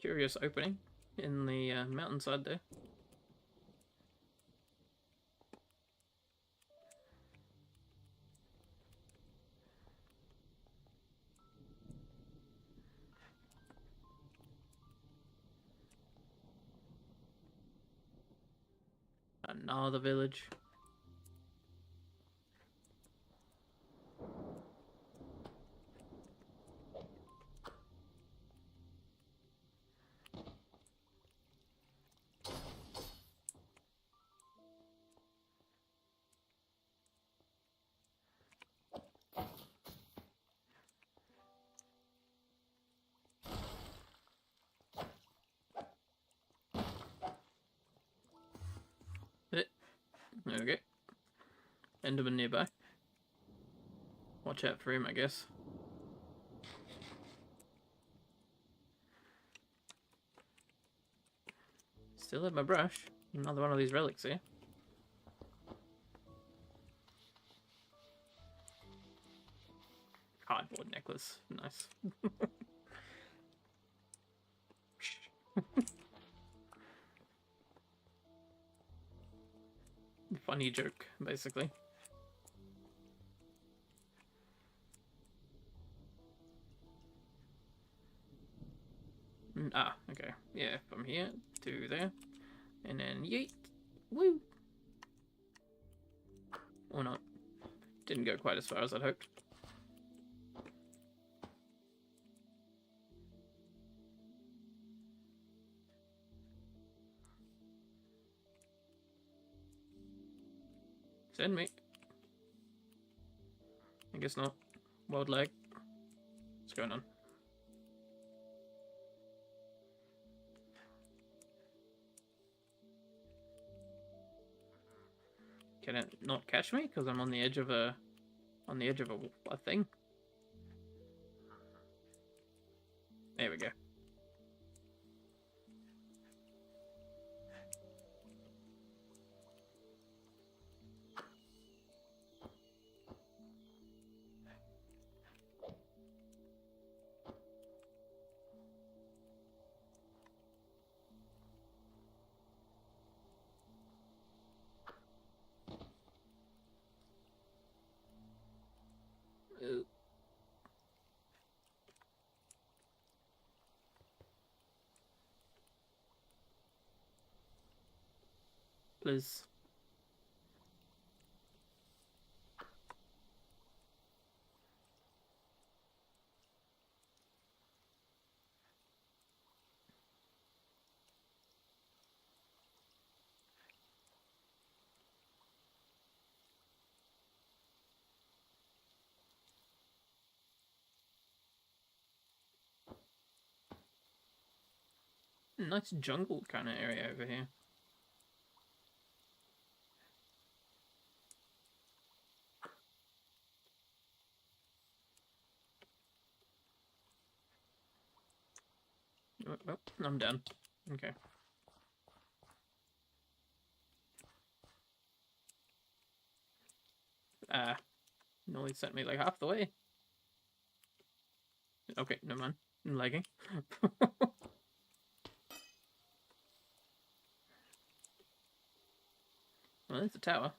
Curious opening in the mountainside there. Another village. Okay. Enderman nearby. Watch out for him, I guess. Still have my brush. Another one of these relics here. Cardboard necklace. Nice. funny joke, basically. Ah, okay. Yeah, from here to there. And then yeet. Woo! Or not. Didn't go quite as far as I'd hoped. Send me. I guess not. World lag. What's going on? Can it not catch me? Because I'm on the edge of a... a thing. There we go. Please. Nice jungle kind of area over here. Oh, I'm done. Okay. Noise sent me like half the way. Okay, never mind. I'm lagging. Well, there's a tower.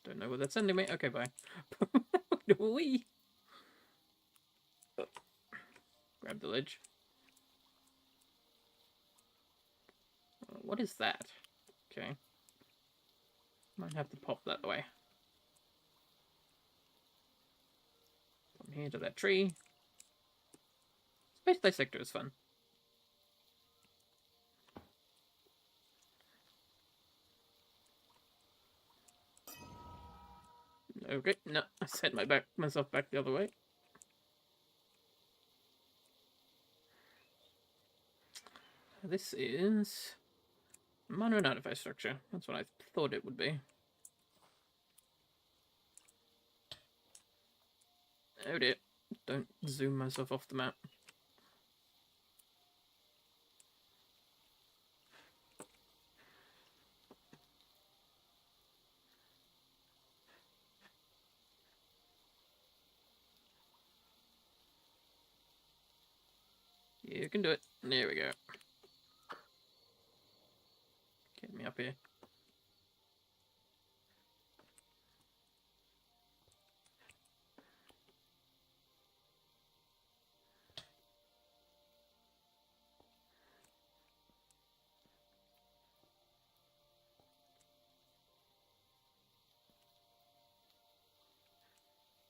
Don't know where that's sending me. Okay, bye. Wee. Oh. Grab the ledge. What is that? Okay. Might have to pop that away. From here to that tree. Space dissector is fun. Okay, no, I set myself back the other way. This is minor artifact structure. That's what I thought it would be. Oh dear, don't zoom myself off the map. You can do it. There we go. Get me up here.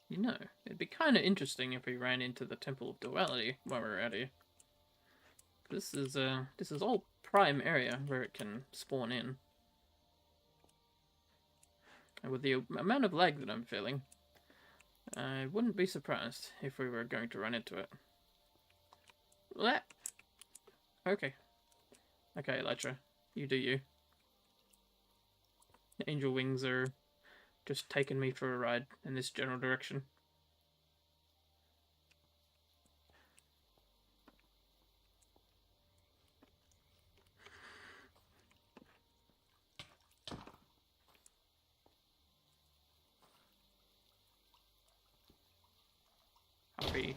You know, it'd be kind of interesting if we ran into the Temple of Duality while we're out here. This is all prime area where it can spawn in. And with the amount of lag that I'm feeling, I wouldn't be surprised if we were going to run into it. Okay. Okay, Elytra. You do you. The angel wings are just taking me for a ride in this general direction. Happy.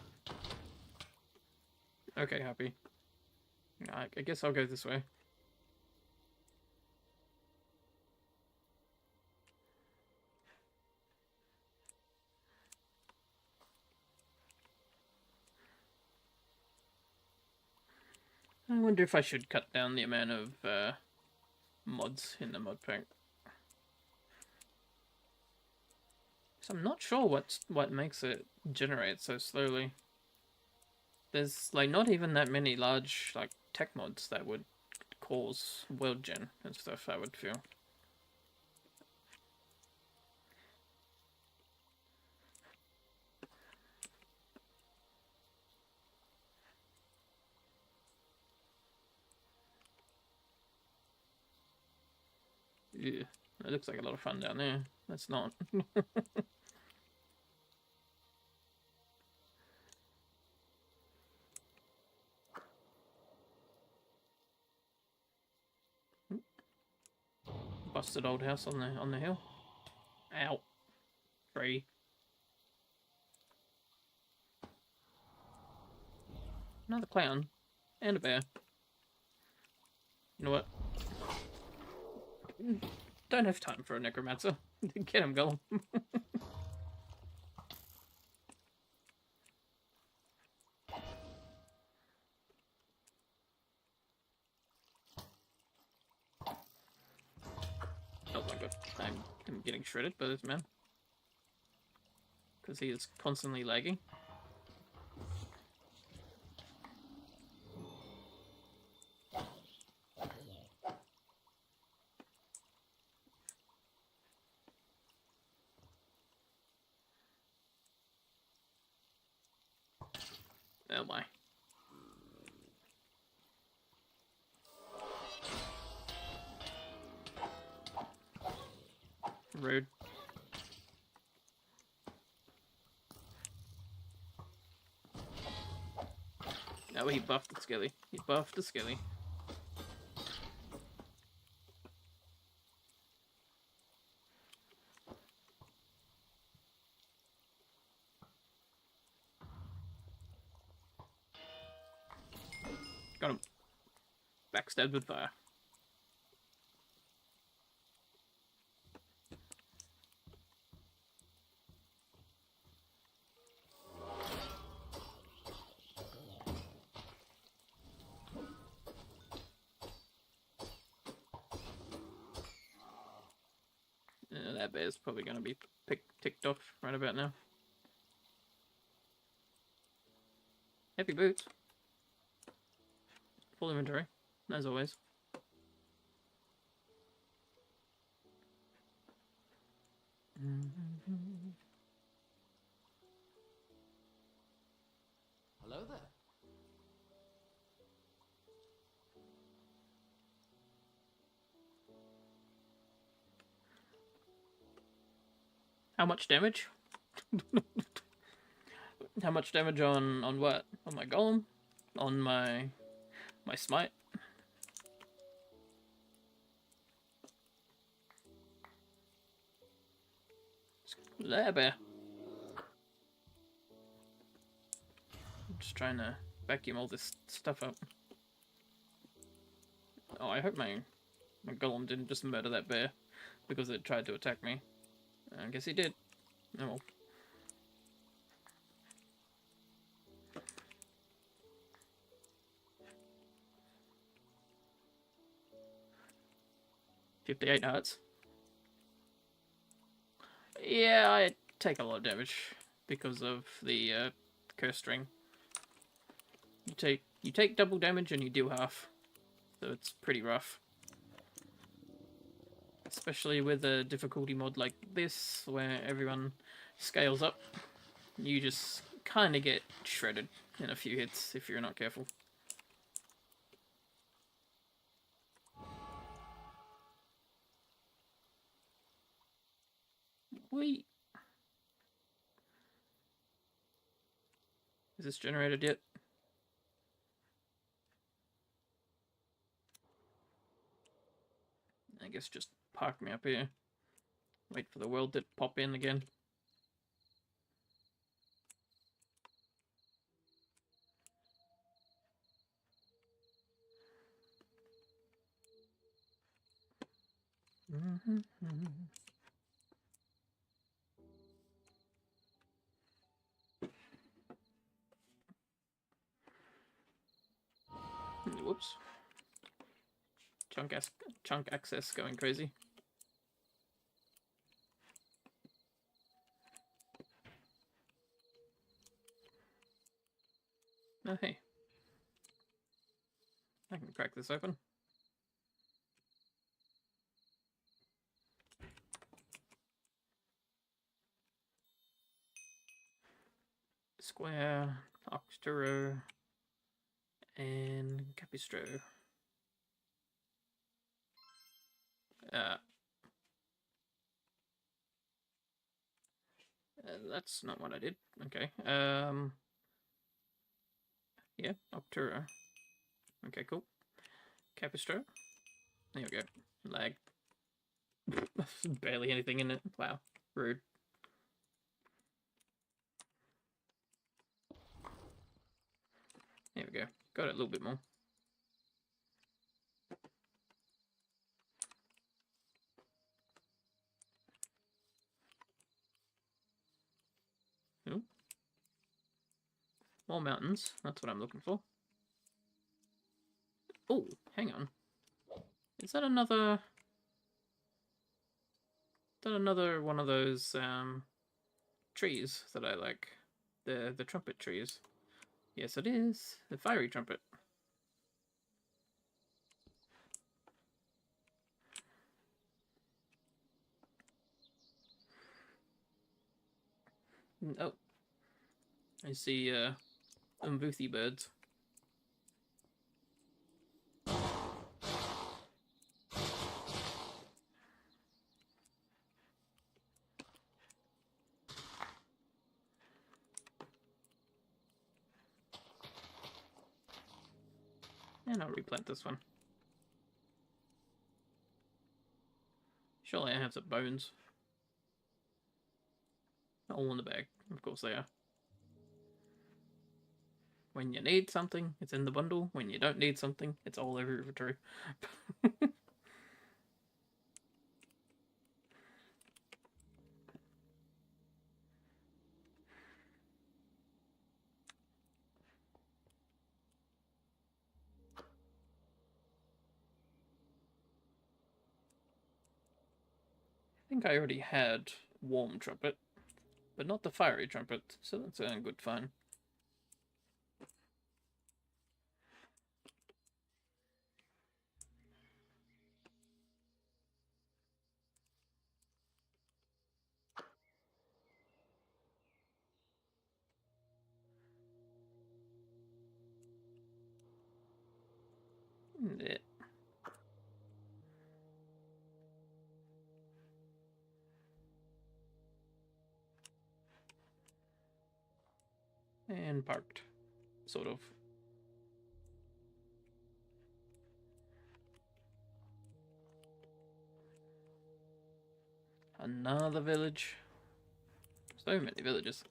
Okay, happy. I guess I'll go this way. I wonder if I should cut down the amount of mods in the mod pack. So I'm not sure what makes it generate so slowly. There's like not even that many large like tech mods that would cause world gen and stuff, I would feel. Yeah, it looks like a lot of fun down there. That's not. Busted old house on the hill. Ow. Tree. Another clown. And a bear. You know what? Don't have time for a necromancer. Get him, Gollum. Oh my god. I'm getting shredded by this man. Because he is constantly lagging. Oh my. Rude. Oh, he buffed the skilly. He buffed the skilly. Got him. Backstabbed with fire. That bear's probably going to be ticked off right about now. Heavy boots. Full inventory, as always. Hello there. How much damage? How much damage on what? On my golem? On my smite? There, bear. I'm just trying to vacuum all this stuff up. Oh, I hope my golem didn't just murder that bear because it tried to attack me. I guess he did. Oh well. $58 hearts. Yeah, I take a lot of damage because of the curse string. You take double damage and you deal half, so it's pretty rough. Especially with a difficulty mod like this, where everyone scales up, you just kind of get shredded in a few hits if you're not careful. Wait. Is this generated yet? I guess just park me up here. Wait for the world to pop in again. Whoops. Chunk access going crazy. Oh, hey. I can crack this open. Square, Octoro, and Capistro. That's not what I did. Okay. Yeah, Octoro. Okay, cool. Capistro. There we go. Lag. Barely anything in it. Wow. Rude. There we go. Got it a little bit more. Ooh. More mountains. That's what I'm looking for. Oh, hang on. Is that another... one of those trees that I like? The trumpet trees. Yes, it is. The fiery trumpet. Oh. I see Umvuthi birds. And I'll replant this one. Surely I have some bones. All in the bag. Of course they are. When you need something, it's in the bundle. When you don't need something, it's all over inventory. I think I already had warm trumpet, but not the fiery trumpet, so that's a good fun. Yeah. And parked, sort of. Another village. So many villages.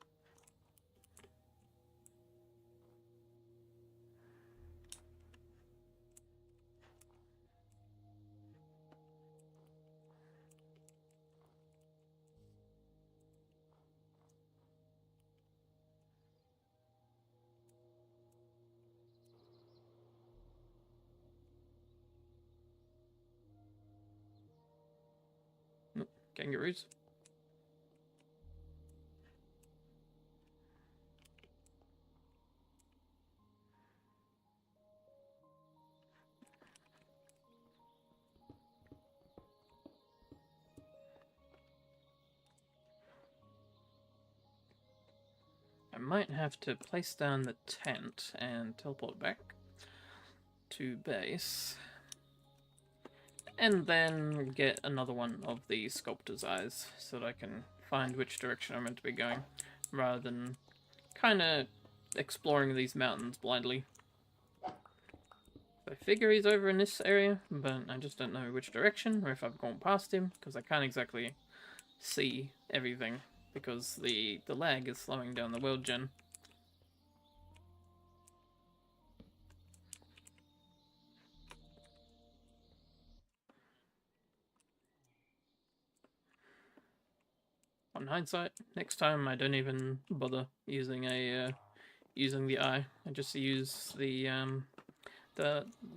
Oh, kangaroos. I might have to place down the tent and teleport back to base. And then get another one of the sculptor's eyes so that I can find which direction I'm meant to be going, rather than kind of exploring these mountains blindly. I figure he's over in this area, but I just don't know which direction or if I've gone past him, because I can't exactly see everything because the lag is slowing down the world gen. in hindsight. Next time, I don't even bother using using the eye. I just use the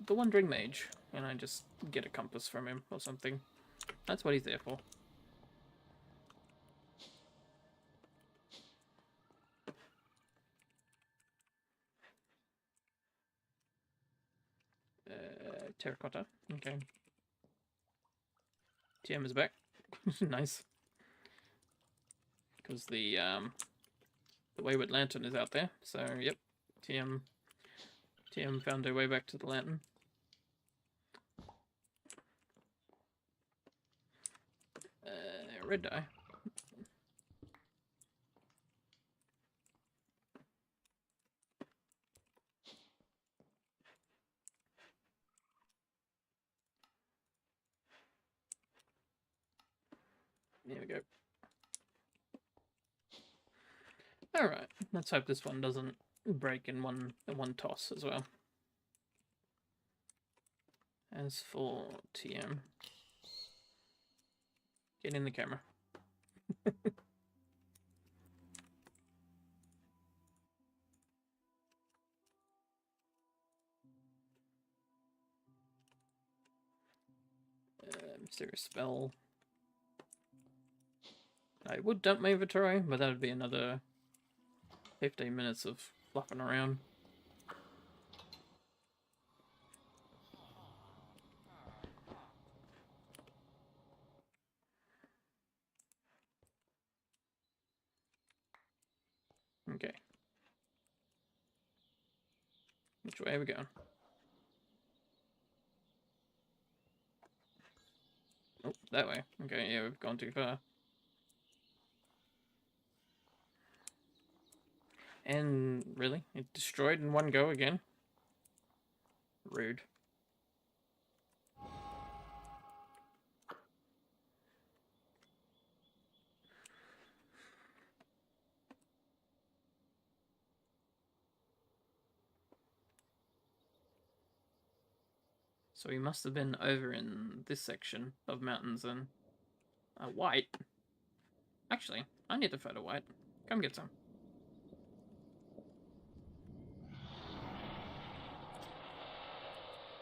wandering mage, and I just get a compass from him or something. That's what he's there for. Terracotta. Okay. TM is back. Nice. Because the wayward lantern is out there. So yep, TM found her way back to the lantern. Red dye. There we go. Alright, let's hope this one doesn't break in one toss as well. As for TM, get in the camera. Mysterious spell. I would dump my inventory, but that would be another 15 minutes of fluffing around. Okay. Which way are we going? Oh, that way. Okay, yeah, we've gone too far. And really? It destroyed in one go again? Rude. So he must have been over in this section of mountains and white. Actually, I need to fight a white. Come get some.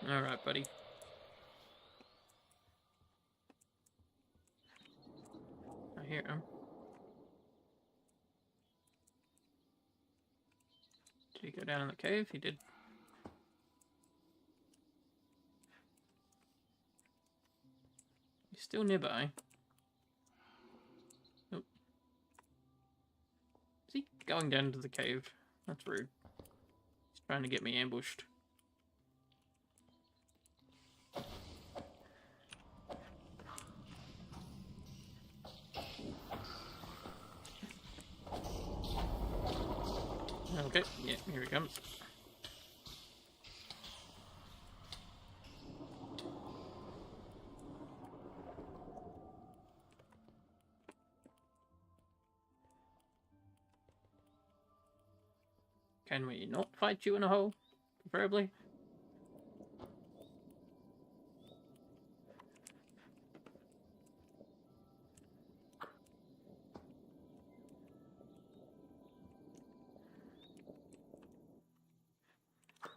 Alright, buddy. I hear him. Did he go down in the cave? He did. He's still nearby. Nope. Is he going down into the cave? That's rude. He's trying to get me ambushed. Okay, yeah, here he comes. Can we not fight you in a hole? Preferably.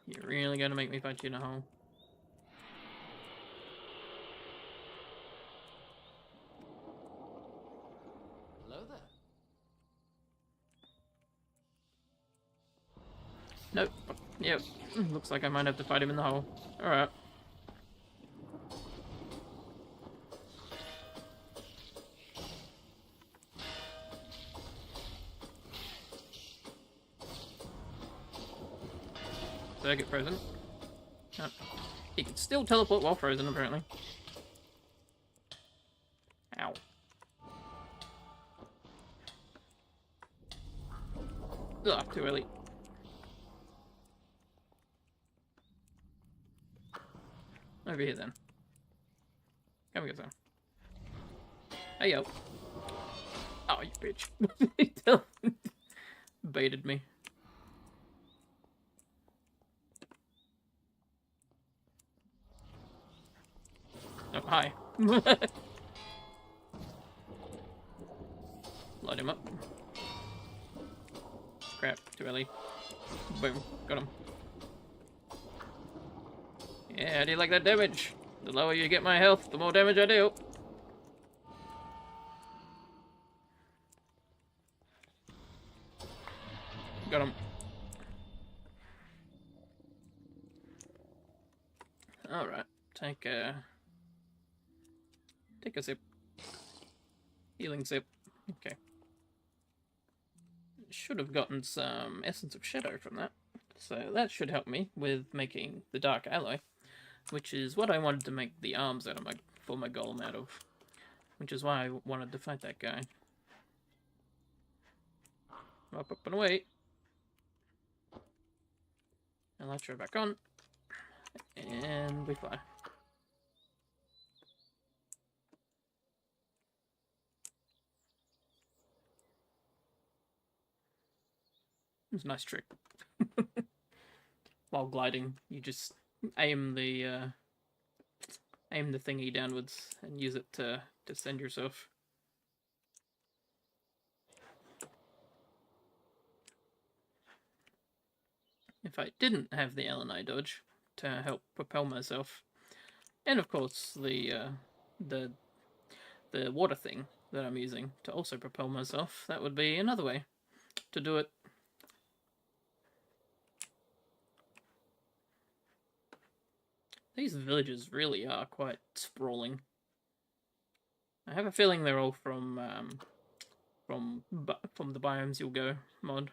You're really gonna make me fight you in a hole? Hello there. Nope. Yep. Looks like I might have to fight him in the hole. Alright. Did I get frozen? No. He can still teleport while frozen, apparently. Ow. Ugh, too early. Over here, then. Come get some. Hey, yo. Oh, you bitch. He baited me. Oh, hi. Light him up. Crap, too early. Boom, got him. Yeah, how do you like that damage? The lower you get my health, the more damage I do. Got him. Alright, take a sip. Healing sip. Okay. Should have gotten some Essence of Shadow from that. So that should help me with making the Dark Alloy, which is what I wanted to make the arms out of for my golem out of. Which is why I wanted to fight that guy. Up and away. Elytra back on. And we fly. It's a nice trick. While gliding, you just aim the thingy downwards and use it to send yourself. If I didn't have the LNI dodge to help propel myself, and of course the water thing that I'm using to also propel myself, that would be another way to do it. These villages really are quite sprawling. I have a feeling they're all from the Biomes You'll Go mod.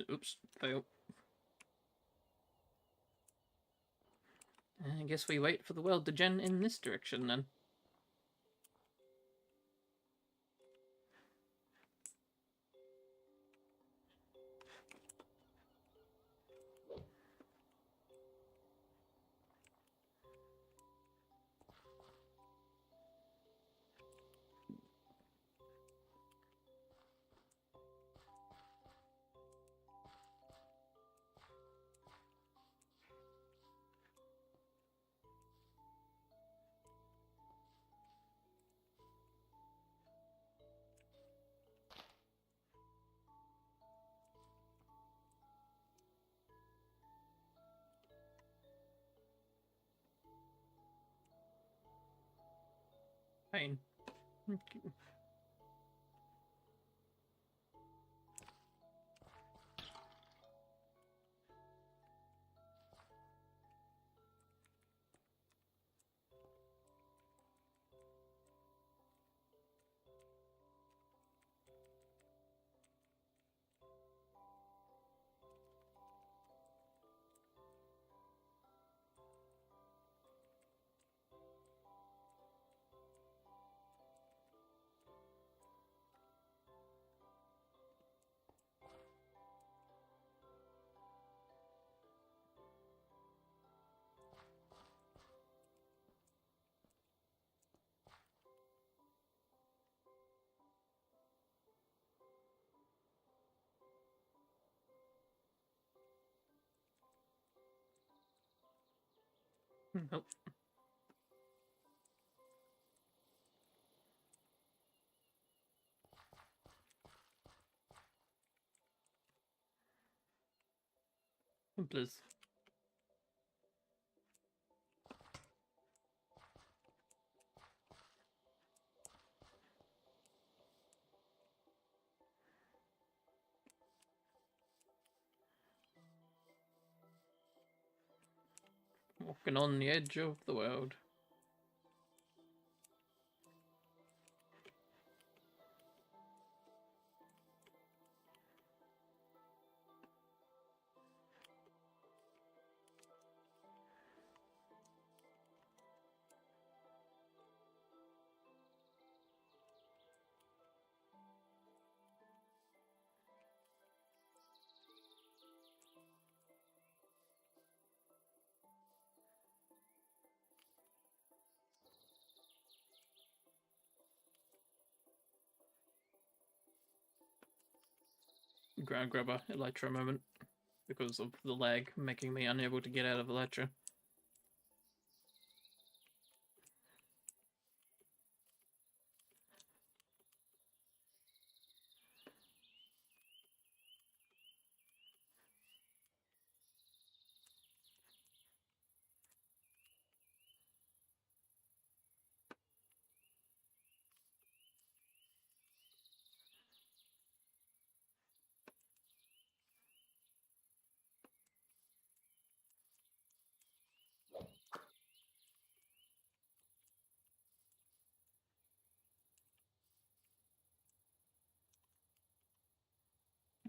Oops, fail. I guess we wait for the world to gen in this direction then. Pain. Okay. Nope. Please. Walking on the edge of the world. ground grabber elytra moment because of the lag making me unable to get out of elytra.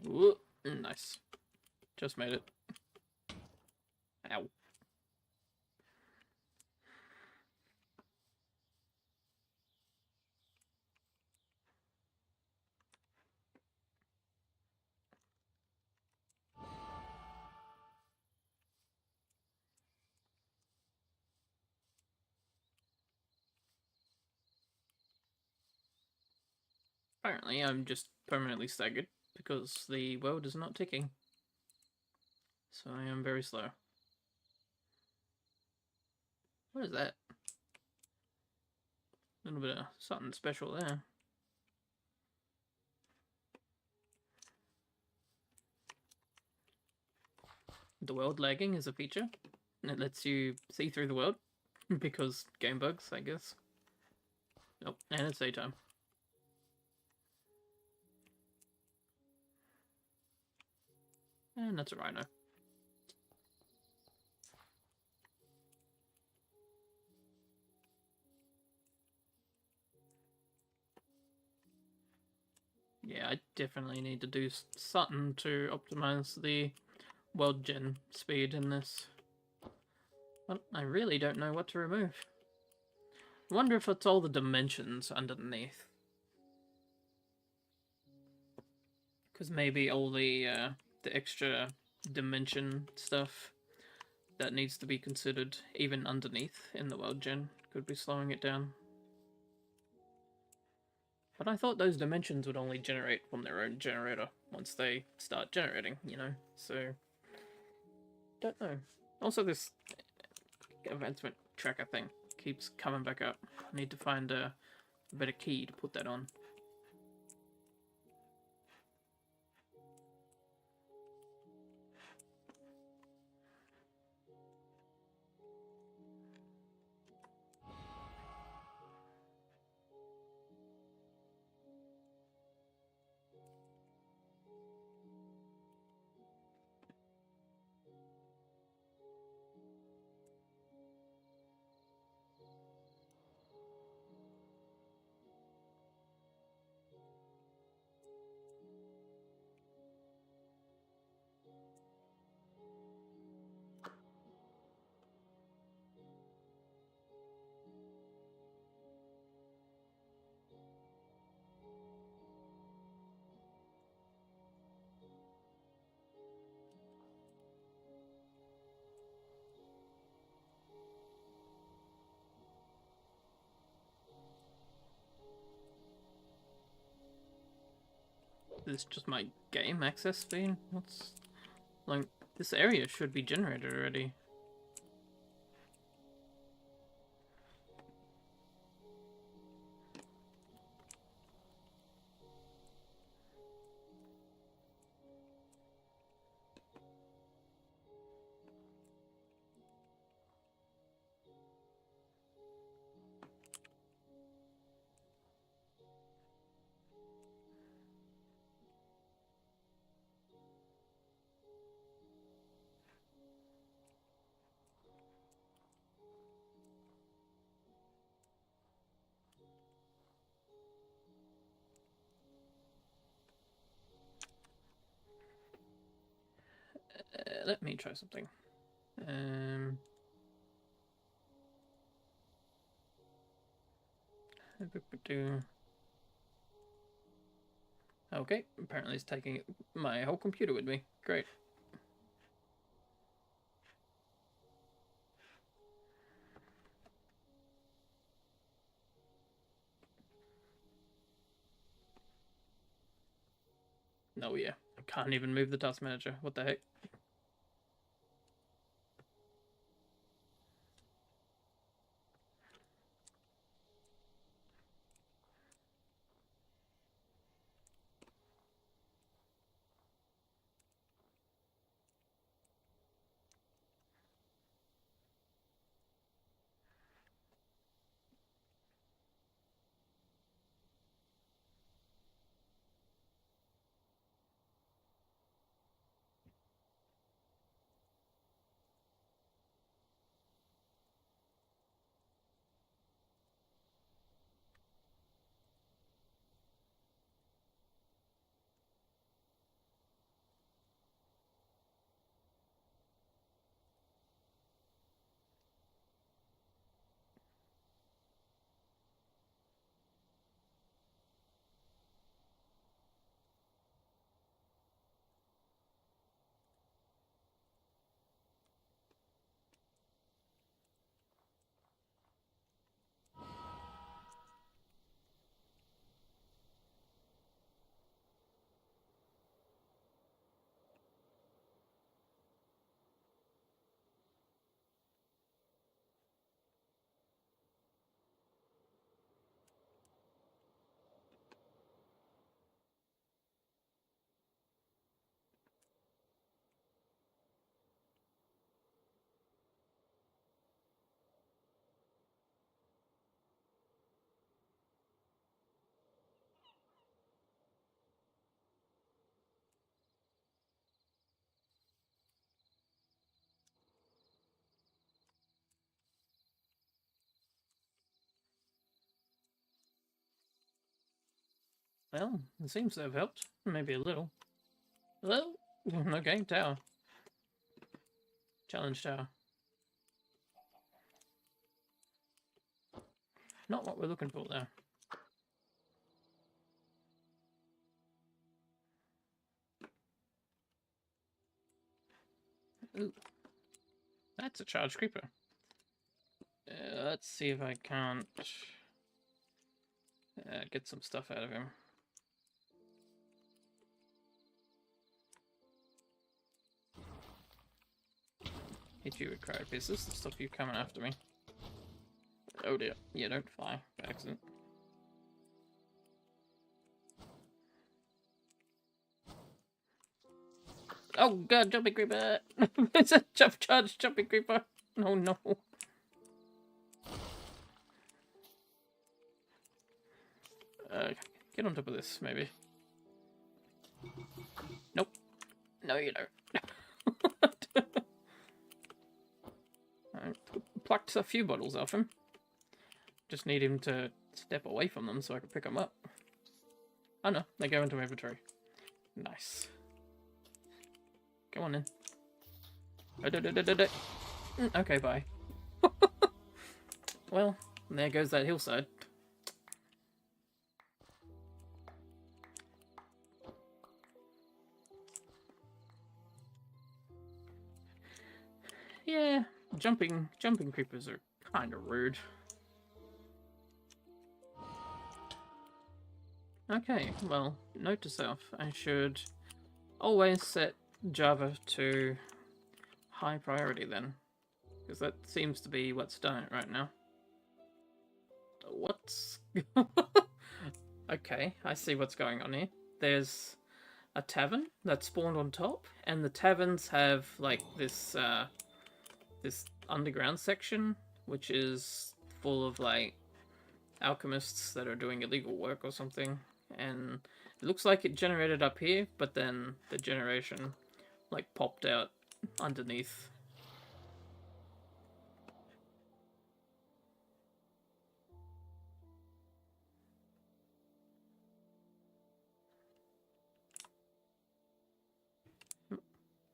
Ooh, nice. Just made it. Ow. Apparently, I'm just permanently staggered because the world is not ticking. So I am very slow. What is that? A little bit of something special there. The world lagging is a feature. It lets you see through the world because game bugs, I guess. Oh, and it's daytime. And that's a rhino. Yeah, I definitely need to do something to optimize the world gen speed in this. But I really don't know what to remove. I wonder if it's all the dimensions underneath. Because maybe all the extra dimension stuff that needs to be considered even underneath in the world gen could be slowing it down. But I thought those dimensions would only generate from their own generator once they start generating, you know, so... Don't know. Also, this advancement tracker thing keeps coming back up. I need to find a better key to put that on. Is this just my game access speed? What's... like, this area should be generated already. Let me try something. Okay, apparently it's taking my whole computer with me. Great. Oh yeah, I can't even move the task manager. What the heck? Well, it seems to have helped. Maybe a little. Well, okay, tower. Challenge tower. Not what we're looking for there. Ooh. That's a charged creeper. Let's see if I can't get some stuff out of him. Hit you with cryo pieces to stop you coming after me. Oh dear. Yeah, don't fly by accident. Oh god, jumping creeper! It's a charged jumping creeper! Oh no. Get on top of this, maybe. Nope. No, you don't. I plucked a few bottles off him. Just need him to step away from them so I can pick them up. Oh no, they go into my inventory. Nice. Go on in. Okay, bye. Well, there goes that hillside. Yeah, jumping creepers are kind of rude. Okay, well, note to self, I should always set Java to high priority then, because that seems to be what's done it right now. What's... Okay, I see what's going on here. There's a tavern that spawned on top, and the taverns have like this this underground section, which is full of like alchemists that are doing illegal work or something, and it looks like it generated up here, but then the generation like popped out underneath.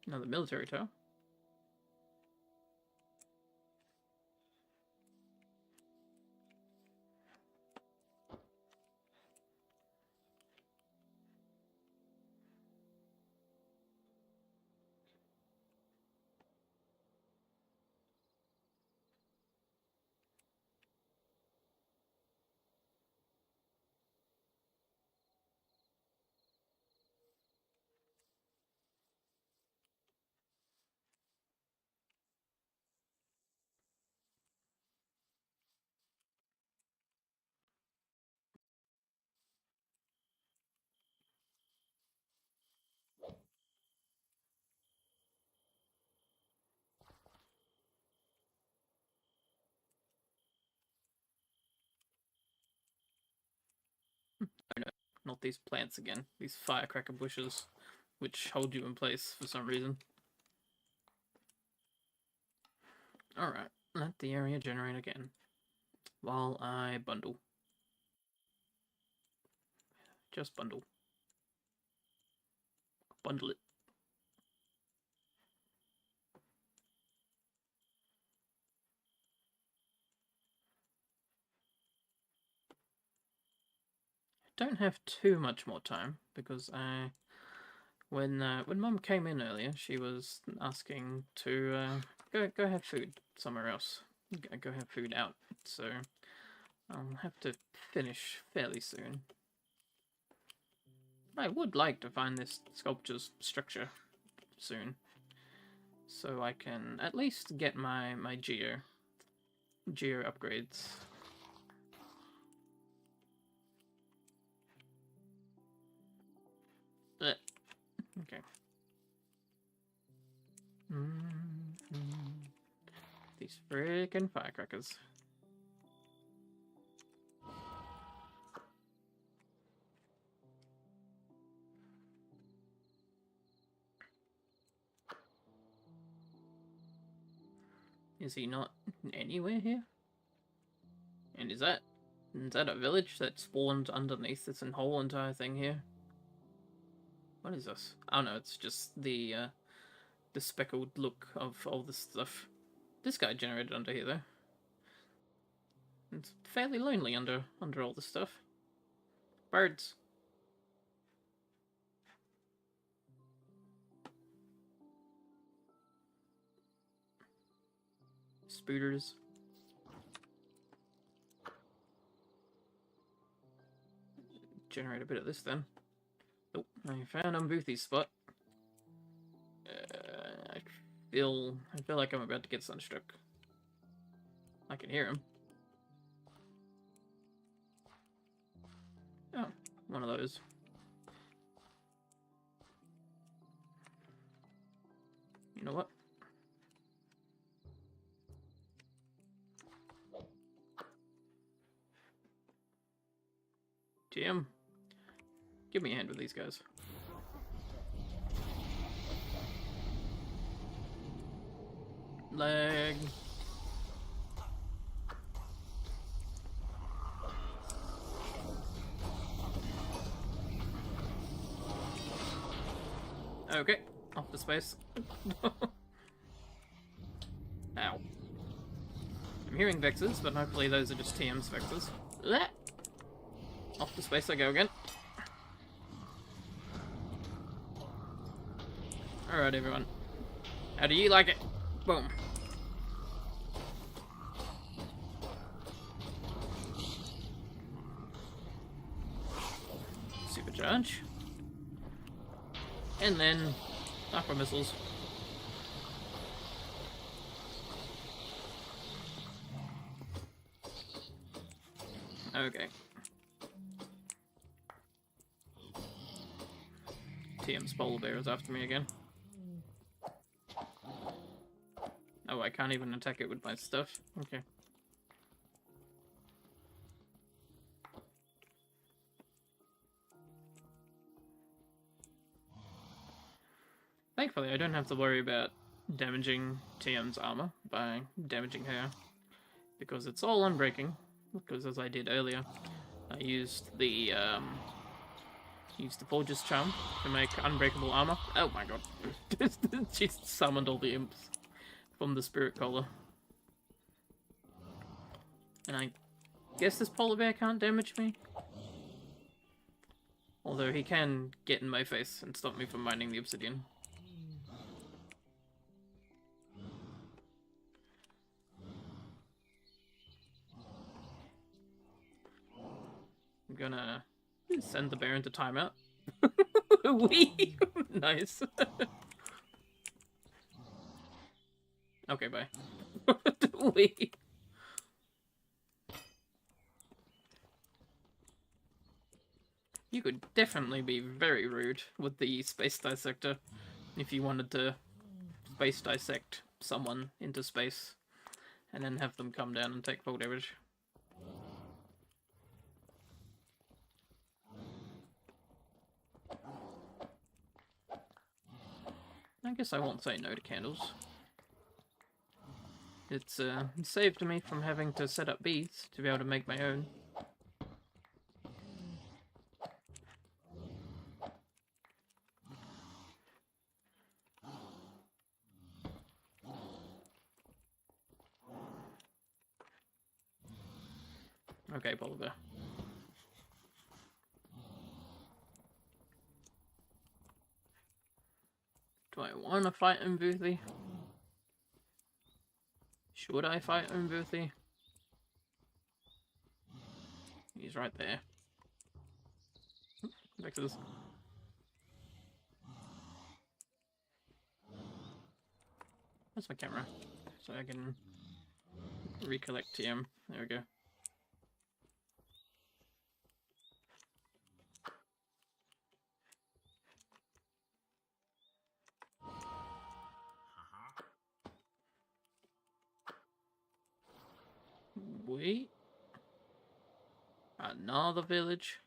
Another military tower. not these plants again. These firecracker bushes, which hold you in place for some reason. Alright, let the area generate again. While I bundle. Just bundle. Bundle it. Don't have too much more time because when Mum came in earlier, she was asking to go have food somewhere else. Go have food out. So I'll have to finish fairly soon. I would like to find this sculpture's structure soon, so I can at least get my geo upgrades. Okay. These freaking firecrackers. Is he not anywhere here? And is that a village that spawned underneath this whole entire thing here? What is this? Oh no, it's just the speckled look of all this stuff. This guy generated under here though. It's fairly lonely under all this stuff. Birds. Spooters. Generate a bit of this then. Oh, I found Umboothy's spot. I feel like I'm about to get sunstruck. I can hear him. Oh, one of those. You know what? GM, give me a hand with these guys. Leg. Okay, off to space. Ow. I'm hearing vexes, but hopefully those are just TM's vexes. Blech. Off to space I go again. Alright, everyone. How do you like it? Boom. Supercharge. And then aqua missiles. Okay. TM's polar bear is after me again. Oh, I can't even attack it with my stuff? Okay. Thankfully, I don't have to worry about damaging TM's armor by damaging her, because it's all unbreaking, because as I did earlier, I used the Forger's Charm to make unbreakable armor. Oh my god. She summoned all the imps from the spiritcaller. And I guess this polar bear can't damage me? Although he can get in my face and stop me from mining the obsidian. I'm gonna send the bear into timeout. Wee! Nice. Okay, bye. Wee. You could definitely be very rude with the space dissector if you wanted to space dissect someone into space and then have them come down and take full damage. I guess I won't say no to candles. It's saved me from having to set up bees to be able to make my own. Okay, Boulder. Do I want to fight Umvuthi? Should I fight Umvuthi? He's right there. Back to this. That's my camera, so I can recollect TM. There we go. Wait. Another village.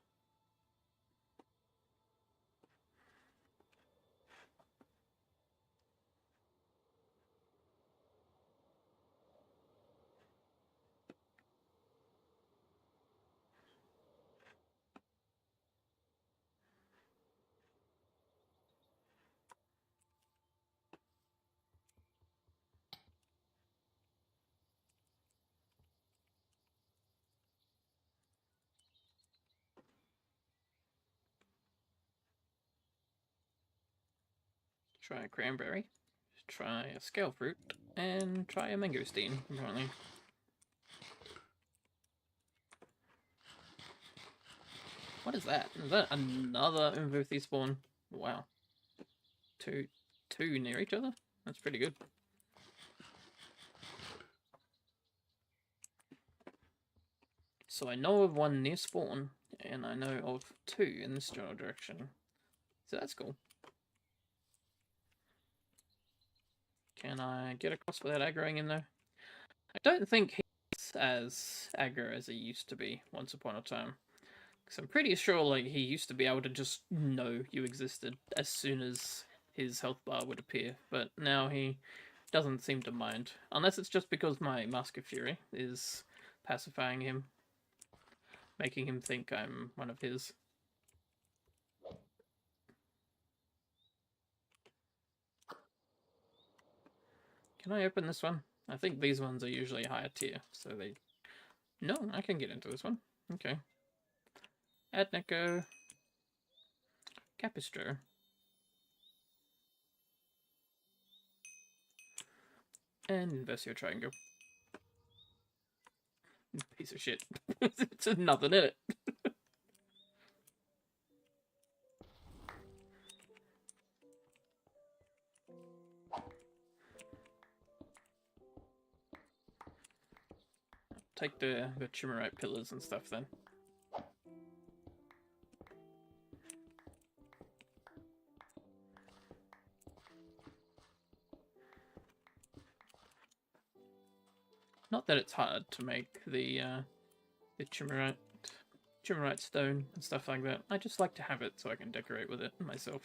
Try a cranberry. Try a scale fruit. And try a mangosteen, apparently. What is that? Is that another Umvuthi spawn? Wow. Two near each other? That's pretty good. So I know of one near spawn, and I know of two in this general direction. So that's cool. Can I get across without aggroing him though? I don't think he's as aggro as he used to be once upon a time. Because I'm pretty sure like he used to be able to just know you existed as soon as his health bar would appear. But now he doesn't seem to mind. Unless it's just because my Mask of Fury is pacifying him. Making him think I'm one of his. Can I open this one? I think these ones are usually higher tier, so they... No, I can get into this one. Okay. Adnico. Capistro. And Investio Triangle. Piece of shit. It's nothing in it. Take the Chimmerite pillars and stuff then. Not that it's hard to make the Chimmerite stone and stuff like that. I just like to have it so I can decorate with it myself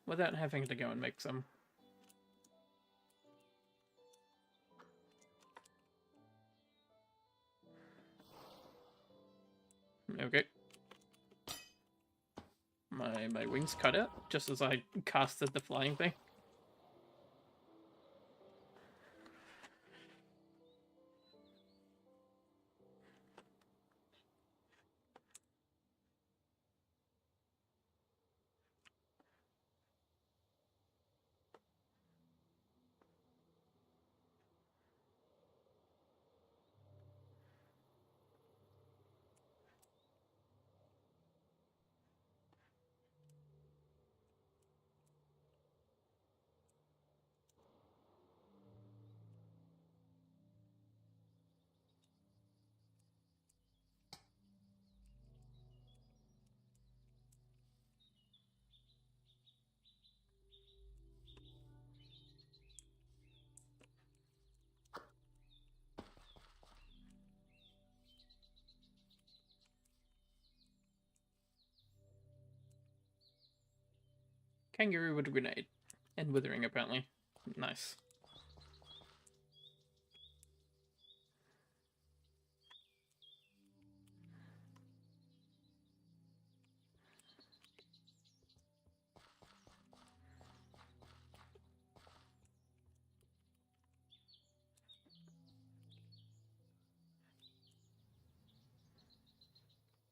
without having to go and make some. Okay. My wings cut out just as I casted the flying thing. Kangaroo with a grenade. And withering, apparently. Nice.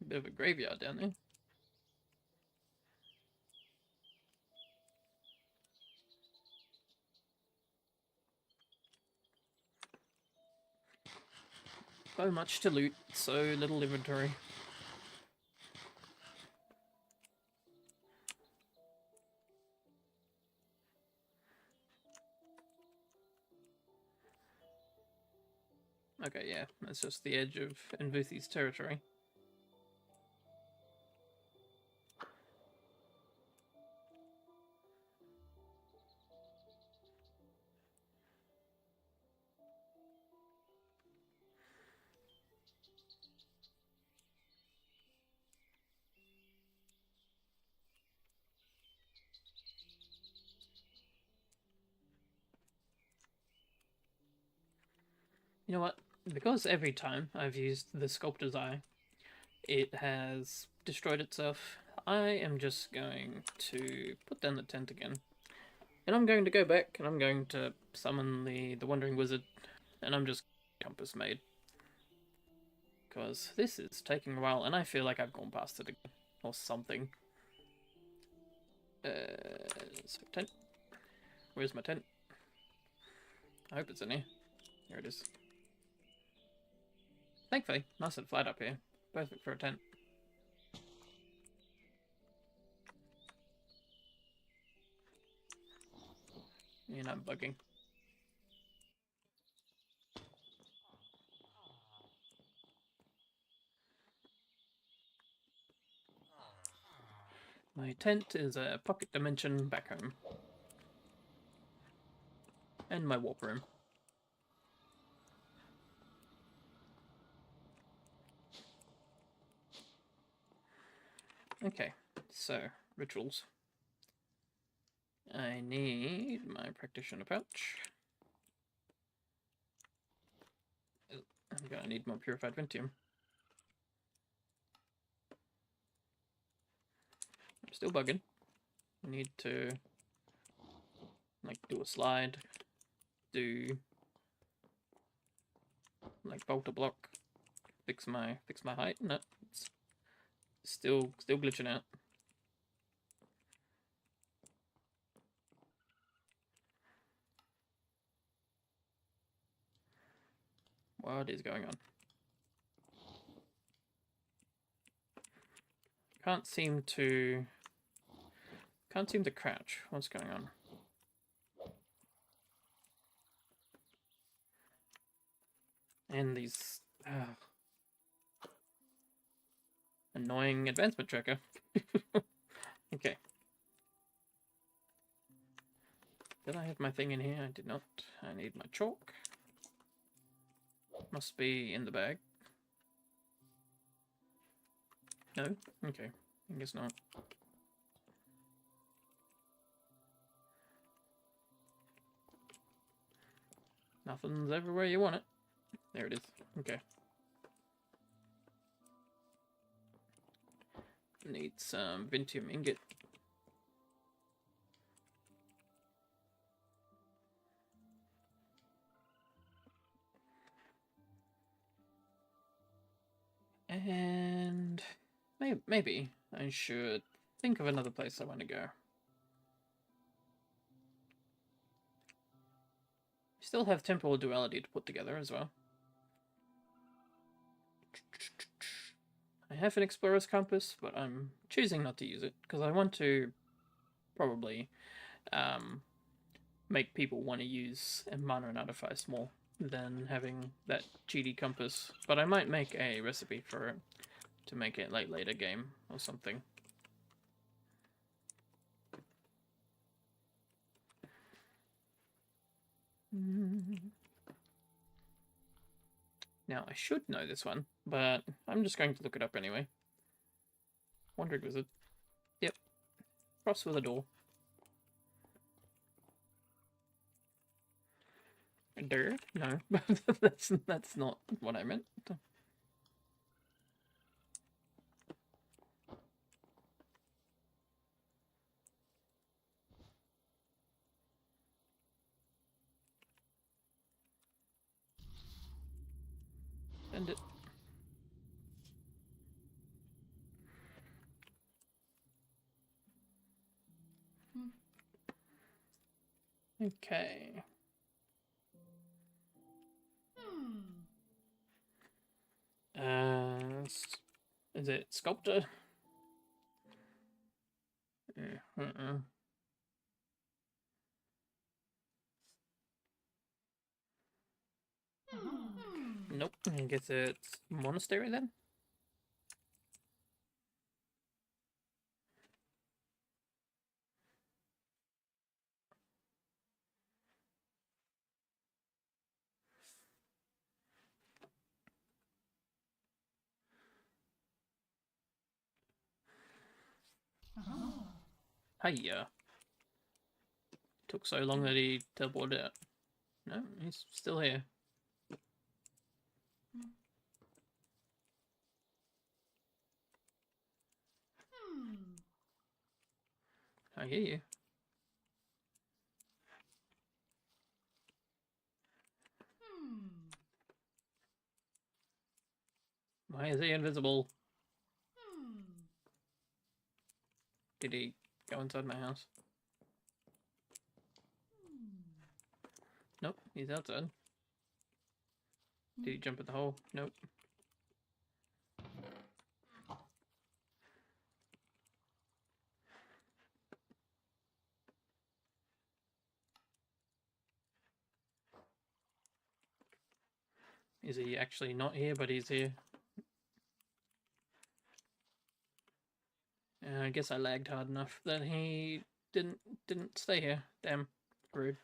Bit of a graveyard down there. So much to loot, so little inventory. Okay, yeah, that's just the edge of Envuthi's territory. You know what? Because every time I've used the Sculptor's Eye, it has destroyed itself, I am just going to put down the tent again. And I'm going to go back and I'm going to summon the Wandering Wizard, and I'm just compass maid. Because this is taking a while and I feel like I've gone past it again. Or something. So tent. Where's my tent? I hope it's in here. Here it is. Thankfully, nice and flat up here. Perfect for a tent. And I'm bugging. My tent is a pocket dimension back home. And my warp room. Okay, so, rituals. I need my practitioner pouch. I'm gonna need more purified ventium. I'm still bugging. I need to like do a slide, do like bolt a block, fix my height. No, it's still glitching out. What is going on? Can't seem to crouch. What's going on? And these annoying advancement tracker. Okay. Did I have my thing in here? I did not. I need my chalk. Must be in the bag. No? Okay. I guess not. Nothing's everywhere you want it. There it is. Okay. Need some Ventium ingot. And maybe I should think of another place I want to go. Still have temporal duality to put together as well. I have an explorer's compass, but I'm choosing not to use it because I want to probably make people want to use mana and artifice more than having that cheaty compass. But I might make a recipe for it to make it like later game or something. Now I should know this one, but I'm just going to look it up anyway. Wandering Wizard. Yep. Cross with a door. Dirt? No, that's not what I meant. Send it. Okay. Is it sculptor? Yeah, Nope. I guess it's monastery then. Hiya. Took so long that he teleported out. No, he's still here. I hear you. Why is he invisible? Did he go inside my house? Nope, he's outside. Did he jump in the hole? Nope. Is he actually not here, but he's here? I guess I lagged hard enough that he didn't stay here. Damn, rude.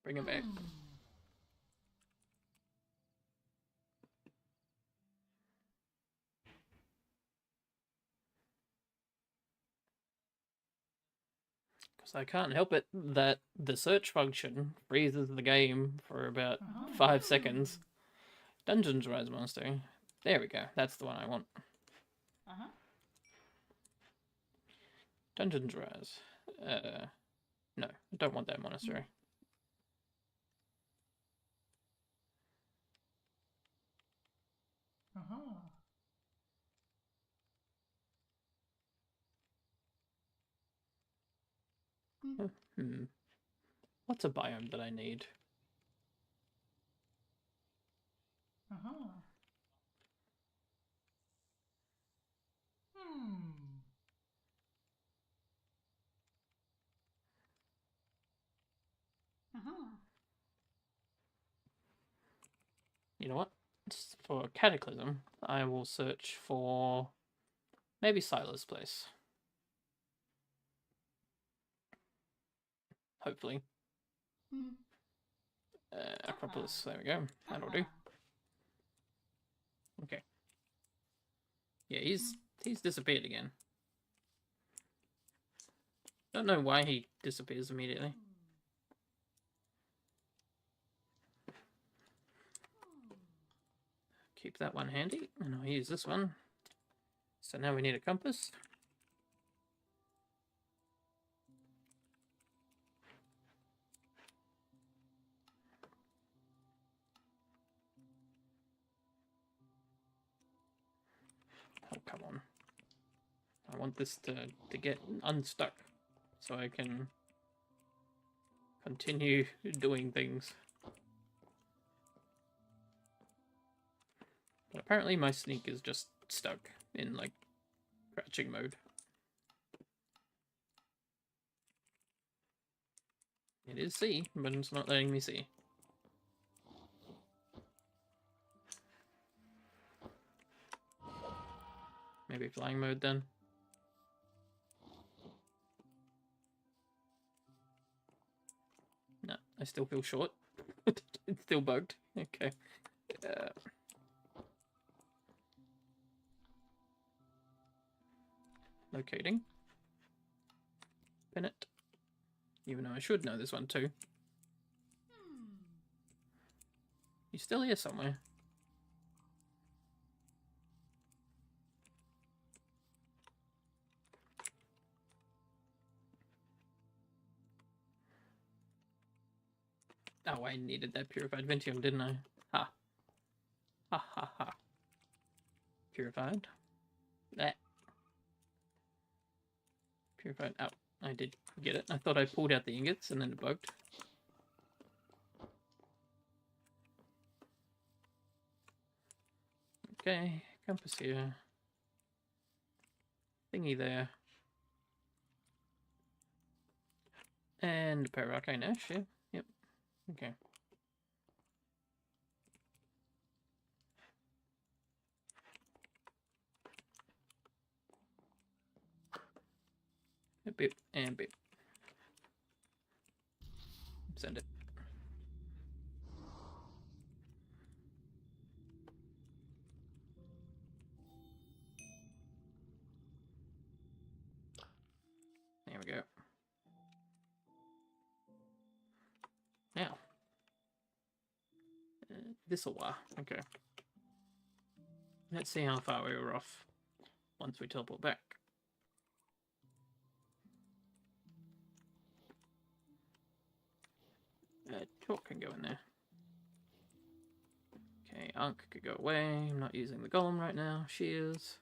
Bring him back. Because I can't help it that the search function freezes the game for about 5 seconds. Dungeons Rise Monastery. There we go. That's the one I want. Dungeons Rise. No, I don't want that monastery. What's a biome that I need? You know what? For Cataclysm, I will search for maybe Silas' place. Hopefully. Acropolis, there we go. That'll do. Okay. Yeah, he's disappeared again. Don't know why he disappears immediately. Keep that one handy, and I'll use this one. So now we need a compass. Oh, come on. I want this to get unstuck so I can continue doing things. But apparently my sneak is just stuck in, like, crouching mode. It is C, but it's not letting me see. Maybe flying mode then. still feel short. It's still bugged. Okay. Locating. Pin it. Even though I should know this one too. He's still here somewhere. Oh, I needed that purified Ventium, didn't I? Ha. Ha ha ha. Purified. That. Purified. Oh, I did get it. I thought I pulled out the ingots and then it bugged. Okay, compass here. Thingy there. And a pair of Arcane Ash, yeah. Yep. Okay. A bit and bit. Send it. There we go. Now. This'll while. Okay. Let's see how far we were off once we teleport back. Chalk can go in there. Okay, Ankh could go away. I'm not using the golem right now. She is.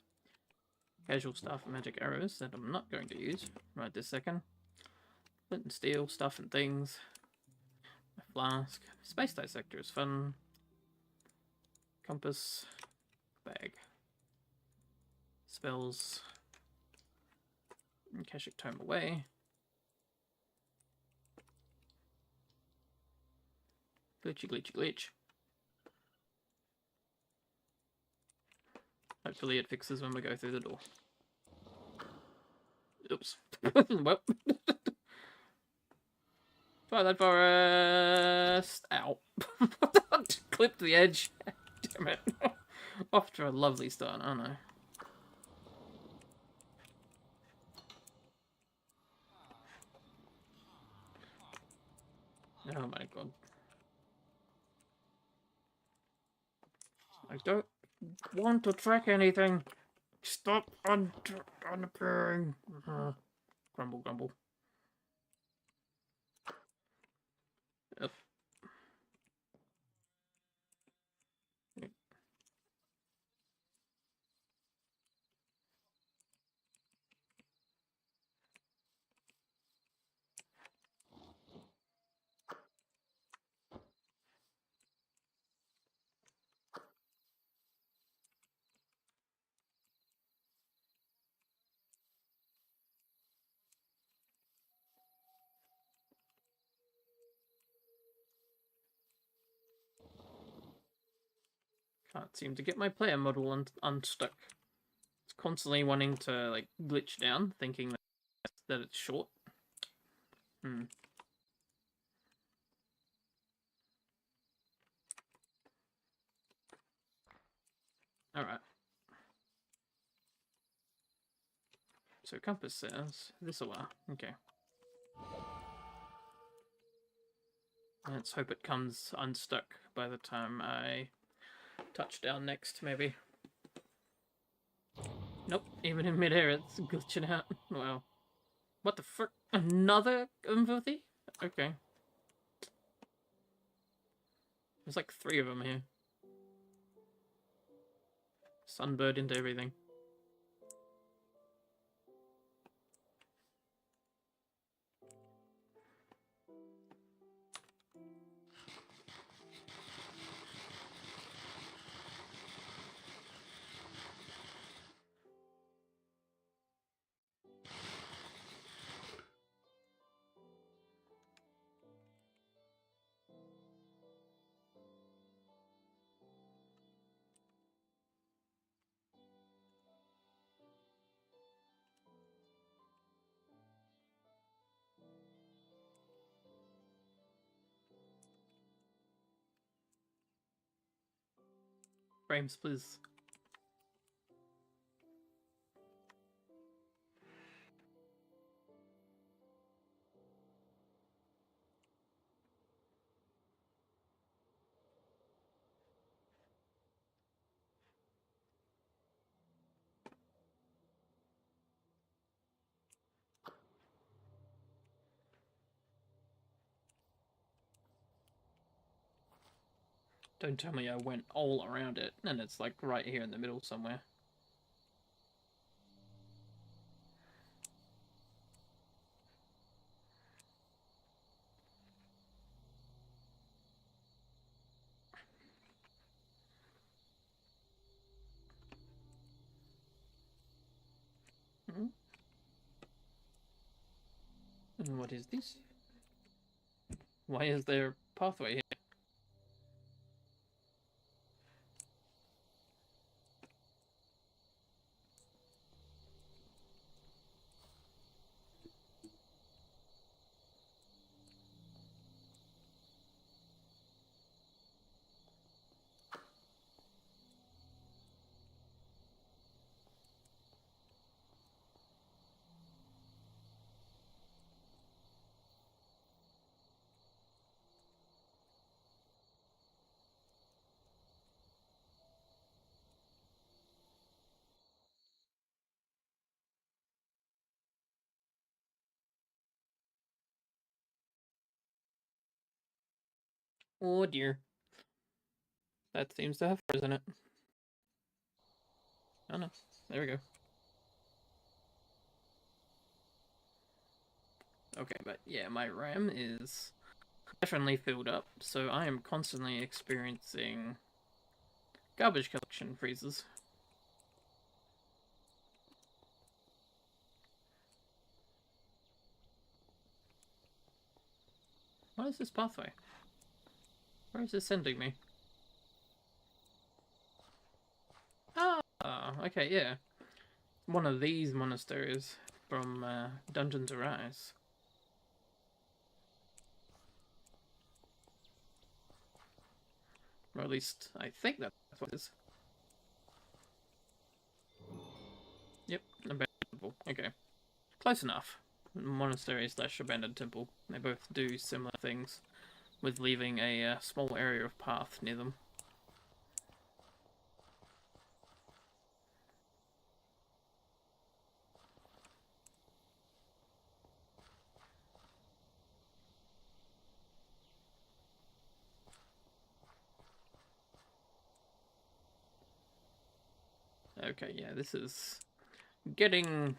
Casual stuff and magic arrows that I'm not going to use right this second. Flint and steel stuff and things. My flask. Space dissector is fun. Compass. Bag. Spells. Akashic Tome away. Glitchy, glitchy, glitch. Hopefully it fixes when we go through the door. Oops. Well. Twilight Forest! Ow. Clipped the edge. Damn it. Off to a lovely start, aren't I? Oh my god. I don't want to track anything. Stop unappearing. Grumble, grumble. Yep. Can't seem to get my player model unstuck. It's constantly wanting to like glitch down, thinking that it's short. Alright. So compass says this a while. Okay. Let's hope it comes unstuck by the time I touch down next, maybe. Nope, even in midair it's glitching out. Wow. What the frick? Another empathy? Okay. There's like 3 of them here. Sunbird into everything. frames, please. Don't tell me I went all around it and it's like right here in the middle somewhere. Hmm? And what is this? Why is there a pathway here? Oh dear. That seems to have frozen it. Oh no. There we go. Okay, but yeah, my RAM is definitely filled up, so I am constantly experiencing garbage collection freezes. What is this pathway? Where is this sending me? Ah, okay, yeah. One of these monasteries from Dungeons Arise. Or at least, I think that's what it is. Yep, abandoned temple. Okay. Close enough. Monastery / abandoned temple. They both do similar things, with leaving a small area of path near them. Okay, yeah, this is getting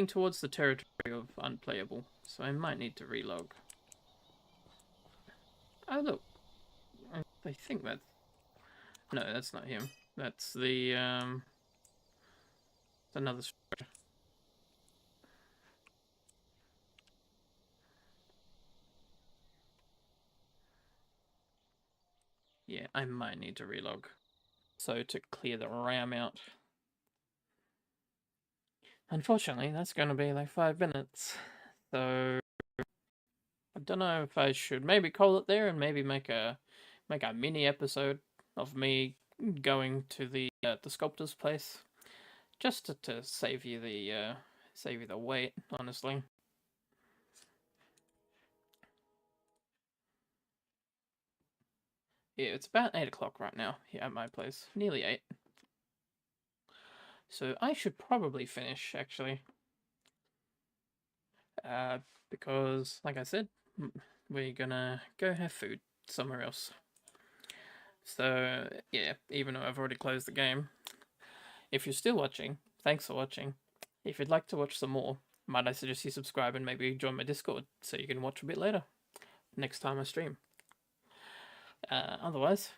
towards the territory of unplayable, so I might need to relog. Oh look, I think that's... No, that's not him. That's the it's another structure. Yeah, I might need to relog. So to clear the RAM out. Unfortunately, that's going to be like 5 minutes. So I don't know if I should maybe call it there and maybe make a mini episode of me going to the sculptor's place, just to save you the wait. Honestly. Yeah, it's about 8 o'clock right now here at my place. Nearly 8. So I should probably finish, actually. Because, like I said, we're gonna go have food somewhere else. So, yeah, even though I've already closed the game, if you're still watching, thanks for watching. If you'd like to watch some more, might I suggest you subscribe and maybe join my Discord so you can watch a bit later, next time I stream. Otherwise,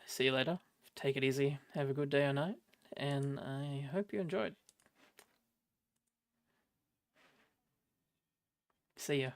see you later. Take it easy, have a good day or night, and I hope you enjoyed. See ya.